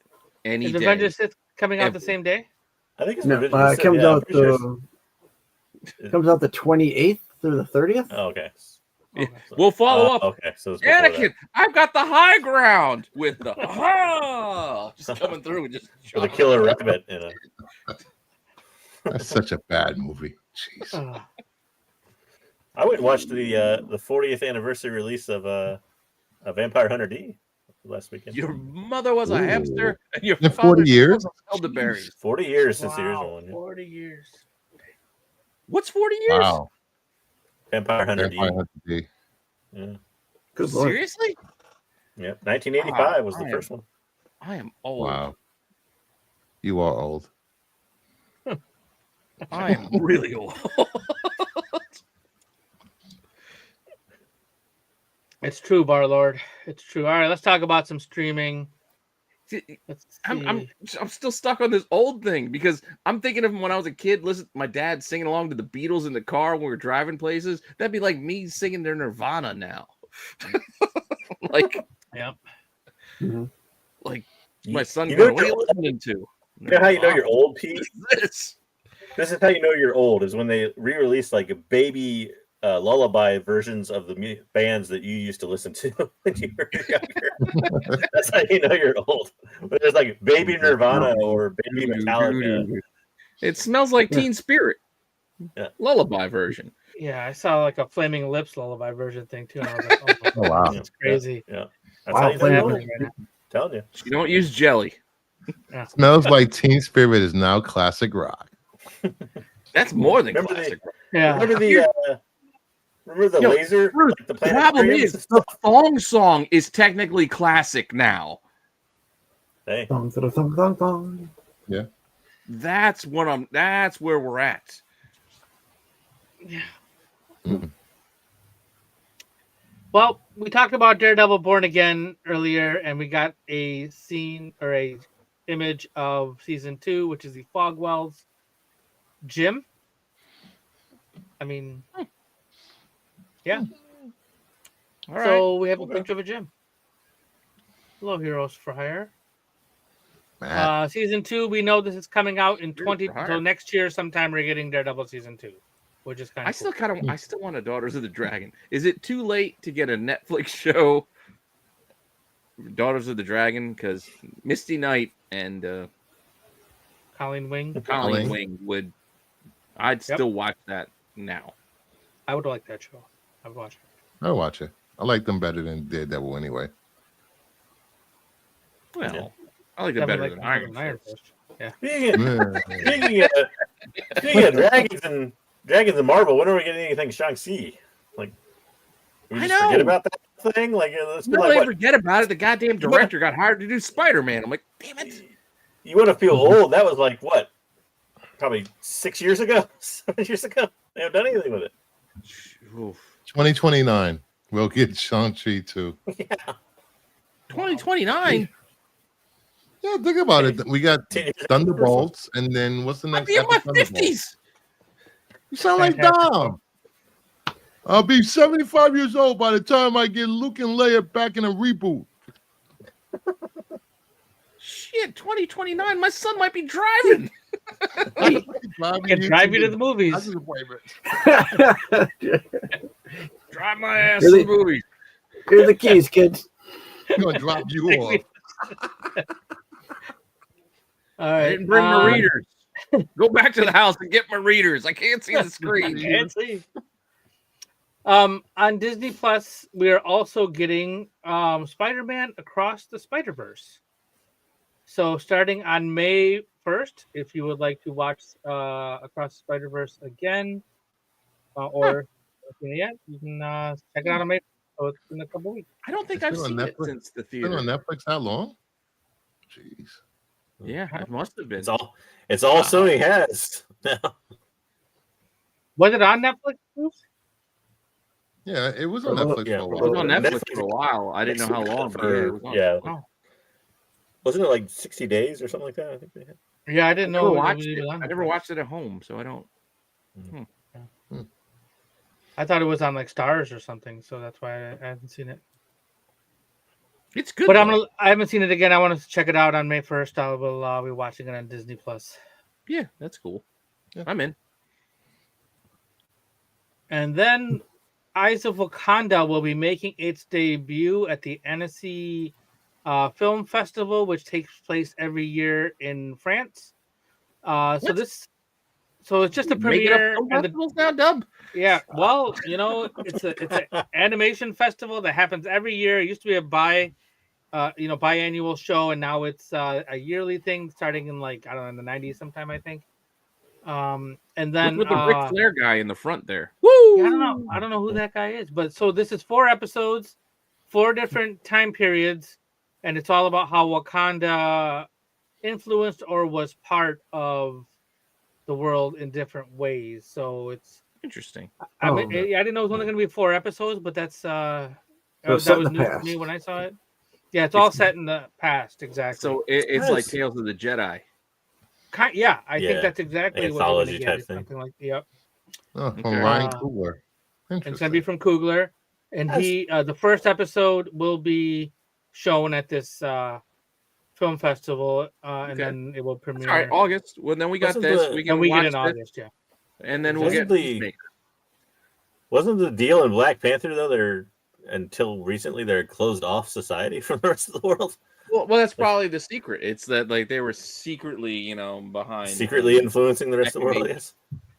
any Is day. Revenge of the Sith coming out Ever. the same day? I think it's No, Revenge of the it Sith. comes yeah, I'm out pretty sure the comes out the 28th through the 30th. Oh, okay. Yeah, we'll follow up. Okay, so it's before Anakin, that. I've got the high ground with the just coming through and just With a killer rabbit in it. That's such a bad movie. Jeez. I went and watched the 40th anniversary release of Vampire Hunter D last weekend. Your mother was a Ooh. hamster, and your In father 40 years? was elderberries. 40 years since the original one. Yeah. 40 years. What's 40 years? Wow. Vampire Hunter D. Vampire Hunter D. Yeah. Good Lord. Seriously? Yep. 1985 was the I am- first one. I am old. Wow. You are old. I am really old. It's true, Barlord. It's true. All right, let's talk about some streaming. Let's see. I'm still stuck on this old thing because I'm thinking of when I was a kid, listen, my dad singing along to the Beatles in the car when we were driving places. That'd be like me singing their Nirvana now. Like, Yep. like my son You know going, what are you what listening to? You know how you know you're old, Pete? This. This is how you know you're old, is when they re-release like a baby lullaby versions of the bands that you used to listen to when you were younger. That's how you know you're old. But there's like Baby Nirvana or Baby Metallica. It smells like Teen Spirit. Yeah. Lullaby version. Yeah, I saw like a Flaming Lips lullaby version thing too. And I was like, Oh, wow. that's crazy. Yeah. That's Wow, how you know Flaming you're old. Happening right now. Telling you. You don't use jelly. Smells like Teen Spirit is now classic rock. That's more than Remember classic. Yeah. Remember Remember the laser? Bruce, Like the the problem is the thong song is technically classic now. Hey. Yeah. That's where we're at. Yeah. Mm. Well, we talked about Daredevil Born Again earlier, and we got a scene or a image of season 2, which is the Fogwell's gym. I mean, yeah. All right. So we have a picture of a gym. Hello, Heroes for Hire. Season 2, we know this is coming out in so next year sometime we're getting Daredevil season 2, which is kind of I still want a Daughters of the Dragon. Is it too late to get a Netflix show Daughters of the Dragon? Because Misty Knight and Colleen Wing I'd still watch that now. I would like that show. I would watch it. I'll watch it. I like them better than Daredevil anyway. Well, I like it better than Iron Fist. Yeah. Speaking of dragons and Marvel, when are we getting anything Shang-Chi? Like, we just forget about that thing? Like, let's be like, forget about it. The goddamn director got hired to do Spider-Man. I'm like, damn it. You want to feel old? That was like what? Probably 6 years ago, 7 years ago. They haven't done anything with it. 2029. We'll get Shang-Chi too. Yeah. 2029. Yeah, think about it. We got Thunderbolts, and then what's the next? I'll be in my 50s. You sound like Dom. I'll be 75 years old by the time I get Luke and Leia back in a reboot. Shit, 2029. My son might be driving. He can drive you to the movies. Drive my ass to the movies. Here's the keys, kids. I'm gonna drop you off. All right. I didn't bring my readers. Go back to the house and get my readers. I can't see the screen. Can't see. On Disney Plus, we are also getting Spider-Man Across the Spider-Verse. So starting on May 1st, if you would like to watch Across the Spider-Verse again, or yet, you can check it out on May 1st. So it's in a couple weeks. I don't think I've seen it since the theater. Been on Netflix that long? Jeez. Yeah, it must have been. It's all Sony has. Was it on Netflix, Bruce? Yeah, it was on Netflix for a while. It was on Netflix for a while. I didn't know how long. Yeah. Wasn't it like 60 days or something like that? I think they had. Yeah, I didn't know. I never watched it at home, so I don't. I thought it was on like Stars or something, so that's why I haven't seen it. It's good, but I haven't seen it again. I want to check it out on May 1st. I will be watching it on Disney Plus. Yeah, that's cool. Yeah. I'm in. And then Eyes of Wakanda will be making its debut at the Annecy Film Festival, which takes place every year in France. So it's just a premiere. Now, Dub. Yeah, well, it's an animation festival that happens every year. It used to be a biannual show, and now it's a yearly thing starting in in the 90s sometime, I think. And then with the Ric Flair guy in the front there. Woo! Yeah, I don't know who that guy is, but so this is 4 episodes, 4 different time periods, and it's all about how Wakanda influenced or was part of the world in different ways. So it's interesting. I didn't know it was only going to be 4 episodes, but that was news to me when I saw it. Yeah, it's all set in the past, exactly. So it's like Tales of the Jedi. Yeah, I think that's exactly what we're going to get. Something like from Ryan Coogler. It's going to be from Coogler, and the first episode will be shown at this film festival, and then it will premiere. All right, August. Well, then we got this. We get in August, yeah. And then we'll get. Wasn't the deal in Black Panther though? Until recently, they're a closed off society from the rest of the world. Well, that's probably the secret. It's that they were secretly, behind, secretly influencing the rest of the world. Yes.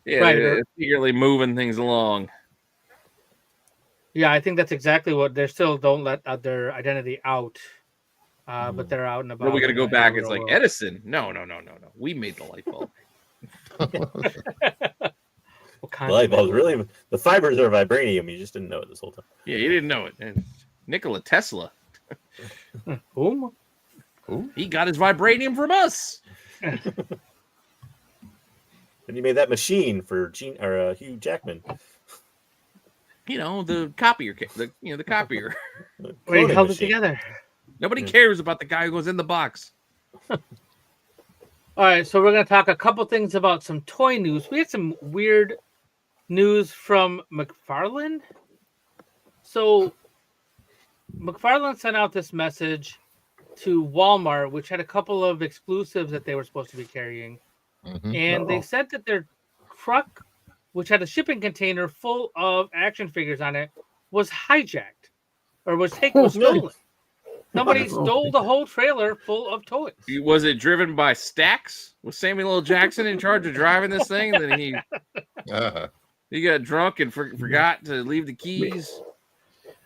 Yeah, right. Secretly moving things along. Yeah, I think that's exactly what they still don't let their identity out. But they're out and about. Well, we got to go back. It's like Edison. No. We made the light bulb. The light bulbs really, the fibers are vibranium. You just didn't know it this whole time. Yeah, you didn't know it. And Nikola Tesla. Whom? He got his vibranium from us. And he made that machine for Hugh Jackman. You know, the copier. The copier. Where he held it together. Nobody cares about the guy who goes in the box. All right, so we're going to talk a couple things about some toy news. We had some weird news from McFarlane. So McFarlane sent out this message to Walmart, which had a couple of exclusives that they were supposed to be carrying. And they said that their truck, which had a shipping container full of action figures on it, was hijacked or was stolen. Somebody stole the whole trailer full of toys. Was it driven by Stax? Was Samuel L. Jackson in charge of driving this thing? And then he got drunk and forgot to leave the keys.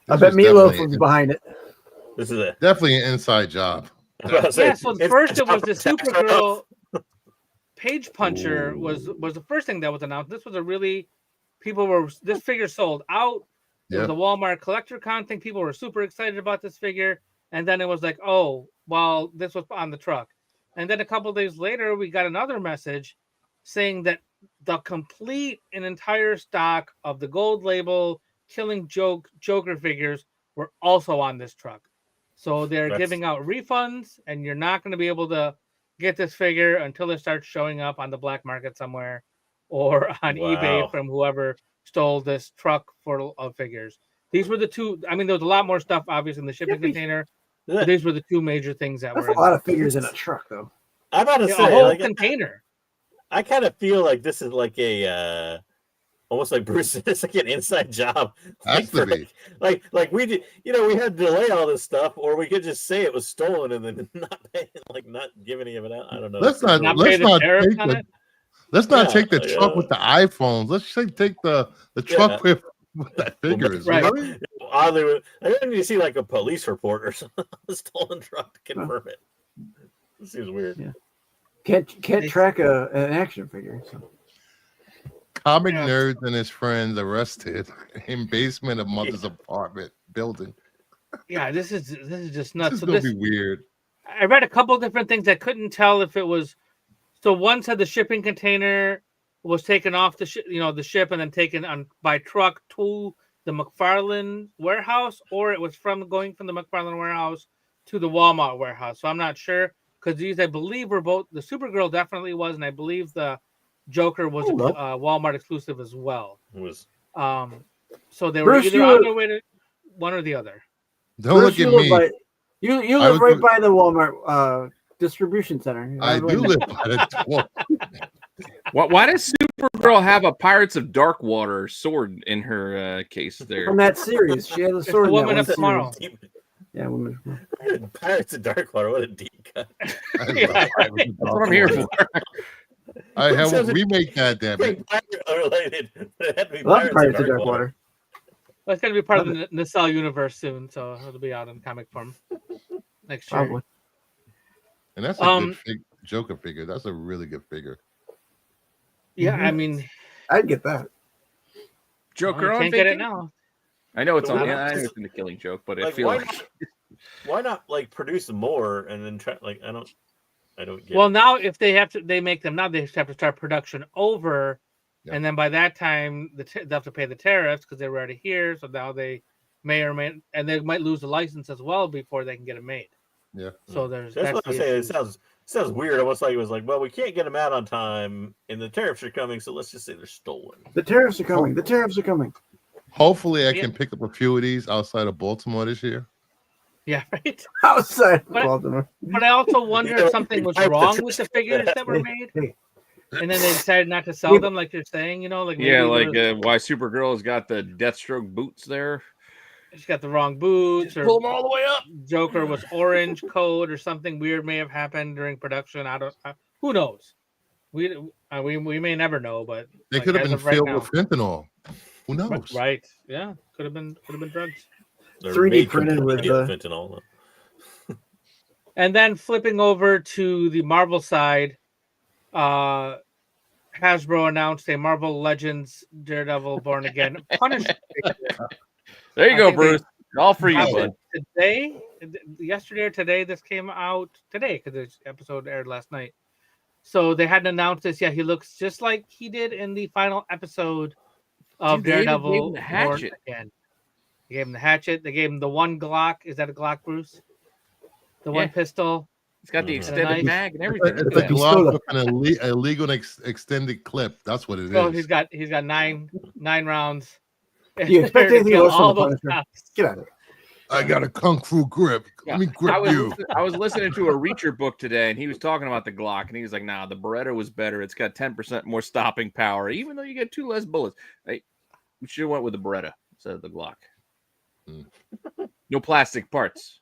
I bet Meatloaf was behind it. This is definitely an inside job. Yeah, so first it was the Supergirl Page Puncher was the first thing that was announced. This was this figure sold out. It was a Walmart collector con thing. People were super excited about this figure. And then it was like, oh, well, this was on the truck. And then a couple of days later, we got another message saying that the complete and entire stock of the gold label Killing Joker figures were also on this truck. So they're giving out refunds, and you're not going to be able to get this figure until it starts showing up on the black market somewhere or on eBay from whoever stole this truck full of figures. These were the two. I mean, there was a lot more stuff, obviously, in the shipping container. But these were the two major things that That's were. a lot of figures in a truck, though. I'm about to say, a whole container. I kind of feel like this is like a almost like Bruce. It's like an inside job. Has to be. Like we did. You know, we had to delay all this stuff, or we could just say it was stolen and then not pay, not give any of it out. I don't know. Let's not take the truck with the iPhones. Let's take the truck with that figure is. Right. Oddly, I didn't need to see like a police report or something on the stolen truck to confirm it. This seems weird. Yeah. Can't track an action figure. So. Comic nerds and his friends arrested in basement of mother's apartment building. Yeah, this is just nuts. This is gonna be weird. I read a couple of different things. I couldn't tell if it was. So one said the shipping container was taken off the ship and then taken on by truck to the McFarlane warehouse, or it was going from the McFarlane warehouse to the Walmart warehouse. So I'm not sure because these, I believe, were both the Supergirl definitely was, and I believe the Joker was Walmart exclusive as well. It was. So they were either on their way to one or the other. Don't look at me. You live right by the Walmart distribution center. I do live by the door. Why does Supergirl have a Pirates of Darkwater sword in her case there? From that series. She has a sword in that Woman of Tomorrow. Yeah, Woman of Tomorrow. Pirates of Darkwater. What a deep cut. That's what I'm here for. I have a remake that, damn it. Related. Pirates of Darkwater. Well, it's going to be part of the Nacelle universe soon, so it'll be out in comic form next year. Probably. And that's a good Joker figure. That's a really good figure. Yeah, I mean, I'd get that. Joker can't get it now. I know it's on. Yeah, I know it's in the Killing Joke, but I feel why not like produce more and then try? Like I don't get. Well, now if they make them now, they have to start production over, and then by that time they have to pay the tariffs because they were already here. So now they may or may, and they might lose the license as well before they can get it made. Yeah. So that's what I'm saying. It sounds weird. Almost like it was like, well, we can't get them out on time, and the tariffs are coming, so let's just say they're stolen. The tariffs are coming. The tariffs are coming. Hopefully, I can pick up a few of these outside of Baltimore this year. Yeah, right. Outside of Baltimore. But I also wonder if something was wrong with the figures that were made, and then they decided not to sell them, like you're saying. You know, like why Supergirl has got the Deathstroke boots there. She's got the wrong boots, or pull them all the way up. Joker was orange code, or something weird may have happened during production. Who knows? We may never know, but they could have been filled with fentanyl. Who knows? Right? Yeah, could have been drugs. 3D printed with fentanyl. And then flipping over to the Marvel side, Hasbro announced a Marvel Legends Daredevil Born Again Punisher figure. There you I go, think Bruce. All for you, announced bud. it today, yesterday or today. This came out today because the episode aired last night. So they hadn't announced this yet. He looks just like he did in the final episode of Dude, they even gave him Daredevil the Born hatchet. Again. They gave him the hatchet. They gave him the one Glock. Is that a Glock, Bruce? The one Yeah. pistol. It's got the Mhm. extended knife. mag and everything. It's Look a at that. Glock with an illegal extended clip. That's what it is. So he's got nine rounds. Do you expect There to anything kill less from all the those Punisher? cops. Get out of here. I got a kung fu grip. Let me grip you. I was listening to a Reacher book today, and he was talking about the Glock, and he was like, "Nah, the Beretta was better. It's got 10% more stopping power, even though you get 2 less bullets." Hey, we should have went with the Beretta instead of the Glock. No plastic parts.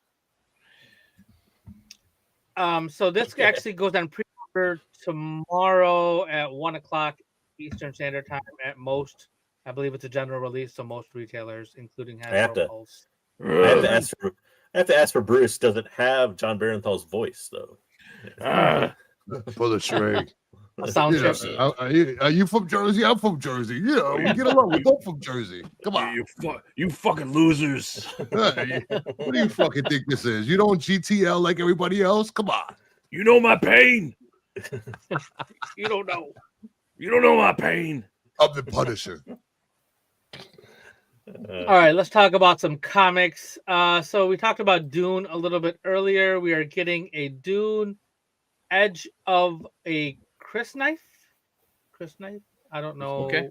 So this actually goes on pre-order tomorrow at 1:00 Eastern Standard Time at most. I believe it's a general release, so most retailers, including Hasbro Pulse. I have to ask for Bruce. Does it have John Barenthal's voice though? For the charade. A sound Yeah, chip. are you from Jersey? I'm from Jersey. Yeah, we get along. We're both from Jersey. Come on. You fucking losers. Hey, what do you fucking think this is? You don't GTL like everybody else? Come on. You know my pain. You don't know. You don't know my pain. I'm the Punisher. All right, let's talk about some comics. So we talked about Dune a little bit earlier. We are getting a Dune Edge of a Chris knife. I don't know. Okay.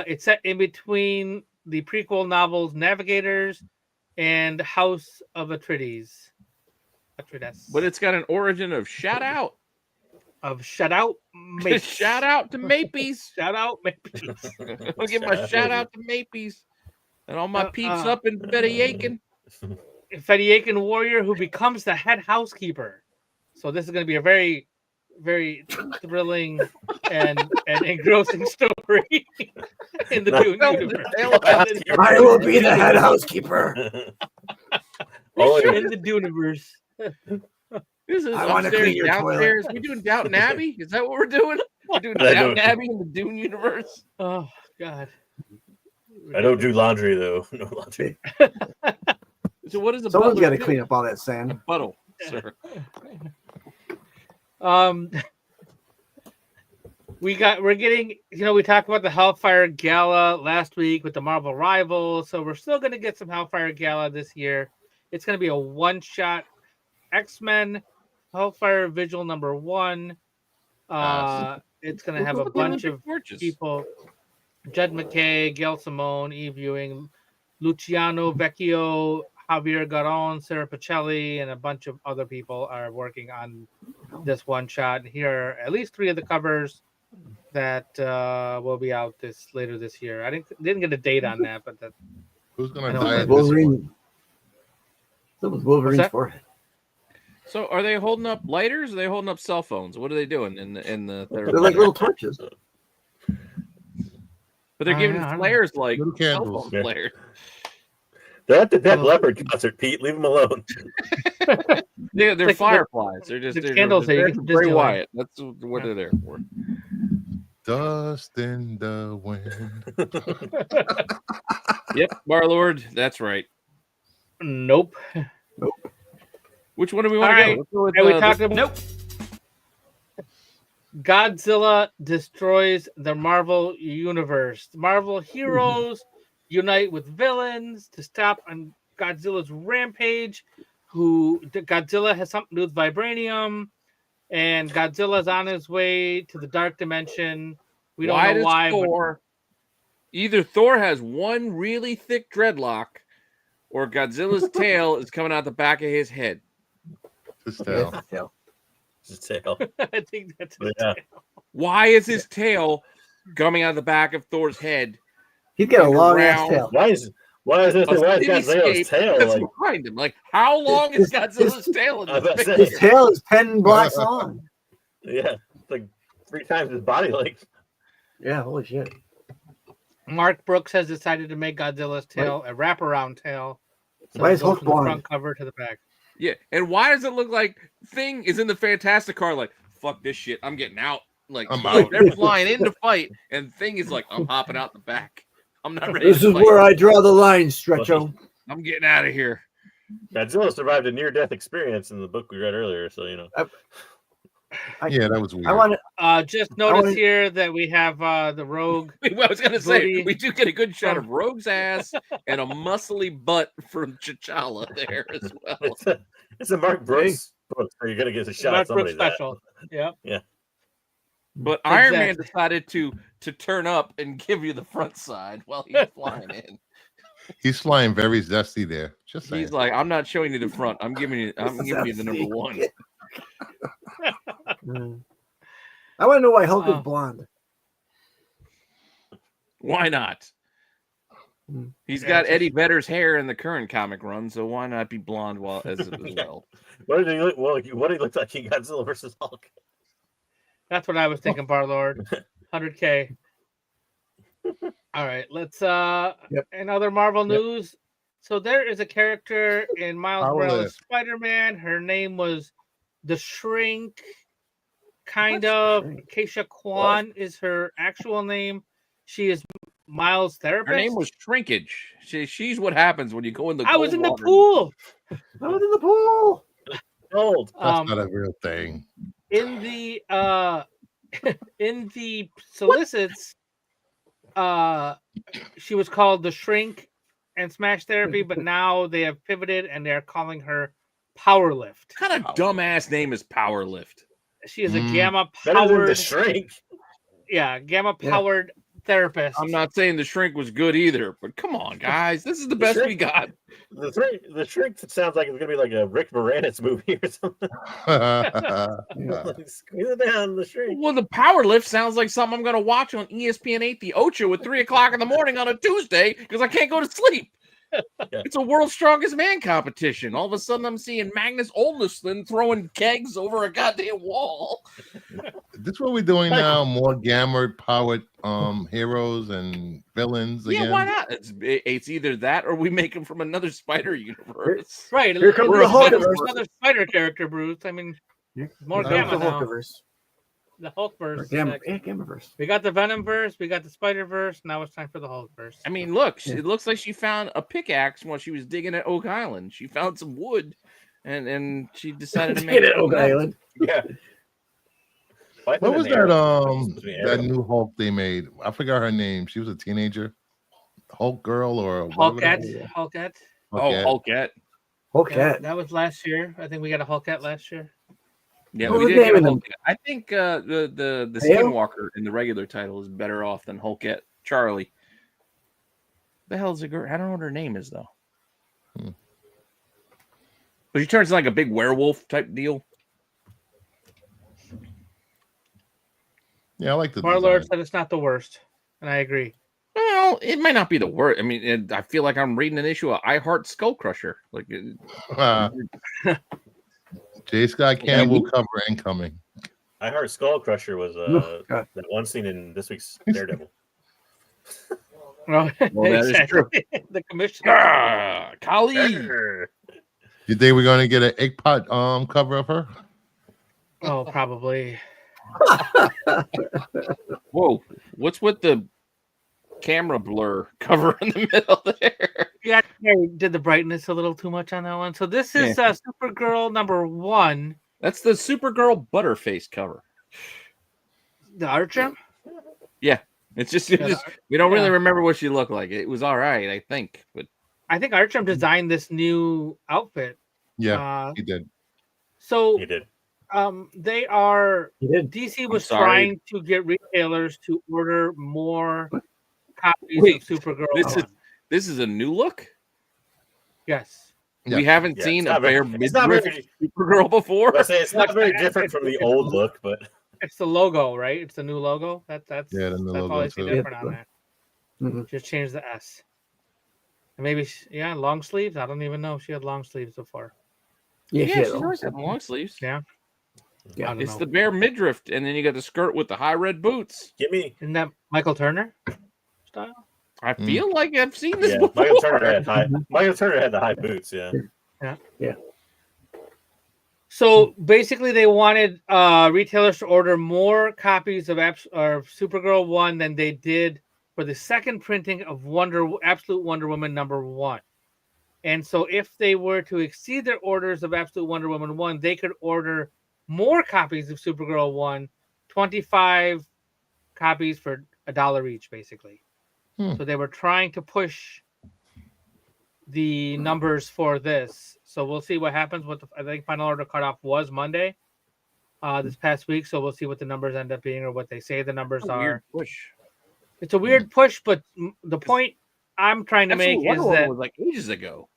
It's set in between the prequel novels Navigators and House of Atreides. But it's got an origin of shout out. Shout out Mapeys. Shout out to Mapeys. Shout out Mapeys. I'll give my shout out to Mapeys and all my peeps up in Federakin. Federakin warrior who becomes the head housekeeper. So this is going to be a very, very thrilling and engrossing story in the Dune universe. I will be the head housekeeper. In the Duneverse. This is I want to upstairs, clean your downstairs. toilet. We doing Downton Abbey? Is that what we're doing? We're doing Downton Abbey in the Dune universe. Oh God! I don't do laundry though. No laundry. So what is the Someone's butler got to do? clean up all that sand. Puddle, sir. We're getting, we talked about the Hellfire Gala last week with the Marvel Rivals, so we're still going to get some Hellfire Gala this year. It's going to be a one-shot X-Men Hellfire Vigil #1. It's going to have a bunch of people: Jed McKay, Gail Simone, Eve Ewing, Luciano Vecchio, Javier Garon, Sarah Pacelli, and a bunch of other people are working on this one shot. Here are at least 3 of the covers that will be out later this year. I didn't get a date on that, but that Who's gonna die at this Wolverine. one? That was Wolverine's that? forehead. So are they holding up lighters? Or are they holding up cell phones? What are they doing They're like little torches. But they're giving flares like Little cell candles. phone flares. They're at the Dead Leopard concert, Pete. Leave them alone. They're Like fireflies. They're just the candles that you they're get from Bray Disneyland. Wyatt. That's what they're there for. Dust in the wind. Yep, Warlord. That's right. Nope. Which one do we want All to right. go? Let's go with, And we talked about Nope. Godzilla destroys the Marvel universe. Marvel heroes unite with villains to stop on Godzilla's rampage. Godzilla has something to do with vibranium, and Godzilla's on his way to the dark dimension. We don't know why. Either Thor has one really thick dreadlock, or Godzilla's tail is coming out the back of his head. His tail. His tail. I think that's Yeah. Why is his tail coming out the back of Thor's head? He's got a long ass Around- tail. Why is Godzilla's tail that's like? behind him? Like, how long is Godzilla's tail in I was about this to picture? His tail is 10 blocks long. Yeah, it's like 3 times his body length. Yeah, holy shit. Mark Brooks has decided to make Godzilla's tail a wraparound tail. So Why it is goes Hulk from the blonde? front cover to the back. Yeah, and why does it look like Thing is in the Fantastic Car? Like, fuck this shit, I'm getting out. Like I'm out. they're flying in to fight, and Thing is like, I'm hopping out the back. I'm not ready. This is where I draw the line, Stretcho. I'm getting out of here. Godzilla survived a near-death experience in the book we read earlier, so you know. Yeah, that was weird. I want to. Just notice here that we have the Rogue. I was going to say, booty we do get a good shot of Rogue's ass and a muscly butt from T'Challa there as well. It's a Mark Brooks book, so you're going to get a shot Mark at somebody's Brooks special. Yep. Yeah. But Iron Man decided to turn up and give you the front side while he's flying in. He's flying very zesty there. Just saying. He's like, I'm not showing you the front. I'm giving you the number one. I want to know why Hulk is blonde. Why not? He's got Eddie Vedder's hair in the current comic run, so why not be blonde as well? What did he look? Well, what did he look like in Godzilla versus Hulk? That's what I was thinking, Barlord. 100K. All right, let's in other Marvel news. So there is a character in Miles Morales Spider-Man. Her name was the Shrink. Kind of. Keisha Kwan is her actual name. She is Miles' therapist. Her name was Shrinkage. She's what happens when you go in the I was in the pool. I was in the pool. Cold. That's not a real thing. In the in the solicits, she was called the Shrink and Smash Therapy, but now they have pivoted and they're calling her Powerlift. What kind of dumbass name is Powerlift? She is a gamma Better than the powered Shrink. Yeah, gamma powered therapist. I'm not saying the Shrink was good either, but come on, guys, this is the best we got. The Shrink sounds like it's gonna be like a Rick Moranis movie or something. Squeeze it down, the Shrink. Well, the Powerlift sounds like something I'm gonna watch on ESPN 8 The Ocho at 3:00 in the morning on a Tuesday because I can't go to sleep. It's a World's Strongest Man competition. All of a sudden, I'm seeing Magnus Olsson throwing kegs over a goddamn wall. This is what we're doing now. More gamma-powered heroes and villains. Yeah, again. why not? It's either that or we make them from another Spider universe. Right. Here comes the Hulkverse. Another Spider character, Bruce. I mean, more gamma now. The Hulkverse. Gammaverse. We got the Venomverse, we got the Spider-Verse. Now it's time for the Hulkverse. I mean, look, it looks like she found a pickaxe while she was digging at Oak Island. She found some wood, and she decided to make it at Oak Island. Yeah. What was that new Hulk they made? I forgot her name. She was a teenager. Hulk girl or Hulkette. Hulkette. Hulkette. Hulkette. That was last year. I think we got a Hulkette last year. Yeah, we did get a Hulkette. I think the Skinwalker in the regular title is better off than Hulkette. Charlie. The hell is the girl? I don't know what her name is though. But she turns into like a big werewolf type deal. Yeah, I like the Marlord said it's not the worst, and I agree. Well, it might not be the worst. I mean, I feel like I'm reading an issue of I Heart Skull Crusher. Like, J. Scott Campbell cover incoming. I Heart Skull Crusher was that one scene in this week's Daredevil. Well, that is true. The commissioner. Kali. You think we're gonna get an egg pot cover of her? Oh, probably. Whoa, what's with the camera blur cover in the middle there? Yeah, I did the brightness a little too much on that one. So this is Supergirl #1. That's the Supergirl Butterface cover. The Archer? Yeah. It's just we don't really remember what she looked like. It was all right, I think. But I think Archer designed this new outfit. Yeah, he did. So he did. They are. DC was trying to get retailers to order more copies of Supergirl. This is a new look. Yes. Yeah. We haven't seen a bare midriff Supergirl before. I say it's not very different from the old look, but it's the logo, right? It's the new logo. That's the new logo all I see too. different on that. Mm-hmm. Just change the S. And maybe long sleeves. I don't even know if she had long sleeves before. Yeah, she's always had long sleeves. Yeah. It's the bare midriff, and then you got the skirt with the high red boots. Isn't that Michael Turner style? I feel like I've seen this before. Michael Turner had the high boots. Yeah. So basically, they wanted retailers to order more copies of Supergirl 1 than they did for the second printing of Absolute Wonder Woman #1. And so if they were to exceed their orders of Absolute Wonder Woman 1, they could order more copies of Supergirl 1, 25 copies for $1 each, basically. So they were trying to push the numbers for this. So we'll see what happens. I think final order cutoff was Monday this past week. So we'll see what the numbers end up being or what they say the numbers are. Weird push. It's a weird push, but the point I'm trying to make is that was like ages ago.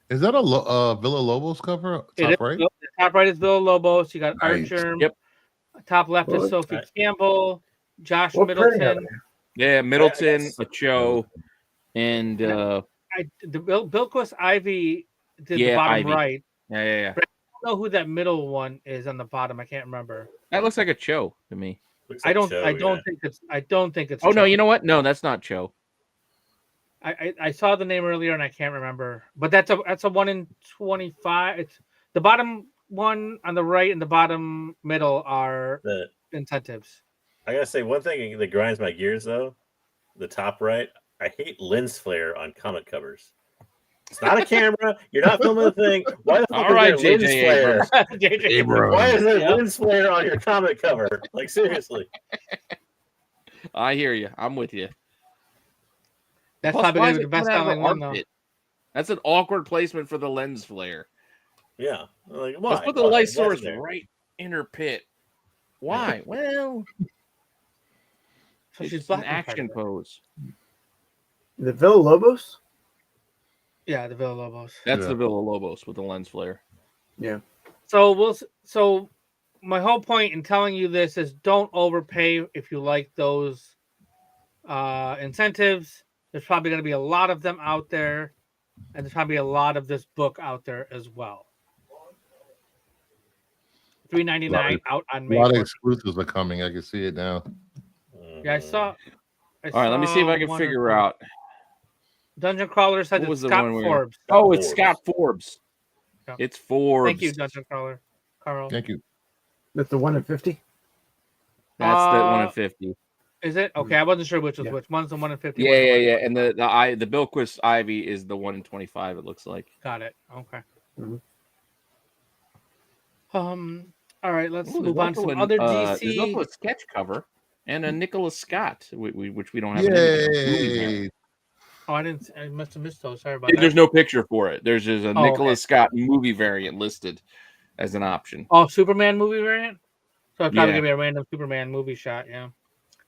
Is that a Villa Lobos cover? Top right? The top right is Villa Lobos. You got Nice. Archer. Yep. Top left is Sophie Campbell, Josh Middleton. Yeah, Middleton, Cho, and Bilquis Ivy did the bottom Ivy. right. Yeah. But I don't know who that middle one is on the bottom. I can't remember. That looks like a Cho to me. Looks I like don't think it's. Oh no, Cho. you know what? No, that's not Cho. I saw the name earlier and I can't remember. But that's a 1 in 25. It's the bottom one on the right and the bottom middle are incentives. I gotta say one thing that grinds my gears though. The top right, I hate lens flare on comic covers. It's not a camera. You're not filming the thing. Why the fuck is there lens flare? Abrams. Why is there lens flare on your comic cover? Like seriously. I hear you. I'm with you. That's Plus, probably why gonna is be it the best coming out of selling the one though. armpit? That's an awkward placement for the lens flare. Yeah. Like, why? Let's put the light source right in her pit. Why? Well, So she's it's an blocking action part of it. pose. The Villa Lobos? Yeah, the Villa Lobos. That's the Villa Lobos with the lens flare. Yeah. So my whole point in telling you this is don't overpay if you like those incentives. There's probably going to be a lot of them out there, and there's probably a lot of this book out there as well. $3.99 out on May. A lot of exclusives are coming. I can see it now. Yeah, I saw. All right, let me see if I can figure out. Dungeon Crawler said What was it's the Scott one Forbes. Oh, it's Scott Forbes. Yeah. It's Forbes. Thank you, Dungeon Crawler. Carl. Thank you. That's the 1 in 50? That's the 1 in 50. Is it? Okay, I wasn't sure which was which. One's the 1 in 50. Yeah. And the Bilquis Ivy is the 1 in 25, it looks like. Got it. Okay. Mm-hmm. All right, let's move on to some other DC. There's also a sketch cover and a Nicholas Scott, which we don't have. Yay! I must have missed those. Sorry about that. There's no picture for it. There's just a Nicholas okay. Scott movie variant listed as an option. Oh, Superman movie variant? So it's probably Yeah. gonna be a random Superman movie shot, yeah.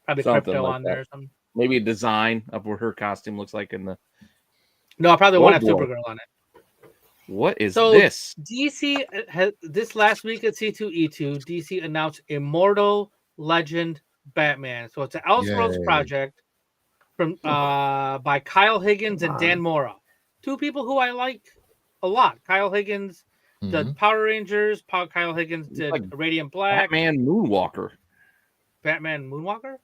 Probably Something crypto like on that. there or something. Maybe a design of what her costume looks like in the. No, I probably won't have boy. Supergirl on it. What is So this? DC has this last week at C2E2, DC announced Immortal Legend Batman. So it's an Elseworlds Yay. project from by Kyle Higgins and Dan Mora. Two people who I like a lot. Kyle Higgins did Power Rangers. Kyle Higgins did like Radiant Black. Batman Moonwalker. Batman Moonwalker?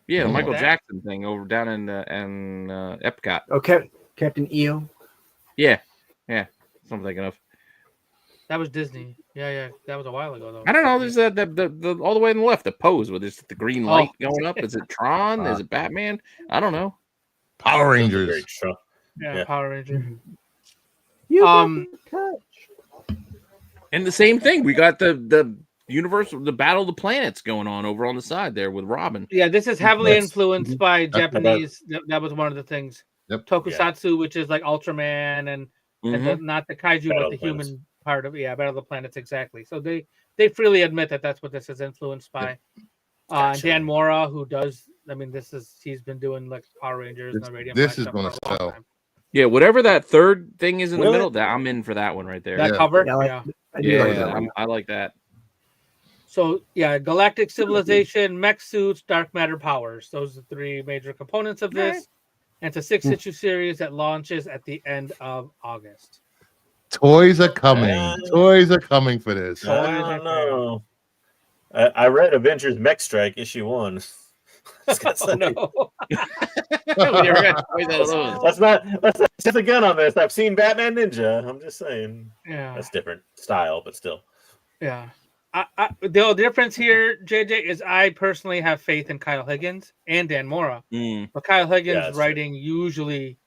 Yeah, the Oh, Michael that? Jackson thing over down in Epcot. Okay. Captain EO. Yeah. So I'm thinking of. That was Disney. Yeah. That was a while ago though. I don't know. There's the all the way on the left, the pose with this the green light going up. Is it Tron? Is it Batman? I don't know. Power Rangers. Yeah, Power Ranger. And the same thing. We got the universal, the Battle of the Planets going on over on the side there with Robin. Yeah, this is heavily Yes. influenced by That's Japanese. That was one of the things. Yep. Tokusatsu, which is like Ultraman and not the kaiju, Battle but of the the human part of Battle of the Planets, exactly. So they freely admit that that's what this is influenced by. Gotcha. Dan Mora, who does, he's been doing like Power Rangers and the Radio. This is going to sell. Yeah, whatever that third thing is in the Will middle, it? that I'm in for that one right there. That Yeah. cover, Yeah, I do like that one. I like that. So yeah, galactic civilization, mech suits, dark matter powers. Those are the three major components of this. And it's a 6-issue series that launches at the end of August. Toys are coming. Toys are coming for this. I don't know. I read Avengers Mech Strike issue 1. It's got Oh, no. We never got toys out of those. let's not set the gun on this. I've seen Batman Ninja. I'm just saying. Yeah. That's different style, but still. Yeah. The difference here, JJ, is I personally have faith in Kyle Higgins and Dan Mora. But Kyle Higgins' writing usually,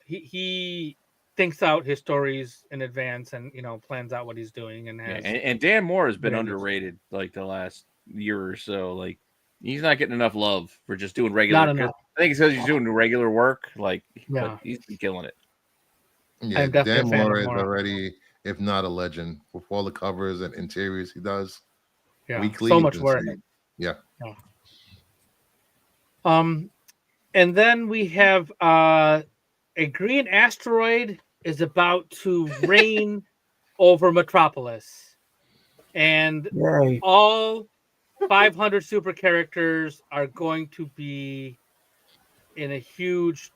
he thinks out his stories in advance and plans out what he's doing. And Dan Mora has been underrated like the last year or so. Like he's not getting enough love for just doing regular. I think it's because he's doing regular work. But he's been killing it. Yeah, Dan Mora is already, if not a legend, with all the covers and interiors he does. Weekly, so much work. Yeah. And then we have a green asteroid is about to rain over Metropolis, and all 500 super characters are going to be in a huge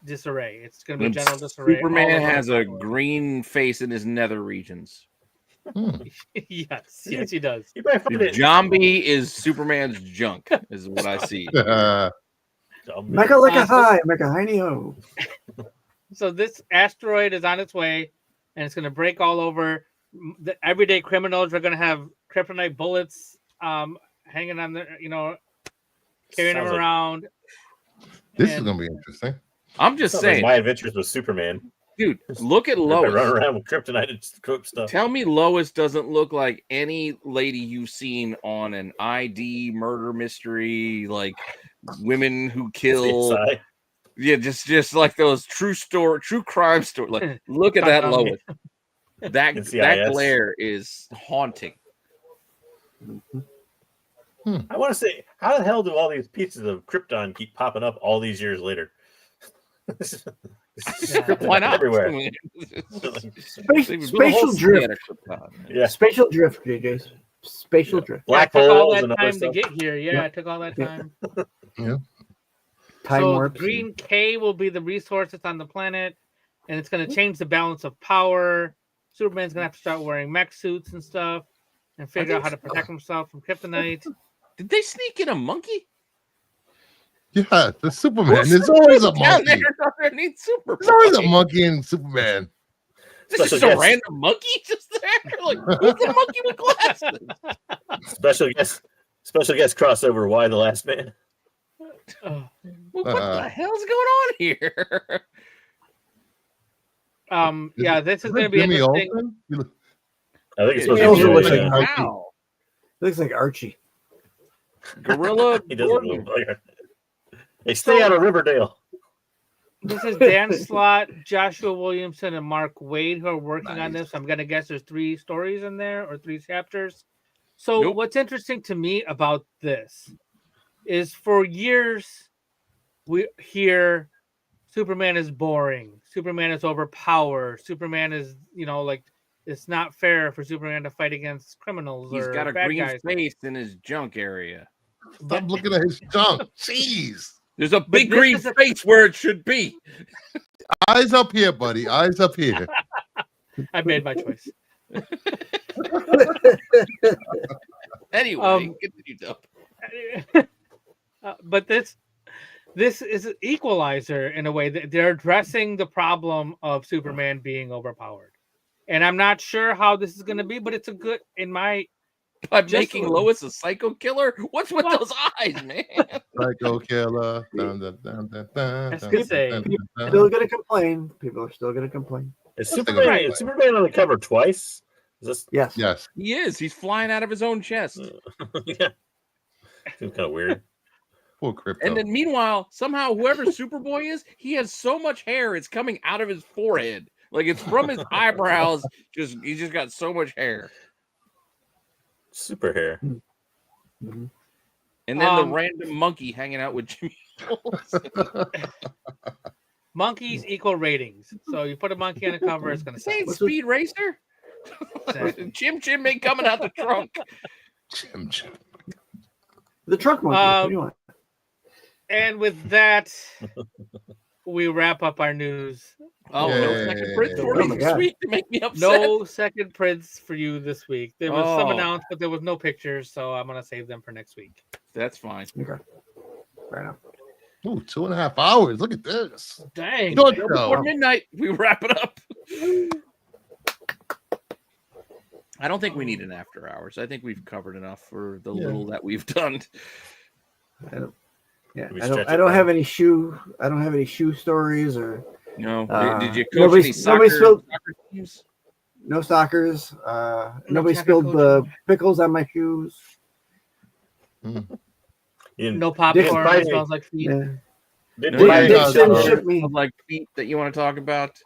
disarray. It's going to be general disarray. Superman has a green face in his nether regions. yes, he does. Zombie is Superman's junk, is what I see. Make a lick a high, make a hiney ho. So this asteroid is on its way, and it's going to break all over. The everyday criminals are going to have kryptonite bullets hanging on their, carrying them around. This is going to be interesting. I'm just saying. Like My Adventures with Superman. Dude, look at Lois. Run around with kryptonite and stuff. Tell me Lois doesn't look like any lady you've seen on an ID murder mystery, like women who kill. Yeah, just like those true crime story. Like, look at that Lois. That glare is haunting. I want to say, how the hell do all these pieces of Krypton keep popping up all these years later? Why not? Everywhere. Spatial drift. Yeah. Spatial drift, JJ. Spatial drift. Black holes. Took all and that time to get here. Yeah, it took all that time. Time warp. Green K will be the resource that's on the planet, and it's going to change the balance of power. Superman's going to have to start wearing mech suits and stuff, and figure out how to protect himself from kryptonite. Did they sneak in a monkey? Yeah, the Superman. There's always a monkey. There's always a monkey in Superman. This is a random monkey just there. Like, who's the monkey with glasses? Special guest crossover. Why the Last Man? What the hell's going on here? This is going to be interesting. I think it's supposed to be looks like Archie. Looks like Archie. Gorilla. He doesn't look like it. They stay out of Riverdale. This is Dan Slott, Joshua Williamson, and Mark Waid who are working on this. I'm going to guess there's 3 stories in there or 3 chapters. So what's interesting to me about this is for years we hear Superman is boring. Superman is overpowered. Superman is, it's not fair for Superman to fight against criminals. He's or got a bad green guys. face in his junk area. Stop looking at his junk. Jeez. There's a big green face where it should be. Eyes up here, buddy. Eyes up here. I made my choice. Anyway, continue up. But this is an equalizer in a way that they're addressing the problem of Superman being overpowered. And I'm not sure how this is going to be, but it's a good, by making Lois a psycho killer? What's with those eyes, man? Psycho killer. That's good say. People are still going to complain. People are still going to complain. Is Superman on the cover twice? Yes. He is. He's flying out of his own chest. Yeah. Seems kind of weird. Poor Crypto. And then meanwhile, somehow whoever Superboy is, he has so much hair, it's coming out of his forehead. Like it's from his eyebrows. He just got so much hair. Super hair. Mm-hmm. And then the random monkey hanging out with Jimmy. Monkeys equal ratings. So you put a monkey on a cover, it's going to say Speed Racer. Chim Chim ain't coming out the trunk. Chim Chim. The trunk monkey. What do you want? And with that, we wrap up our news. Oh, no second prints for me this week to make me upset. No second prints for you this week. There was some announced, but there was no pictures, so I'm going to save them for next week. That's fine. Okay. Right now. Ooh, 2.5 hours. Look at this. Dang. Before midnight, we wrap it up. I don't think we need an after hours. I think we've covered enough for the little that we've done. I don't have any shoe stories or no. Did you coach any soccer teams? No stalkers. Nobody spilled the pickles on my shoes. No popcorn. It smells like feet. Yeah. Dixon shipped me like feet that you want to talk about.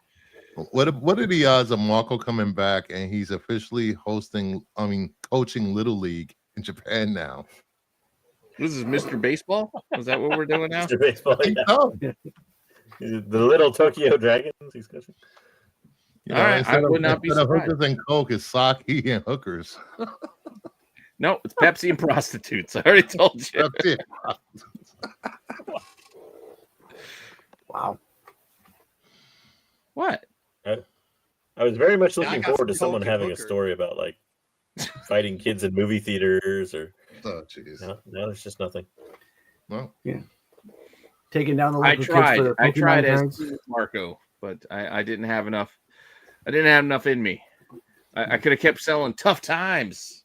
What are the odds of Marco coming back and he's officially coaching Little League in Japan now? This is Mr. Baseball? Is that what we're doing now? Mr. Baseball, yeah. The little Tokyo Dragons. He's coaching. All right, I would not be surprised. Hookers and Coke is sake and hookers. No, it's Pepsi and prostitutes. I already told you. Wow. What? I was very much looking forward to someone having a story about like fighting kids in movie theaters or. Oh, jeez. No, there's just nothing. Well, yeah. Taking down the local kids for the I tried as Marco, but I didn't have enough. I didn't have enough in me. I could have kept selling Tough Times.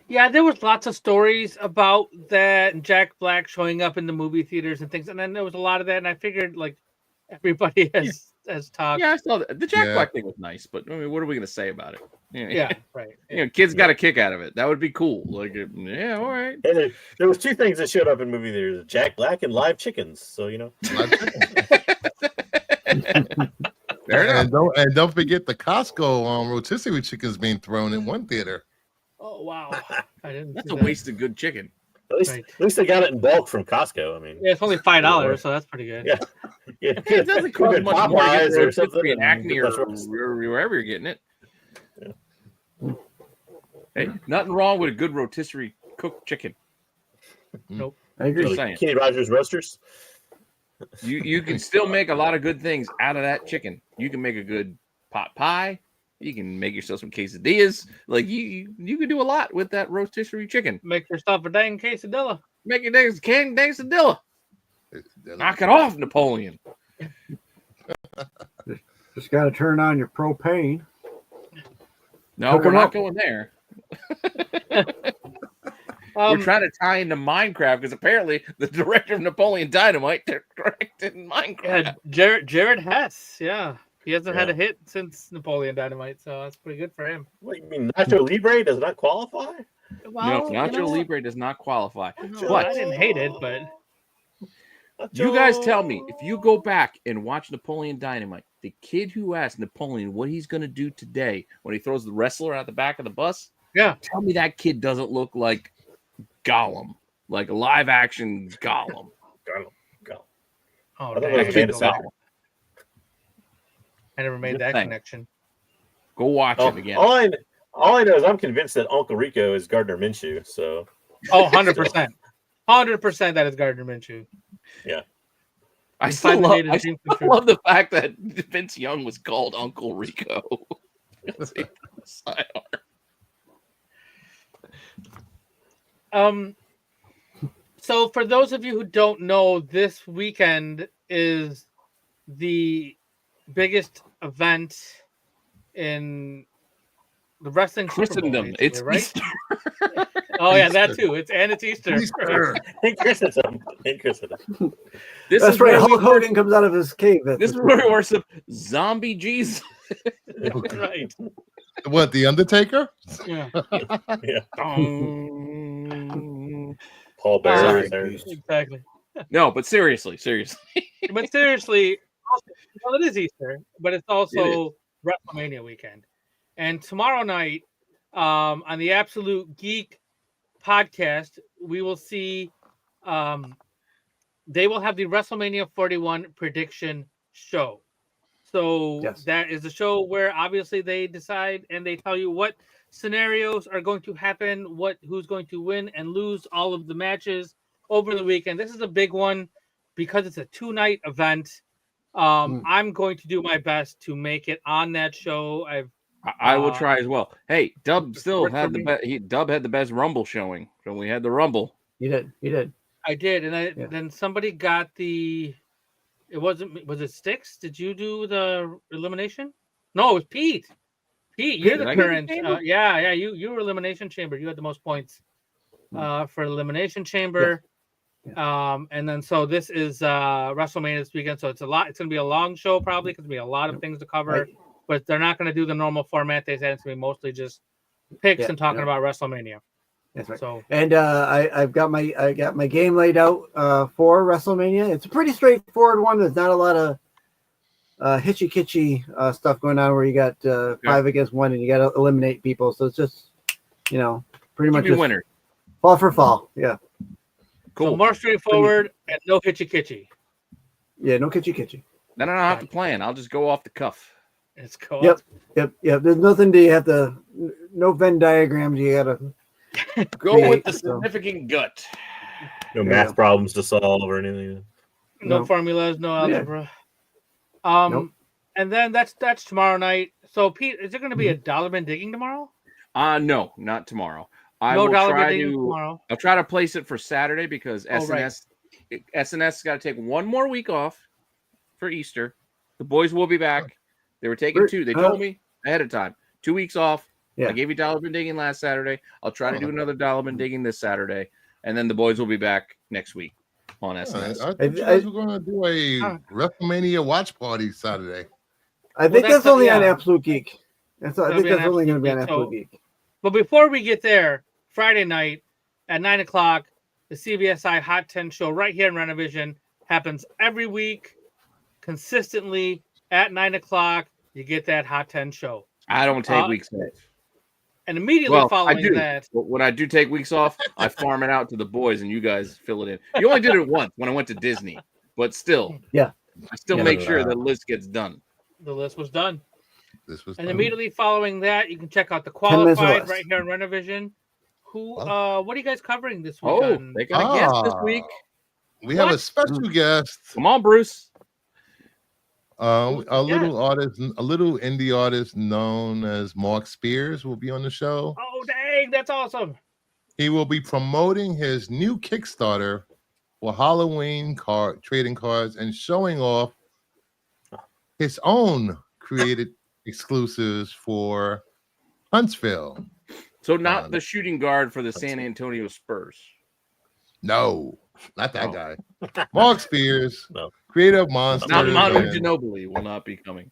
Yeah, there was lots of stories about that and Jack Black showing up in the movie theaters and things, and then there was a lot of that, and I figured like everybody has talked. Yeah, I saw that. The Jack Black thing was nice, but I mean, what are we going to say about it? Yeah, right. Kids got a kick out of it. That would be cool. Like, yeah, all right. And there was two things that showed up in movie theaters: Jack Black and live chickens. So live chickens. And don't forget the Costco rotisserie chickens being thrown in one theater. Oh wow! That's a waste of good chicken. At least they got it in bulk from Costco. I mean, yeah, it's only $5, so that's pretty good. Yeah, it doesn't cost much more to get rotisserie in Acme or wherever you're getting it. Yeah. Hey, nothing wrong with a good rotisserie cooked chicken. Nope, I agree. Kenny Rogers Roasters. You can still make a lot of good things out of that chicken. You can make a good pot pie. You can make yourself some quesadillas. Like you can do a lot with that rotisserie chicken. Make yourself a dang quesadilla. Make your dang quesadilla. Knock it off, Napoleon. Just got to turn on your propane. No, we're not going there. We're trying to tie into Minecraft because apparently the director of Napoleon Dynamite directed Minecraft. Yeah, Jared Hess. Yeah. He hasn't had a hit since Napoleon Dynamite, so that's pretty good for him. What, you mean Nacho Libre does not qualify? Well, no, Nacho Libre does not qualify. But I didn't hate it, but you guys tell me, if you go back and watch Napoleon Dynamite, the kid who asked Napoleon what he's going to do today when he throws the wrestler out the back of the bus, tell me that kid doesn't look like Gollum, like a live action Gollum. Gollum. Oh, Gollum. I never made that connection. Go watch it again. All I know is I'm convinced that Uncle Rico is Gardner Minshew. So, 100%. 100% that is Gardner Minshew. Yeah. I love the fact that Vince Young was called Uncle Rico. So for those of you who don't know, this weekend is the biggest event in the wrestling Christendom. It's right? Easter. Oh yeah, that too. It's Easter. In Christendom. That's right. Hulk Hogan comes out of his cave. This is where we worship zombie Jesus. Right. What, the Undertaker? Yeah. Paul Bearer. Exactly. No, but seriously. But seriously, well, it is Easter, but it's also WrestleMania weekend. And tomorrow night, on the Absolute Geek podcast, we will see they will have the WrestleMania 41 prediction show. So that is a show where obviously they decide and they tell you what scenarios are going to happen, who's going to win and lose all of the matches over the weekend. This is a big one because it's a 2-night event. I'm going to do my best to make it on that show. I will try as well. Hey, Dub still had the best. Dub had the best Rumble showing, so we had the Rumble. You did. I did, and then somebody got the. It wasn't. Was it Sticks? Did you do the elimination? No, it was Pete. Pete, you're Did the I get the current. chamber? Yeah. You were Elimination Chamber. You had the most points for Elimination Chamber. And then so this is WrestleMania this weekend. So it's a lot. It's gonna be a long show probably because there'll be a lot of things to cover. Right. But they're not gonna do the normal format they said. It's gonna be mostly just picks and talking about WrestleMania. That's right. So And I've got my game laid out for WrestleMania. It's a pretty straightforward one. There's not a lot of hitchy kitchy stuff going on where you got 5 against 1 and you got to eliminate people. So it's just pretty much just winner. fall for fall. Yeah. Cool. So more straightforward and no hitchy kitchy. Yeah. No kitchy kitchy. Then I don't have to plan. I'll just go off the cuff. It's cool. Yep. There's nothing you have to. No Venn diagrams. You gotta Go with the significant gut. No math problems to solve or anything. No formulas, no algebra. And then that's tomorrow night. So Pete, is there going to be a dollar bin digging tomorrow? No, not tomorrow. I No will dollar try bin digging to. tomorrow. I'll try to place it for Saturday because SNS got to take one more week off for Easter. The boys will be back. They were taking 2. They told me ahead of time. 2 weeks off. Yeah. I gave you dollar bin digging last Saturday. I'll try to do another dollar bin digging this Saturday, and then the boys will be back next week on SNS. I thought you guys were going to do a WrestleMania watch party Saturday. I think that's only on Absolute Geek. I think that's only going to be on Absolute Geek. But before we get there, Friday night at 9 o'clock, the CBSI Hot 10 show right here in Renovision happens every week, consistently at 9 o'clock. You get that Hot 10 show. I don't take weeks off. And immediately following that, when I do take weeks off, I farm it out to the boys, and you guys fill it in. You only did it once when I went to Disney, but still, I still make sure the list gets done. The list was done. And immediately following that, you can check out the qualified right here in Renovision. What are you guys covering this week? They got a guest this week. We have a special guest. Come on, Bruce. A little indie artist known as Mark Spears will be on the show. Oh, dang, that's awesome. He will be promoting his new Kickstarter for Halloween trading cards and showing off his own created exclusives for Huntsville. So not the shooting guard for the San Antonio Spurs. No, not that guy. Mark Spears, Creative Monsters. Not Manu Ginobili will not be coming.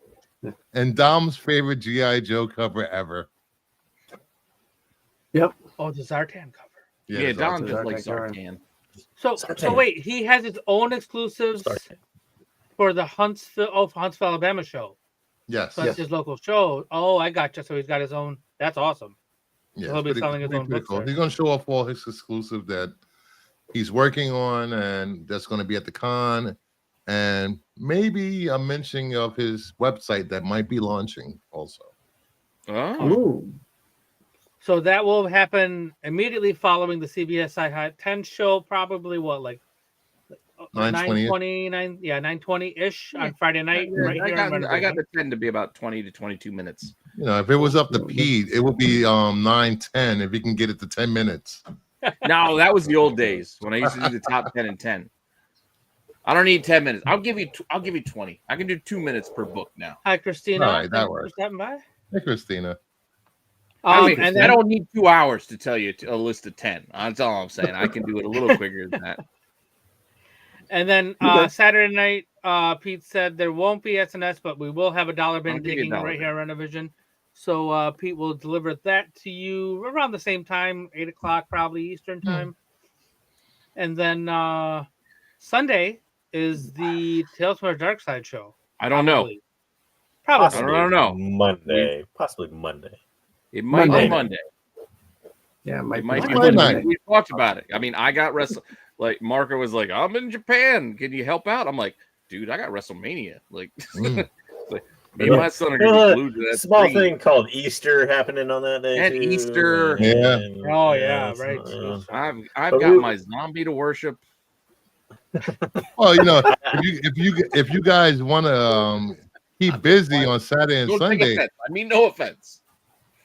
And Dom's favorite G.I. Joe cover ever. Yep. Oh, the Zartan cover. Yeah, Dom just likes Zartan. So wait, he has his own exclusives for the Huntsville, Alabama show. Yes. So that's his local show. Oh, I gotcha. So he's got his own. That's awesome. Yeah, so he'll be selling his own books. Cool. He's going to show off all his exclusive that he's working on, and that's going to be at the con, and maybe a mention of his website that might be launching also. Oh. So that will happen immediately following the CBSI Hot 10 show, probably 9:20-ish on Friday night. I got the 10 to be about 20 to 22 minutes. If it was up to Pete, it would be 9:10 if he can get it to 10 minutes. No, that was the old days when I used to do the top 10 and 10. I don't need 10 minutes. I'll give you 20. I can do 2 minutes per book now. Hi, Christina. All right, that works. By. Hey, Christina. I don't need 2 hours to tell you a list of 10. That's all I'm saying. I can do it a little quicker than that. And then Saturday night, Pete said there won't be SNS, but we will have a dollar bin digging right here on Renovision. So Pete will deliver that to you around the same time, 8 o'clock probably Eastern time. And then Sunday is the Tales from the Dark Side show. I don't know. Probably. I don't know. Monday. Possibly Monday. It might be Monday. Yeah, it might be Monday. We talked about it. I mean, I got like Marco was like, I'm in Japan. Can you help out? I'm like, dude, I got WrestleMania. Like, me and my son are gonna be glued to that small thing called Easter happening on that day. And too. Easter. Yeah. Oh yeah, right. I've got my zombie to worship. Well, if you guys want to keep busy on Saturday and Sunday, I mean, no offense.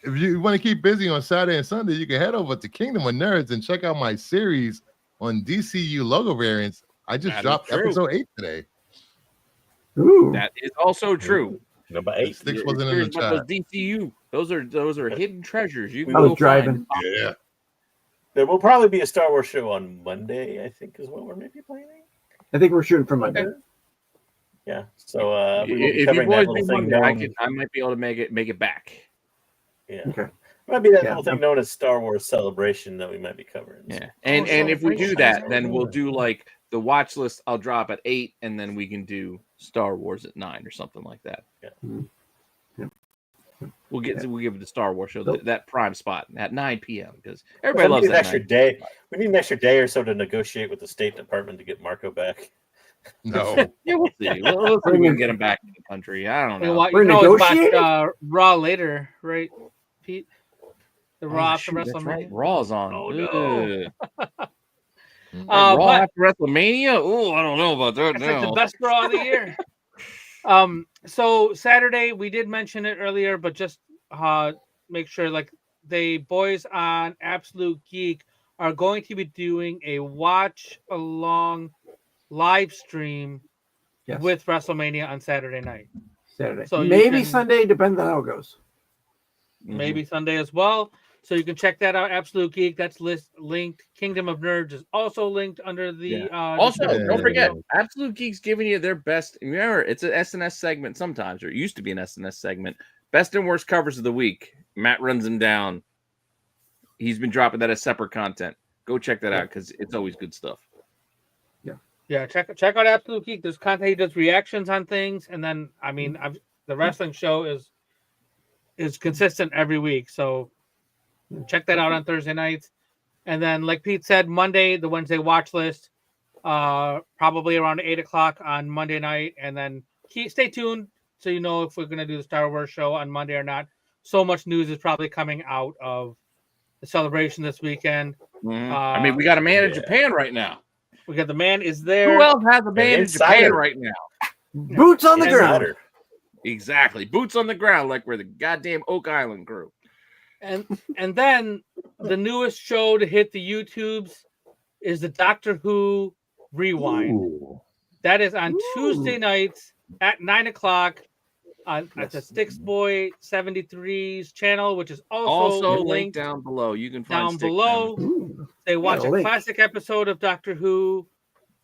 If you want to keep busy on Saturday and Sunday, you can head over to Kingdom of Nerds and check out my series on DCU logo variants. I just dropped episode 8 today. Ooh. That is also true. Number 8. Sticks wasn't in the chat. DCU. Those are hidden treasures. You can I was go driving. find. Yeah. There will probably be a Star Wars show on Monday, I think, is what we're maybe planning. I think we're shooting for Monday. Yeah. So we will be If you covering that boys little do thing Monday, known. I might be able to make it back. Yeah. Okay. Might be that Yeah, little thing known as Star Wars Celebration that we might be covering. Yeah, and if we do that, then we'll do like the watch list. I'll drop at 8, and then we can do Star Wars at 9 or something like that. Yeah. Yeah. We'll give it the Star Wars show So- that prime spot at 9 p.m. because We everybody loves need an that extra 9. day. We need an extra day or so to negotiate with the State Department to get Marco back. No. Yeah, we'll see. We'll see if we can get him back in the country. I don't know. You can always watch negotiating? Raw later, right, Pete? The Raw Oh, after shoot, that's WrestleMania. right. Raw's on. Oh, no. Ugh. Raw Raw after WrestleMania? Oh, I don't know about that It's now. like the best Raw of the year. So Saturday we did mention it earlier, but just make sure like the boys on Absolute Geek are going to be doing a watch along live stream with WrestleMania on Saturday night. Saturday. So maybe Sunday, depends on how it goes. Maybe Sunday as well. So you can check that out. Absolute Geek. That's linked. Kingdom of Nerds is also linked under the. Also, don't forget, Absolute Geek's giving you their best. Remember, it's an SNS segment sometimes, or it used to be an SNS segment. Best and worst covers of the week. Matt runs them down. He's been dropping that as separate content. Go check that out because it's always good stuff. Yeah, check out Absolute Geek. There's content. He does reactions on things, and then the wrestling show is consistent every week. So check that out on Thursday nights. And then, like Pete said, Monday, the Wednesday watch list, probably around 8:00 on Monday night. And then stay tuned so you know if we're going to do the Star Wars show on Monday or not. So much news is probably coming out of the celebration this weekend. I mean, we got a man in Japan right now. We got the man is there. Who else has a man in Japan right now? Boots on the ground. Exactly. Boots on the ground like we're the goddamn Oak Island crew. And then the newest show to hit the YouTubes is the Doctor Who Rewind. Ooh. That is on Tuesday nights at 9:00 at the Sticks Boy 73's channel, which is also linked down below. You can find down below. They watch a classic episode of Doctor Who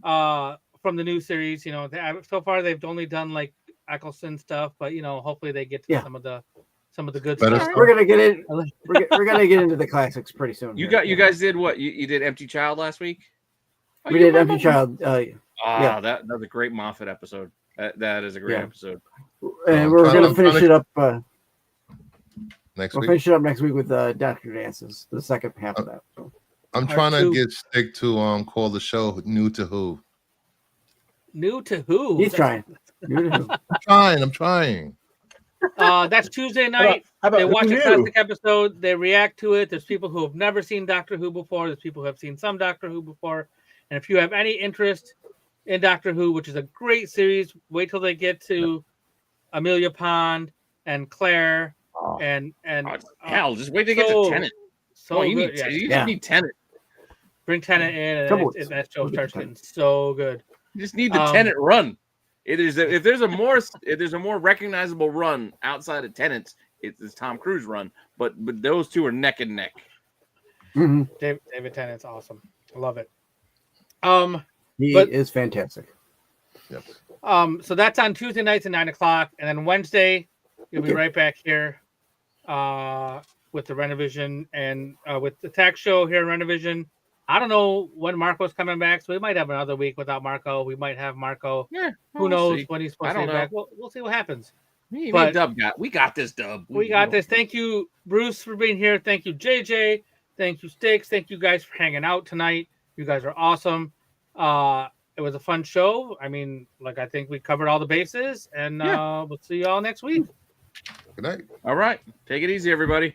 from the new series. You know, so far they've only done like Eccleston stuff, but you know, hopefully they get to some of the good stuff. We're gonna get in. We're gonna get into the classics pretty soon. You guys did what? You did Empty Child last week? We did Empty Child. That was a great Moffat episode. That is a great episode. And we're gonna finish it up next we'll week. finish it up next week with Dr. Dances, the second half of that. So. I'm trying to stick to call the show New to Who. New to Who? He's trying. New to Who. I'm trying. That's Tuesday night. How about they watch Who a Knew? classic episode. They react to it. There's people who have never seen Doctor Who before. There's people who have seen some Doctor Who before. And if you have any interest in Doctor Who, which is a great series, wait till they get to Amelia Pond and Claire and hell, just wait to get to Tennant. So you good. just need Tennant. Bring Tennant in, and that show starts getting so good. You just need the Tennant run. If there's a more recognizable run outside of Tennant's, it's Tom Cruise run. But those two are neck and neck. Mm-hmm. David Tennant's awesome. I love it. He is fantastic. Yep. So that's on Tuesday nights at 9:00, and then Wednesday you'll be right back here with the Renovision and with the tech show here in Renovision. I don't know when Marco's coming back, so we might have another week without Marco. We might have Marco. Yeah, who knows when he's supposed to be back? We'll see what happens. We got this, Dub. We got this. Thank you, Bruce, for being here. Thank you, JJ. Thank you, Sticks. Thank you guys for hanging out tonight. You guys are awesome. It was a fun show. I mean, I think we covered all the bases, and we'll see you all next week. Good night. All right. Take it easy, everybody.